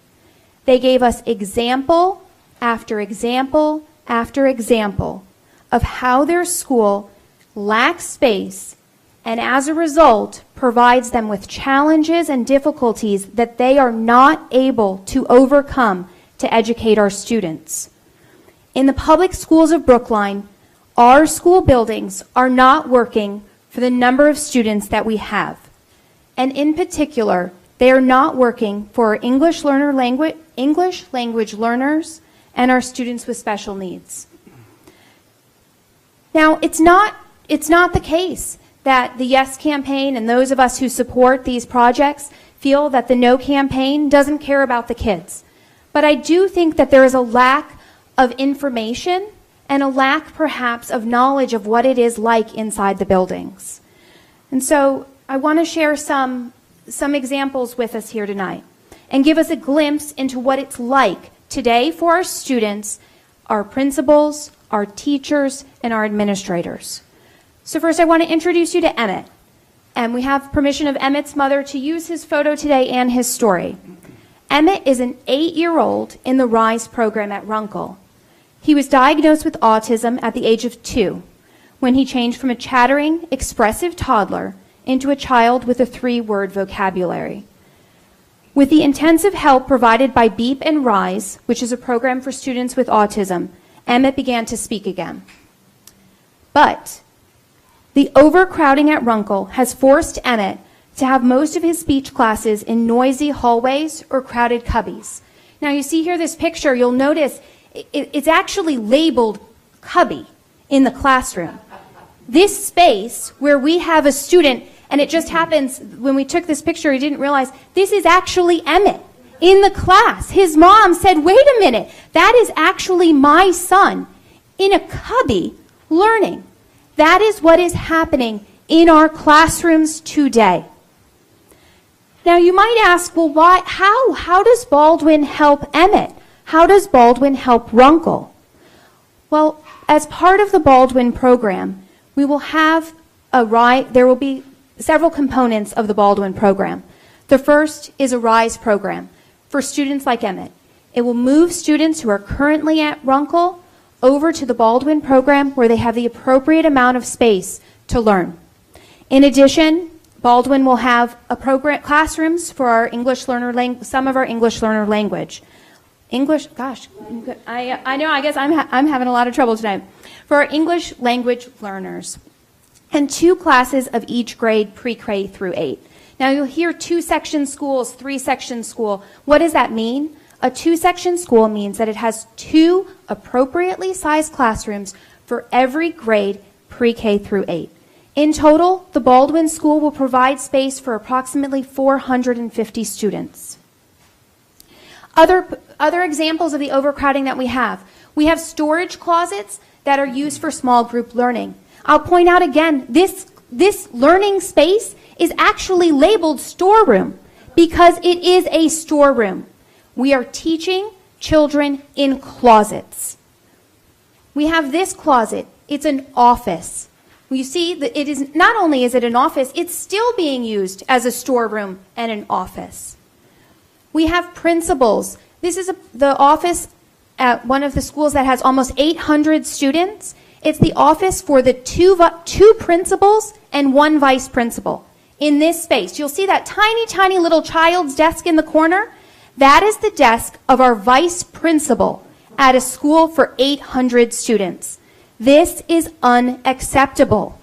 H: They gave us example after example after example of how their school lacks space and as a result provides them with challenges and difficulties that they are not able to overcome to educate our students. In the public schools of Brookline, our school buildings are not working for the number of students that we have. And in particular, they are not working for our English language learners and our students with special needs. Now, it's not the case that the Yes campaign and those of us who support these projects feel that the No campaign doesn't care about the kids. But I do think that there is a lack of information and a lack perhaps of knowledge of what it is like inside the buildings. And so I want to share some examples with us here tonight and give us a glimpse into what it's like today for our students, our principals, our teachers, and our administrators. So first I want to introduce you to Emmett. And we have permission of Emmett's mother to use his photo today and his story. Emmett is an 8-year-old in the RISE program at Runkle. He was diagnosed with autism at the age of 2 when he changed from a chattering, expressive toddler into a child with a 3-word vocabulary. With the intensive help provided by BEEP and RISE, which is a program for students with autism, Emmett began to speak again. But the overcrowding at Runkle has forced Emmett to have most of his speech classes in noisy hallways or crowded cubbies. Now you see here this picture, you'll notice it's actually labeled cubby in the classroom. This space where we have a student, and it just happens, when we took this picture, he didn't realize, this is actually Emmett in the class. His mom said, wait a minute, that is actually my son in a cubby learning. That is what is happening in our classrooms today. Now you might ask, well, why? How does Baldwin help Emmett? How does Baldwin help Runkle? Well, as part of the Baldwin program, we will have there will be several components of the Baldwin program. The first is a RISE program for students like Emmett. It will move students who are currently at Runkle over to the Baldwin program where they have the appropriate amount of space to learn. In addition, Baldwin will have classrooms for our English learner some of our English learner language. English, gosh, I know, I guess I'm having a lot of trouble tonight. For our English language learners, and 2 classes of each grade pre-K through 8. Now you'll hear 2-section schools, 3-section school. What does that mean? A 2-section school means that it has 2 appropriately sized classrooms for every grade pre-K through 8. In total, the Baldwin School will provide space for approximately 450 students. Other examples of the overcrowding that we have storage closets that are used for small group learning. I'll point out again, this learning space is actually labeled storeroom because it is a storeroom. We are teaching children in closets. We have this closet. It's an office. You see, it is not only is it an office, it's still being used as a storeroom and an office. We have principals. This is the office at one of the schools that has almost 800 students. It's the office for the two principals and 1 vice principal in this space. You'll see that tiny, tiny little child's desk in the corner. That is the desk of our vice principal at a school for 800 students. This is unacceptable.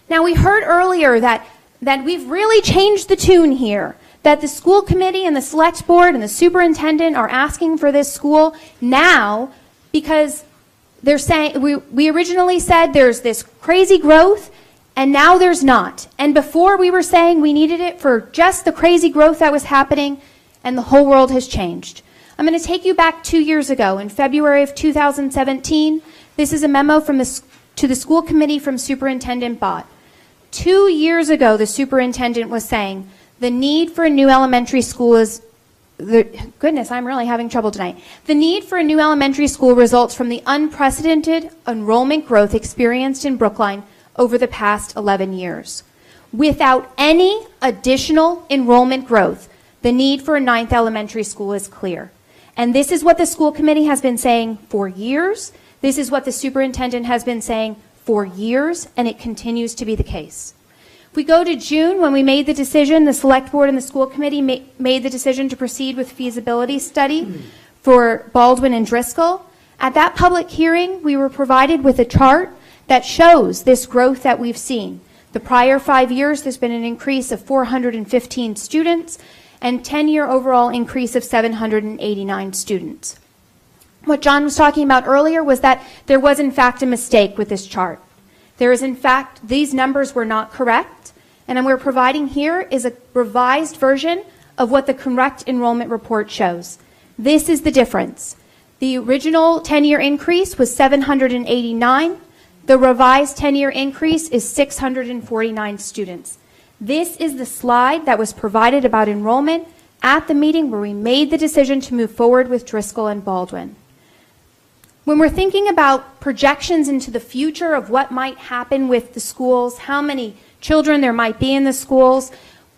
H: Now, we heard earlier that we've really changed the tune here, that the school committee and the select board and the superintendent are asking for this school now because they're saying, we originally said there's this crazy growth, and now there's not. And before we were saying we needed it for just the crazy growth that was happening, and the whole world has changed. I'm going to take you back 2 years ago, in February of 2017. This is a memo to the school committee from Superintendent Bott. 2 years ago, the superintendent was saying the need for a new elementary school is goodness, I'm really having trouble tonight. The need for a new elementary school results from the unprecedented enrollment growth experienced in Brookline over the past 11 years. Without any additional enrollment growth, the need for a 9th elementary school is clear. And this is what the school committee has been saying for years. This is what the superintendent has been saying for years, and it continues to be the case. If we go to June, when we made the decision, the select board and the school committee made the decision to proceed with feasibility study for Baldwin and Driscoll. At that public hearing, we were provided with a chart that shows this growth that we've seen. The prior 5 years, there's been an increase of 415 students and 10-year overall increase of 789 students. What John was talking about earlier was that there was in fact a mistake with this chart. There is in fact, these numbers were not correct, and we're providing here is a revised version of what the correct enrollment report shows. This is the difference. The original 10-year increase was 789. The revised 10-year increase is 649 students. This is the slide that was provided about enrollment at the meeting where we made the decision to move forward with Driscoll and Baldwin. When we're thinking about projections into the future of what might happen with the schools, how many children there might be in the schools,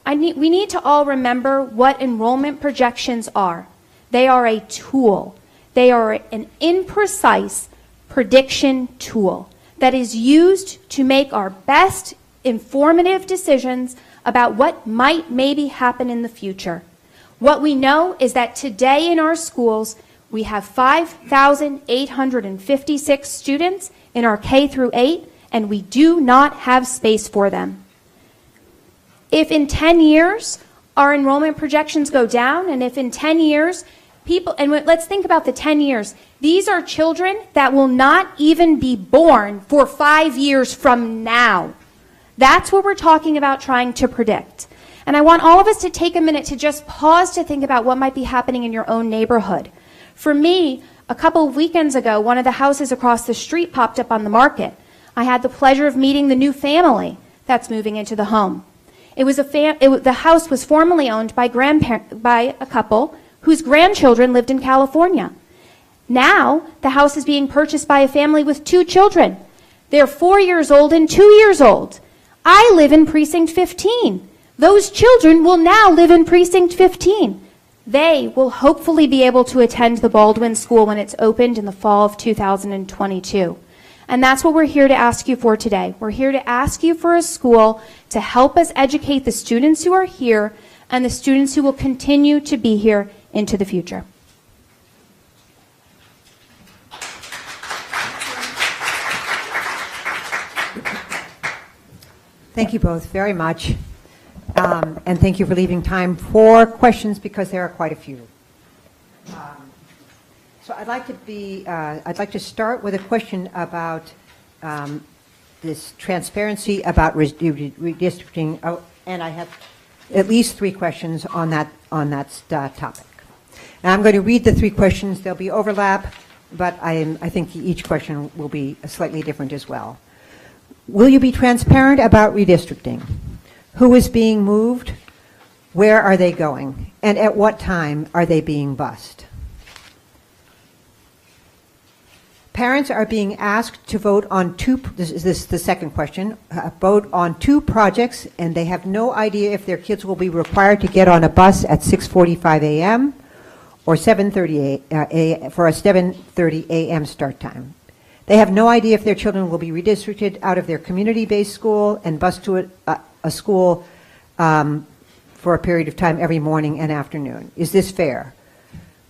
H: we need to all remember what enrollment projections are. They are a tool. They are an imprecise prediction tool that is used to make our best informative decisions about what might maybe happen in the future. What we know is that today in our schools, we have 5,856 students in our K through 8, and we do not have space for them. If in 10 years our enrollment projections go down, and if in 10 years let's think about the 10 years. These are children that will not even be born for 5 years from now. That's what we're talking about trying to predict. And I want all of us to take a minute to just pause to think about what might be happening in your own neighborhood. For me, a couple of weekends ago, one of the houses across the street popped up on the market. I had the pleasure of meeting the new family that's moving into the home. The house was formerly owned by a couple whose grandchildren lived in California. Now, the house is being purchased by a family with 2 children. They're 4 years old and 2 years old. I live in Precinct 15. Those children will now live in Precinct 15. They will hopefully be able to attend the Baldwin School when it's opened in the fall of 2022. And that's what we're here to ask you for today. We're here to ask you for a school to help us educate the students who are here and the students who will continue to be here into the future.
B: Thank you both very much. And thank you for leaving time for questions, because there are quite a few. So I'd like to start with a question about this transparency about redistricting. Oh, and I have at least 3 questions on that topic. And I'm going to read the 3 questions. There'll be overlap, but I think each question will be slightly different as well. Will you be transparent about redistricting? Who is being moved? Where are they going? And at what time are they being bused? Parents are being asked to vote on this is the second question, vote on 2 projects, and they have no idea if their kids will be required to get on a bus at 6:45 a.m. or 7:30 for a 7:30 a.m. start time. They have no idea if their children will be redistricted out of their community-based school and bused to a school for a period of time every morning and afternoon. Is this fair?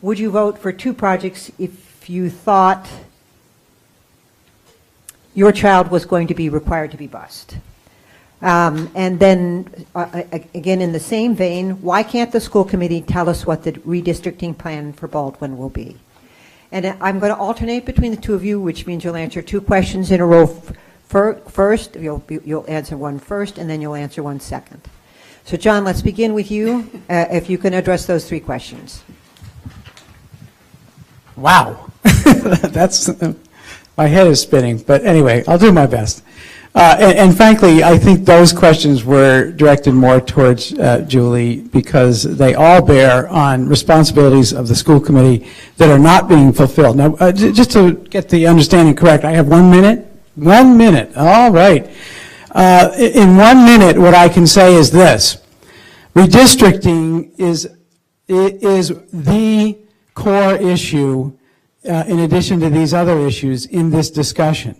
B: Would you vote for 2 projects if you thought your child was going to be required to be bused? And then, again, in the same vein, why can't the school committee tell us what the redistricting plan for Baldwin will be? And I'm going to alternate between the 2 of you, which means you'll answer 2 questions in a row first. You'll answer one first, and then you'll answer one second. So, John, let's begin with you, if you can address those 3 questions.
G: Wow. That's, my head is spinning. But anyway, I'll do my best. And frankly, I think those questions were directed more towards Julie, because they all bear on responsibilities of the school committee that are not being fulfilled. Now, just to get the understanding correct, I have 1 minute? 1 minute. All right. In 1 minute, what I can say is this. Redistricting is the core issue, in addition to these other issues, in this discussion.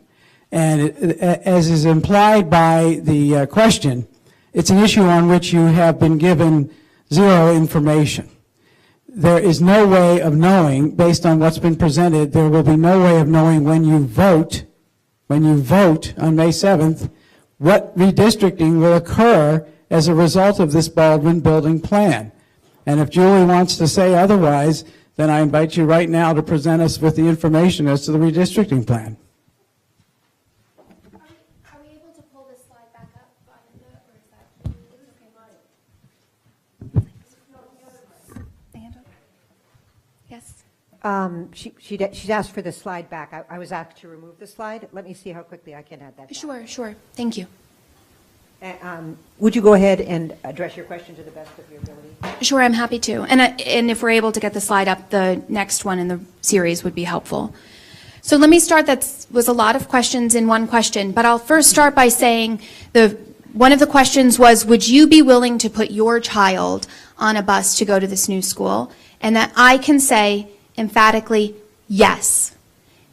G: And as is implied by the question, it's an issue on which you have been given 0 information. There is no way of knowing, based on what's been presented, there will be no way of knowing when you vote on May 7th, what redistricting will occur as a result of this Baldwin building plan. And if Julie wants to say otherwise, then I invite you right now to present us with the information as to the redistricting plan.
B: She's asked for the slide back. I was asked to remove the slide. Let me see how quickly I can add that back.
H: Sure. Thank you.
B: Would you go ahead and address your question to the best of your ability?
H: Sure, I'm happy to. And if we're able to get the slide up, the next one in the series would be helpful. So let me start. That was a lot of questions in one question, but I'll first start by saying one of the questions was, would you be willing to put your child on a bus to go to this new school? And that I can say emphatically, yes.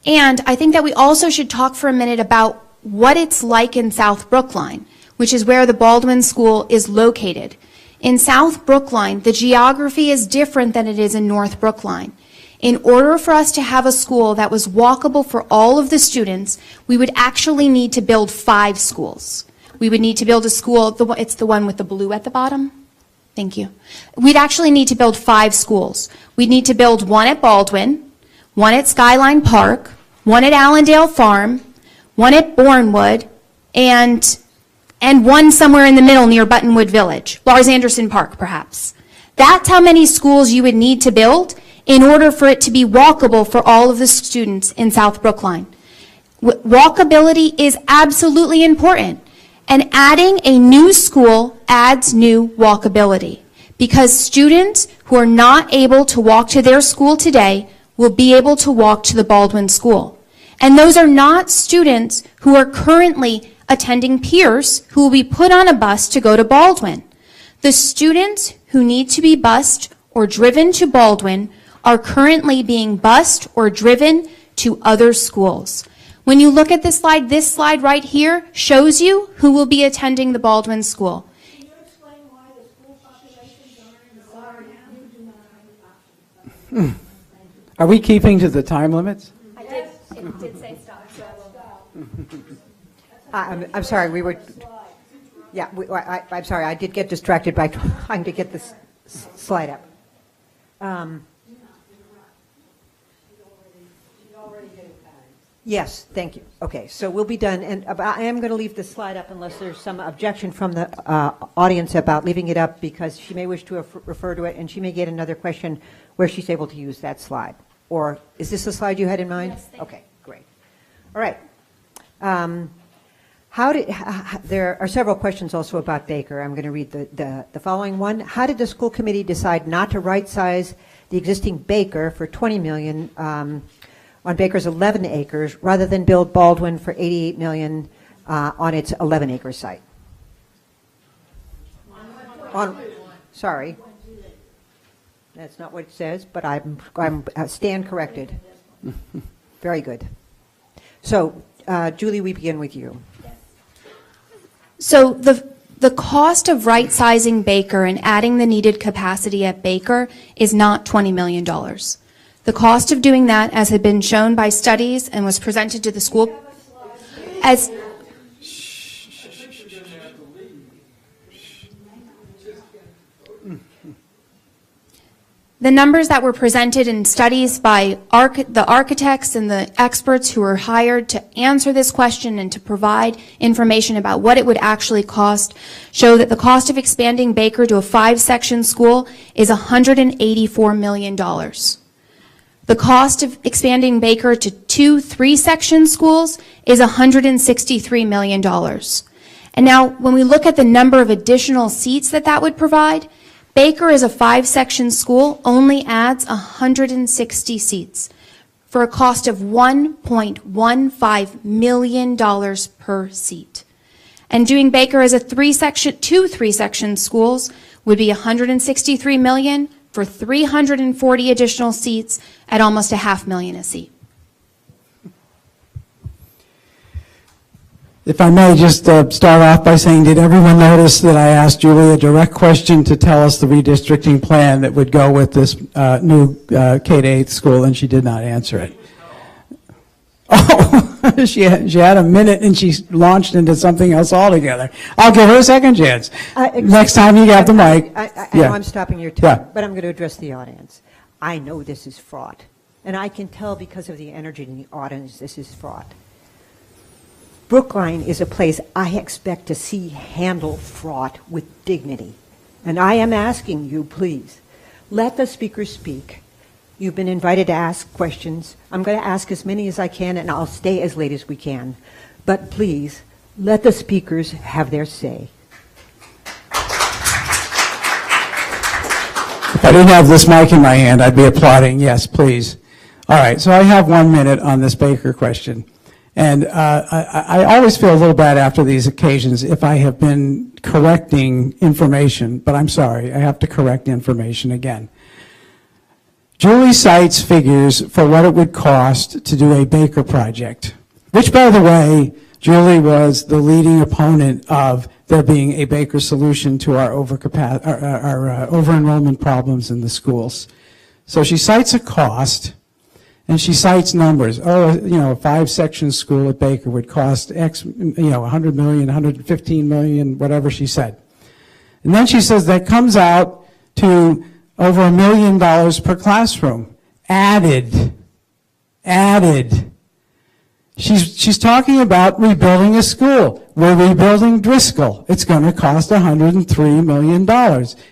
H: And I think that we also should talk for a minute about what it's like in South Brookline. which is where the Baldwin School is located. In South Brookline, the geography is different than it is in North Brookline. In order for us to have a school that was walkable for all of the students, we would actually need to build 5 schools. We would need to build a school, it's the one with the blue at the bottom. Thank you. We'd actually need to build 5 schools. We'd need to build one at Baldwin, one at Skyline Park, one at Allendale Farm, one at Bournewood, and one somewhere in the middle near Buttonwood Village, Lars Anderson Park, perhaps. That's how many schools you would need to build in order for it to be walkable for all of the students in South Brookline. Walkability is absolutely important, and adding a new school adds new walkability, because students who are not able to walk to their school today will be able to walk to the Baldwin School. And those are not students who are currently attending Pierce who will be put on a bus to go to Baldwin. The students who need to be bused or driven to Baldwin are currently being bused or driven to other schools. When you look at this slide right here shows you who will be attending the Baldwin School.
K: Can you explain why the school populations are in the
D: Are we keeping to the time limits?
H: It did say stop.
B: I'm sorry, we were, yeah, I'm sorry, I did get distracted by trying to get this slide up. Yes, thank you. Okay, so we'll be done, and I am going to leave the slide up unless there's some objection from the audience about leaving it up, because she may wish to refer to it, and she may get another question where she's able to use that slide. Or is this the slide you had in mind?
H: Yes,
B: okay, great. All right. There are several questions also about Baker. I'm going to read the following one. How did the school committee decide not to right-size the existing Baker for $20 million on Baker's 11 acres rather than build Baldwin for $88 million on its 11-acre site? Sorry. That's not what it says, but I'm stand corrected. Very good. So, Julie, we begin with you.
H: So the cost of right-sizing Baker and adding the needed capacity at Baker is not $20 million. The cost of doing that, as had been shown by studies and was presented to the school, as the numbers that were presented in studies by the architects and the experts who were hired to answer this question and to provide information about what it would actually cost show that the cost of expanding Baker to a 5-section school is $184 million. The cost of expanding Baker to 2 3-section schools is $163 million. And now, when we look at the number of additional seats that would provide, Baker as a 5-section school only adds 160 seats for a cost of $1.15 million per seat. And doing Baker as a 2 3-section schools would be $163 million for 340 additional seats at almost $500,000 a seat.
D: If I may just start off by saying, did everyone notice that I asked Julie a direct question to tell us the redistricting plan that would go with this new K-8 school, and she did not answer it? Oh, she had a minute and she launched into something else altogether. I'll give her a second chance. Next time you have the mic.
B: I know I'm stopping your time, but I'm going to address the audience. I know this is fraught, and I can tell because of the energy in the audience this is fraught. Brookline is a place I expect to see handled fraught with dignity. And I am asking you, please, let the speaker speak. You've been invited to ask questions. I'm going to ask as many as I can, and I'll stay as late as we can. But please, let the speakers have their say.
D: If I didn't have this mic in my hand, I'd be applauding. Yes, please. All right, so I have 1 minute on this Baker question. And I always feel a little bad after these occasions if I have been correcting information, but I'm sorry, I have to correct information again. Julie cites figures for what it would cost to do a Baker project, which, by the way, Julie was the leading opponent of there being a Baker solution to our over-enrollment problems in the schools. So she cites a cost, and she cites numbers. Oh, you know, a 5-section school at Baker would cost X, you know, 100 million, 115 million, whatever she said. And then she says that comes out to over $1 million per classroom. Added. She's talking about rebuilding a school. We're rebuilding Driscoll. It's going to cost $103 million.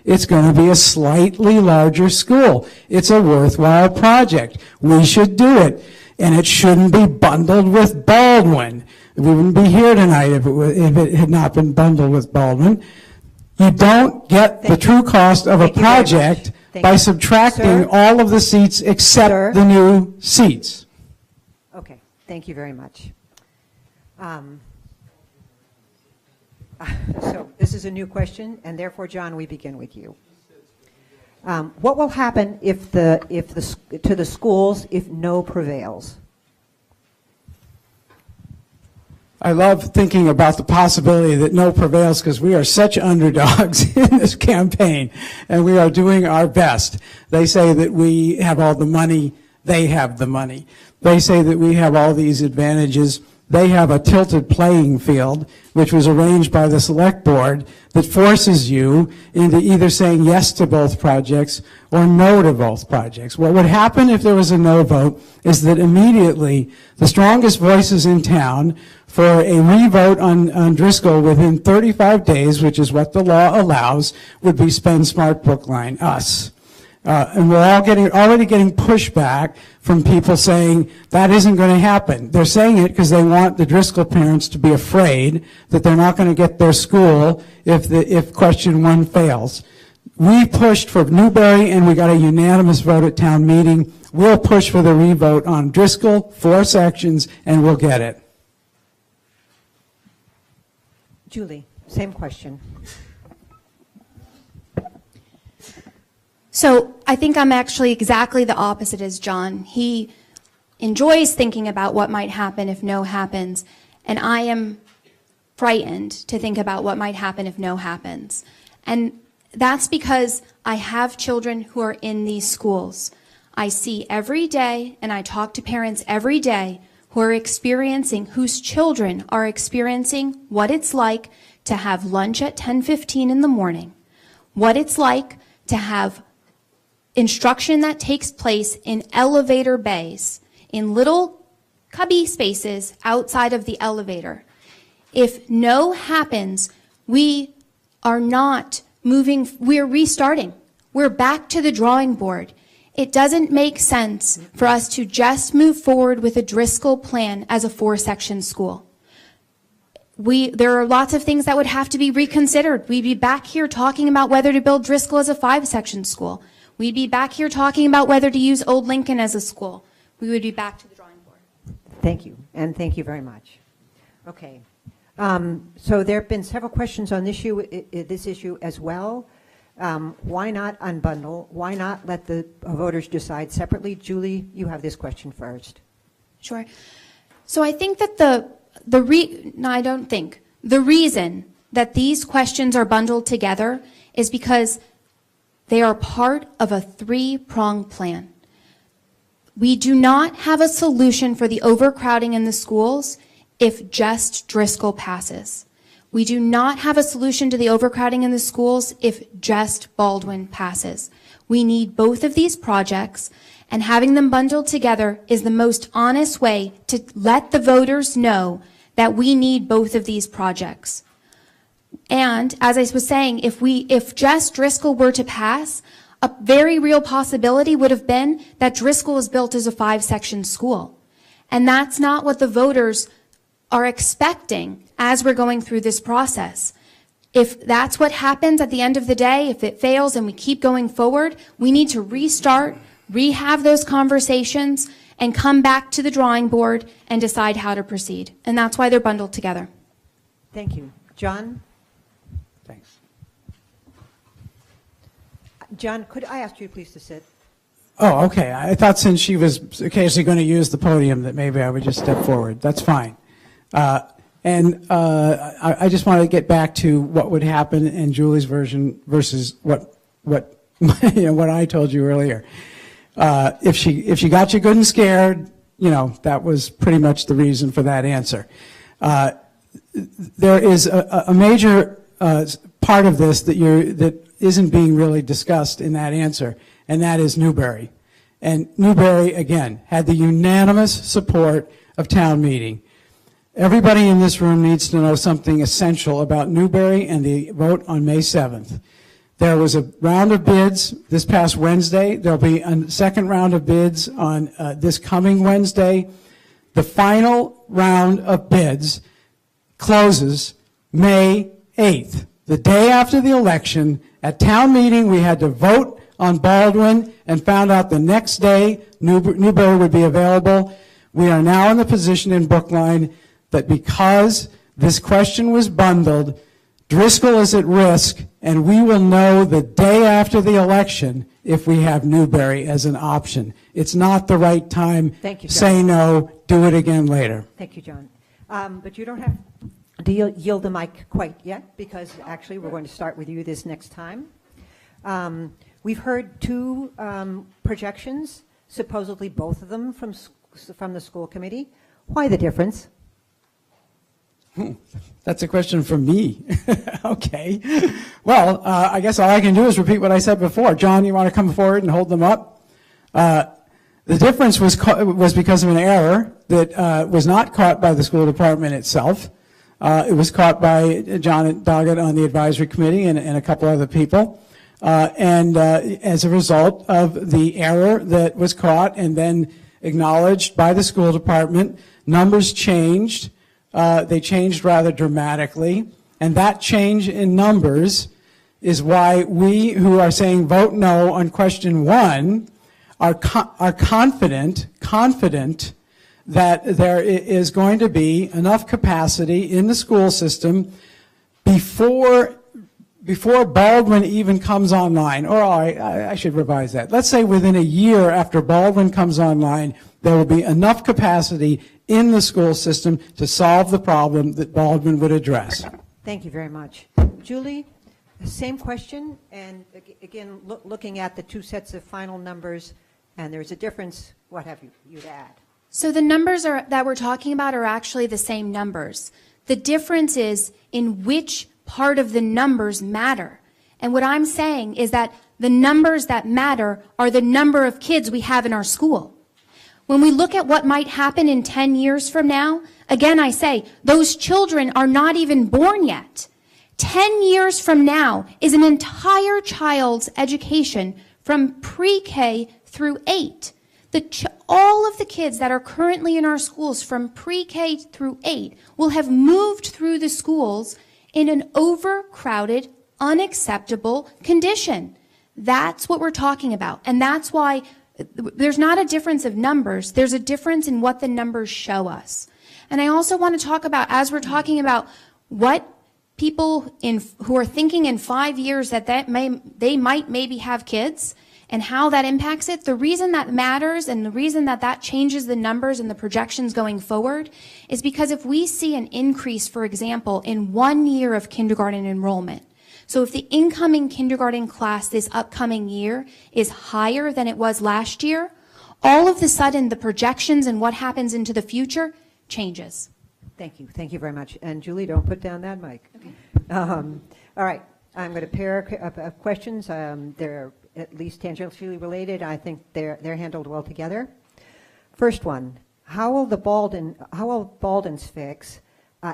D: It's going to be a slightly larger school. It's a worthwhile project. We should do it. And it shouldn't be bundled with Baldwin. We wouldn't be here tonight if it had not been bundled with Baldwin. You don't get the true cost of a project by subtracting all of the seats except the new seats.
B: Okay, thank you very much. So this is a new question, and therefore, John, we begin with you. What will happen to the schools if no prevails?
D: I love thinking about the possibility that no prevails because we are such underdogs in this campaign, and we are doing our best. They say that we have all the money. They have the money. They say that we have all these advantages. They have a tilted playing field, which was arranged by the select board, that forces you into either saying yes to both projects or no to both projects. What would happen if there was a no vote is that immediately the strongest voices in town for a revote on Driscoll within 35 days, which is what the law allows, would be Spend Smart Brookline, us. And we're all already getting pushback from people saying that isn't going to happen. They're saying it because they want the Driscoll parents to be afraid that they're not going to get their school if question 1 fails. We pushed for Newberry, and we got a unanimous vote at town meeting. We'll push for the revote on Driscoll, 4 sections, and we'll get it.
B: Julie, same question.
H: So I think I'm actually exactly the opposite as John. He enjoys thinking about what might happen if no happens, and I am frightened to think about what might happen if no happens. And that's because I have children who are in these schools. I see every day, and I talk to parents every day whose children are experiencing what it's like to have lunch at 10:15 in the morning, what it's like to have instruction that takes place in elevator bays, in little cubby spaces outside of the elevator. If no happens, we are not moving, we're restarting. We're back to the drawing board. It doesn't make sense for us to just move forward with a Driscoll plan as a 4-section school. There are lots of things that would have to be reconsidered. We'd be back here talking about whether to build Driscoll as a 5-section school. We'd be back here talking about whether to use Old Lincoln as a school. We would be back to the drawing board.
B: Thank you, and thank you very much. Okay, so there have been several questions on this issue as well. Why not unbundle? Why not let the voters decide separately? Julie, you have this question first.
H: Sure. So I think that the reason that these questions are bundled together is because they are part of a 3-pronged plan. We do not have a solution for the overcrowding in the schools if just Driscoll passes. We do not have a solution to the overcrowding in the schools if just Baldwin passes. We need both of these projects, and having them bundled together is the most honest way to let the voters know that we need both of these projects. And as I was saying, if just Driscoll were to pass, a very real possibility would have been that Driscoll was built as a 5-section school. And that's not what the voters are expecting as we're going through this process. If that's what happens at the end of the day, if it fails and we keep going forward, we need to restart, rehave those conversations, and come back to the drawing board and decide how to proceed. And that's why they're bundled together.
B: Thank you. John?
D: Thanks.
B: John, could I ask you please to sit?
D: Oh, okay. I thought since she was occasionally going to use the podium that maybe I would just step forward. That's fine. And I just want to get back to what would happen in Julie's version versus what what I told you earlier. If she got you good and scared, that was pretty much the reason for that answer. There is a major part of this that isn't being really discussed in that answer, and that is Newberry. And Newberry, again, had the unanimous support of town meeting. Everybody in this room needs to know something essential about Newberry and the vote on May 7th. There was a round of bids this past Wednesday. There'll be a second round of bids on this coming Wednesday. The final round of bids closes May 8th, the day after the election. At town meeting, we had to vote on Baldwin and found out the next day Newberry would be available. We are now in the position in Brookline that because this question was bundled, Driscoll is at risk, and we will know the day after the election if we have Newberry as an option. It's not the right time.
B: Thank you, John.
D: Say no, do it again later.
B: Thank you, John. But you don't have to yield the mic quite yet, because actually we're going to start with you this next time. We've heard two projections, supposedly both of them from the school committee. Why the difference?
D: That's a question for me. Okay. Well, I guess all I can do is repeat what I said before. John, you want to come forward and hold them up? The difference was because of an error that was not caught by the school department itself. It was caught by John Doggett on the advisory committee and a couple other people. And as a result of the error that was caught and then acknowledged by the school department, numbers changed. They changed rather dramatically, and that change in numbers is why we who are saying vote no on question 1 are confident that there is going to be enough capacity in the school system before Baldwin even comes online. Or I should revise that. Let's say within a year after Baldwin comes online, there will be enough capacity in the school system to solve the problem that Baldwin would address.
B: Thank you very much. Julie, same question, and again, looking at the two sets of final numbers, and there's a difference, what have you to add?
H: So the numbers that we're talking about are actually the same numbers. The difference is in which part of the numbers matter. And what I'm saying is that the numbers that matter are the number of kids we have in our school. When we look at what might happen in 10 years from now, again I say, those children are not even born yet. 10 years from now is an entire child's education from pre-K through 8. All of the kids that are currently in our schools from pre-K through 8 will have moved through the schools in an overcrowded, unacceptable condition. That's what we're talking about. And that's why there's not a difference of numbers. There's a difference in what the numbers show us. And I also want to talk about, as we're talking about what people who are thinking in 5 years that they might maybe have kids and how that impacts it, the reason that matters and the reason that changes the numbers and the projections going forward is because if we see an increase, for example, in 1 year of kindergarten enrollment, so if the incoming kindergarten class this upcoming year is higher than it was last year, all of a sudden the projections and what happens into the future changes.
B: Thank you. Thank you very much. And Julie, don't put down that mic. Okay. All right. I'm going to pair questions. They're at least tangentially related. I think they're handled well together. First one, how will Baldwin's fix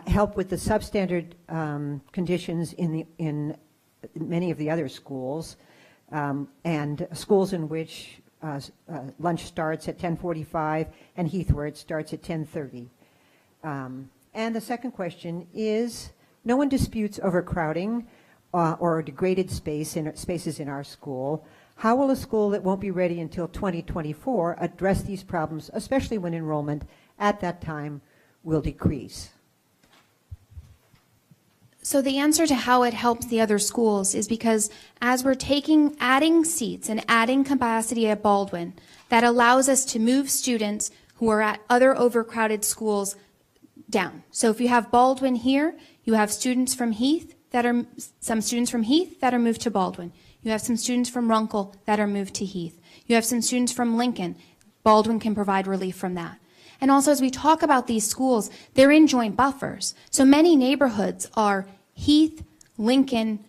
B: help with the substandard conditions in many of the other schools, and schools in which lunch starts at 10:45 and Heath where it starts at 10:30. And the second question is, no one disputes overcrowding or degraded spaces in our school. How will a school that won't be ready until 2024 address these problems, especially when enrollment at that time will decrease?
H: So the answer to how it helps the other schools is because as we're adding seats and adding capacity at Baldwin, that allows us to move students who are at other overcrowded schools down. So if you have Baldwin here, you have students from Heath that are, some students from Heath that are moved to Baldwin. You have some students from Runkle that are moved to Heath. You have some students from Lincoln. Baldwin can provide relief from that. And also, as we talk about these schools, they're in joint buffers. So many neighborhoods are Heath, Lincoln,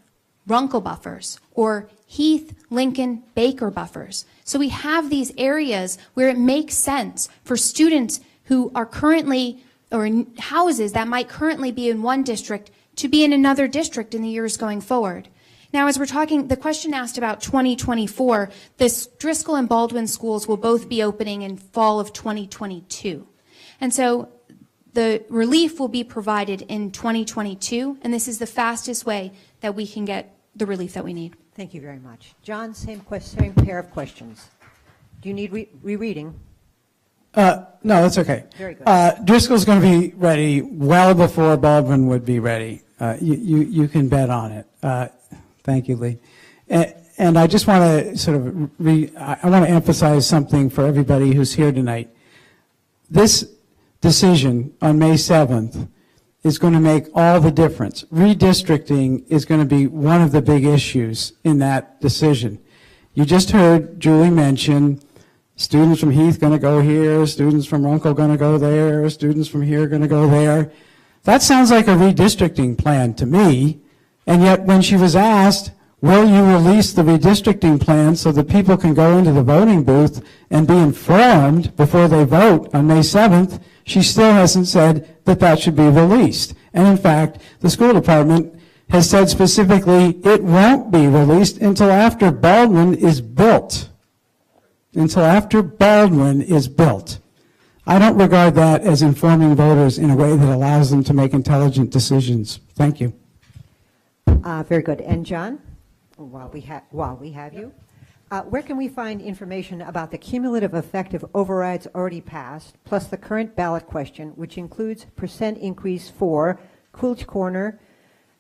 H: Runkle buffers, or Heath, Lincoln, Baker buffers. So we have these areas where it makes sense for students who are currently, or in houses that might currently be in one district, to be in another district in the years going forward. Now, as we're talking, the question asked about 2024, the Driscoll and Baldwin schools will both be opening in fall of 2022. And so the relief will be provided in 2022, and this is the fastest way that we can get the relief that we need.
B: Thank you very much. John, same pair of questions. Do you need rereading?
D: No, that's okay.
B: Very good.
D: Driscoll's going to be ready well before Baldwin would be ready. You can bet on it. Thank you, Lee. And I just want to sort of I want to emphasize something for everybody who's here tonight. This decision on May 7th is going to make all the difference. Redistricting is going to be one of the big issues in that decision. You just heard Julie mention students from Heath going to go here, students from Runkle going to go there, students from here going to go there. That sounds like a redistricting plan to me. And yet when she was asked, will you release the redistricting plan so that people can go into the voting booth and be informed before they vote on May 7th, she still hasn't said that that should be released. And in fact, the school department has said specifically it won't be released until after Baldwin is built. Until after Baldwin is built. I don't regard that as informing voters in a way that allows them to make intelligent decisions. Thank you.
B: Very good. And John, while we have you, where can we find information about the cumulative effect of overrides already passed, plus the current ballot question, which includes percent increase for Coolidge Corner,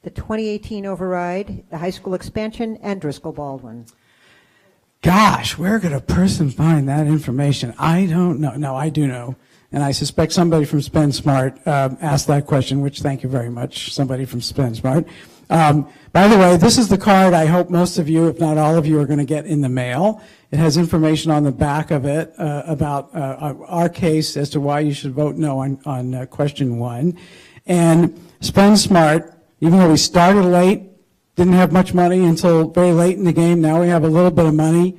B: the 2018 override, the high school expansion, and Driscoll Baldwin?
D: Gosh, where could a person find that information? I don't know. No, I do know. And I suspect somebody from Spend Smart asked that question, which thank you very much, somebody from Spend Smart. By the way, this is the card I hope most of you, if not all of you, are going to get in the mail. It has information on the back of it about our case as to why you should vote no on question 1. And Spend Smart, even though we started late, didn't have much money until very late in the game, now we have a little bit of money,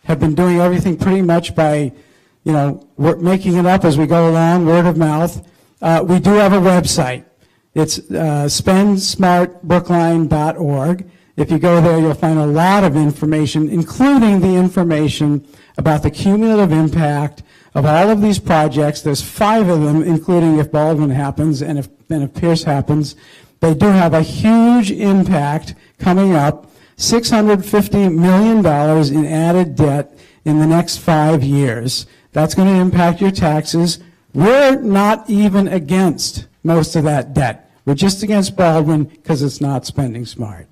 D: have been doing everything pretty much by, we're making it up as we go along, word of mouth. We do have a website. It's spendsmartbrookline.org. If you go there, you'll find a lot of information, including the information about the cumulative impact of all of these projects. There's 5 of them, including if Baldwin happens and if Pierce happens. They do have a huge impact coming up, $650 million in added debt in the next 5 years. That's going to impact your taxes. We're not even against most of that debt. We're just against Baldwin because it's not spending smart.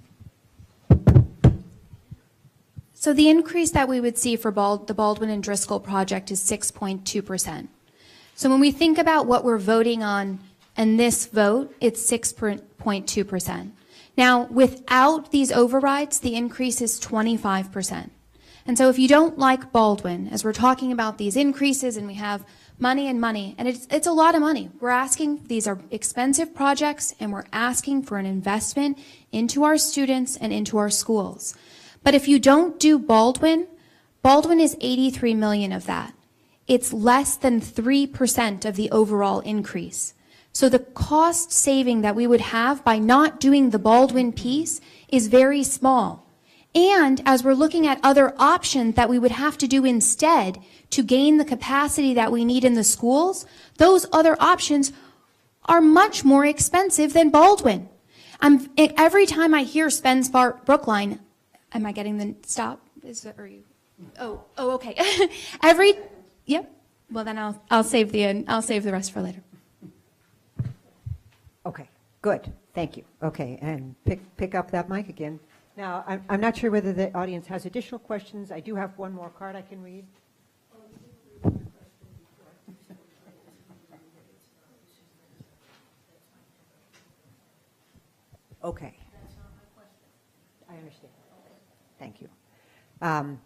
H: So the increase that we would see for the Baldwin and Driscoll project is 6.2%. So when we think about what we're voting on in this vote, it's 6.2%. Now, without these overrides, the increase is 25%. And so if you don't like Baldwin, as we're talking about these increases and we have money, and it's a lot of money. We're asking, these are expensive projects, and we're asking for an investment into our students and into our schools. But if you don't do Baldwin is $83 million of that. It's less than 3% of the overall increase. So the cost saving that we would have by not doing the Baldwin piece is very small. And as we're looking at other options that we would have to do instead to gain the capacity that we need in the schools, those other options are much more expensive than Baldwin. Every time I hear Spend Smart Brookline, am I getting the stop? Oh, okay. Yep. Well, then I'll save the rest for later.
B: Okay, good. Thank you. Okay, and pick up that mic again. Now, I'm not sure whether the audience has additional questions. I do have one more card I can read. Okay. I understand. Thank you. I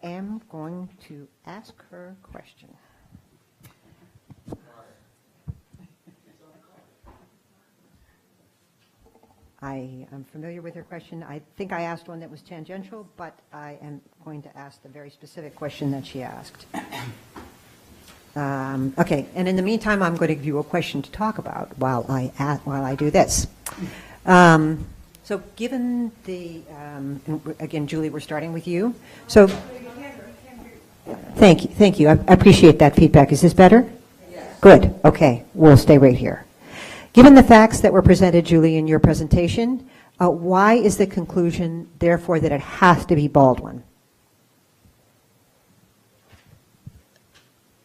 B: am going to ask her a question. I am familiar with her question. I think I asked one that was tangential, but I am going to ask the very specific question that she asked. Okay, and in the meantime, I'm going to give you a question to talk about while I do this. So given the, again, Julie, we're starting with you. So thank you. I appreciate that feedback. Is this better? Yes. Good. Okay, we'll stay right here. Given the facts that were presented, Julie, in your presentation, why is the conclusion, therefore, that it has to be Baldwin?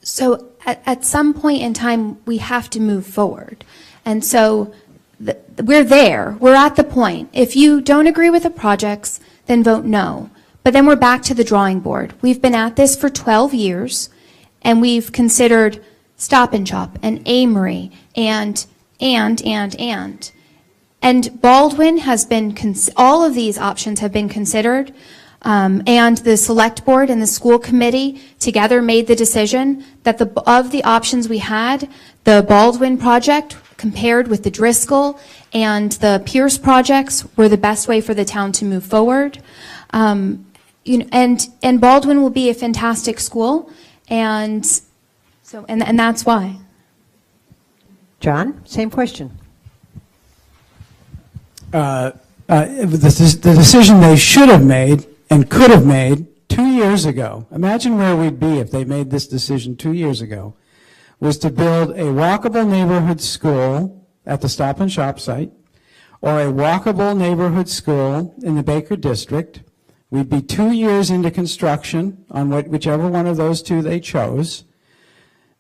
H: So at some point in time, we have to move forward. And so we're there. We're at the point. If you don't agree with the projects, then vote no. But then we're back to the drawing board. We've been at this for 12 years, and we've considered Stop and Shop and Amory and Baldwin has been, all of these options have been considered, and the select board and the school committee together made the decision that of the options we had, the Baldwin project compared with the Driscoll and the Pierce projects were the best way for the town to move forward. And Baldwin will be a fantastic school, and that's why.
B: John, same question.
D: The decision they should have made and could have made 2 years ago, imagine where we'd be if they made this decision 2 years ago, was to build a walkable neighborhood school at the Stop and Shop site or a walkable neighborhood school in the Baker District. We'd be 2 years into construction on whichever one of those two they chose.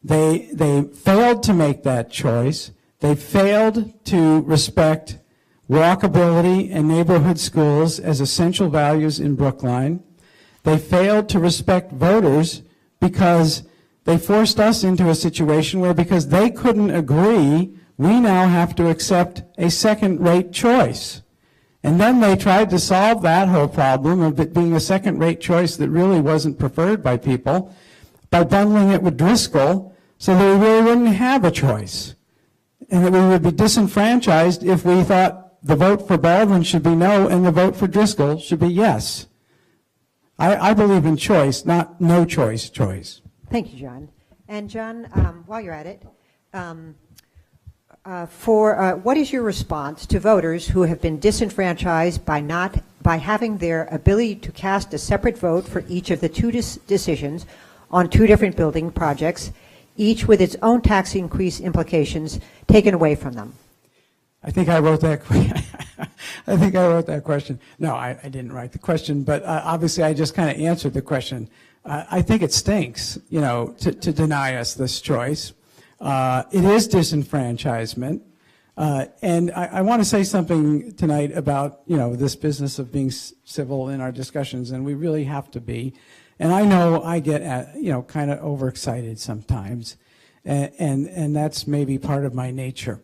D: They failed to make that choice. They failed to respect walkability and neighborhood schools as essential values in Brookline. They failed to respect voters because they forced us into a situation where, because they couldn't agree, we now have to accept a second-rate choice. And then they tried to solve that whole problem of it being a second-rate choice that really wasn't preferred by people by bundling it with Driscoll so that we really wouldn't have a choice. And that we would be disenfranchised if we thought the vote for Baldwin should be no and the vote for Driscoll should be yes. I believe in choice, not no choice.
B: Thank you, John. And John, while you're at it, what is your response to voters who have been disenfranchised by having their ability to cast a separate vote for each of the two decisions on two different building projects, each with its own tax increase implications taken away from them?
D: I think I wrote that. I think I wrote that question. No, I didn't write the question, but obviously I just kind of answered the question. I think it stinks, to deny us this choice. It is disenfranchisement, and I want to say something tonight about this business of being civil in our discussions, and we really have to be. And I know I get kind of overexcited sometimes, and that's maybe part of my nature,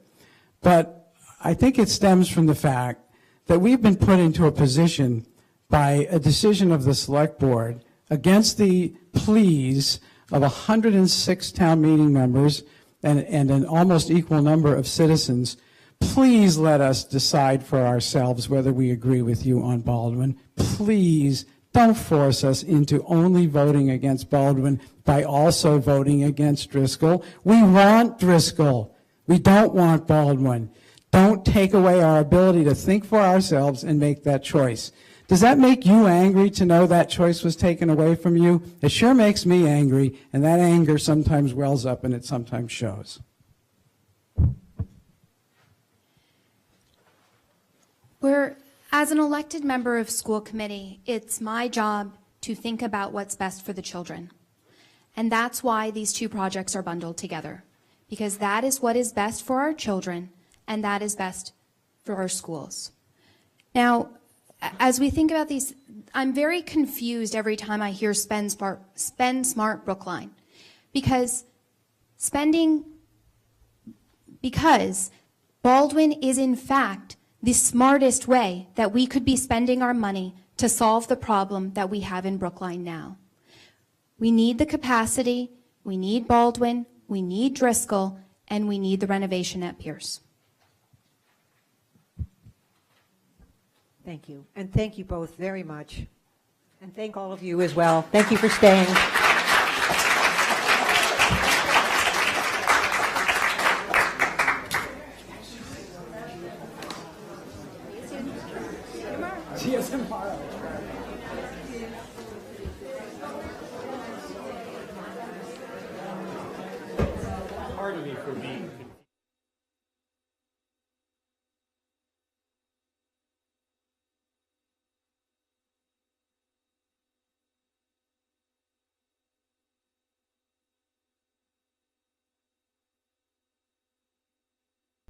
D: but I think it stems from the fact that we've been put into a position by a decision of the select board against the pleas of 106 town meeting members and an almost equal number of citizens. Please let us decide for ourselves whether we agree with you on Baldwin. Please don't force us into only voting against Baldwin by also voting against Driscoll. We want Driscoll. We don't want Baldwin. Don't take away our ability to think for ourselves and make that choice. Does that make you angry to know that choice was taken away from you? It sure makes me angry, and that anger sometimes wells up and it sometimes shows.
H: As an elected member of school committee, it's my job to think about what's best for the children. And that's why these two projects are bundled together, because that is what is best for our children, and that is best for our schools. Now, as we think about these, I'm very confused every time I hear Spend Smart Brookline, because Baldwin is, in fact, the smartest way that we could be spending our money to solve the problem that we have in Brookline now. We need the capacity, we need Baldwin, we need Driscoll, and we need the renovation at Pierce.
B: Thank you. And thank you both very much. And thank all of you as well. Thank you for staying.
G: See you tomorrow.
Q: Pardon me for being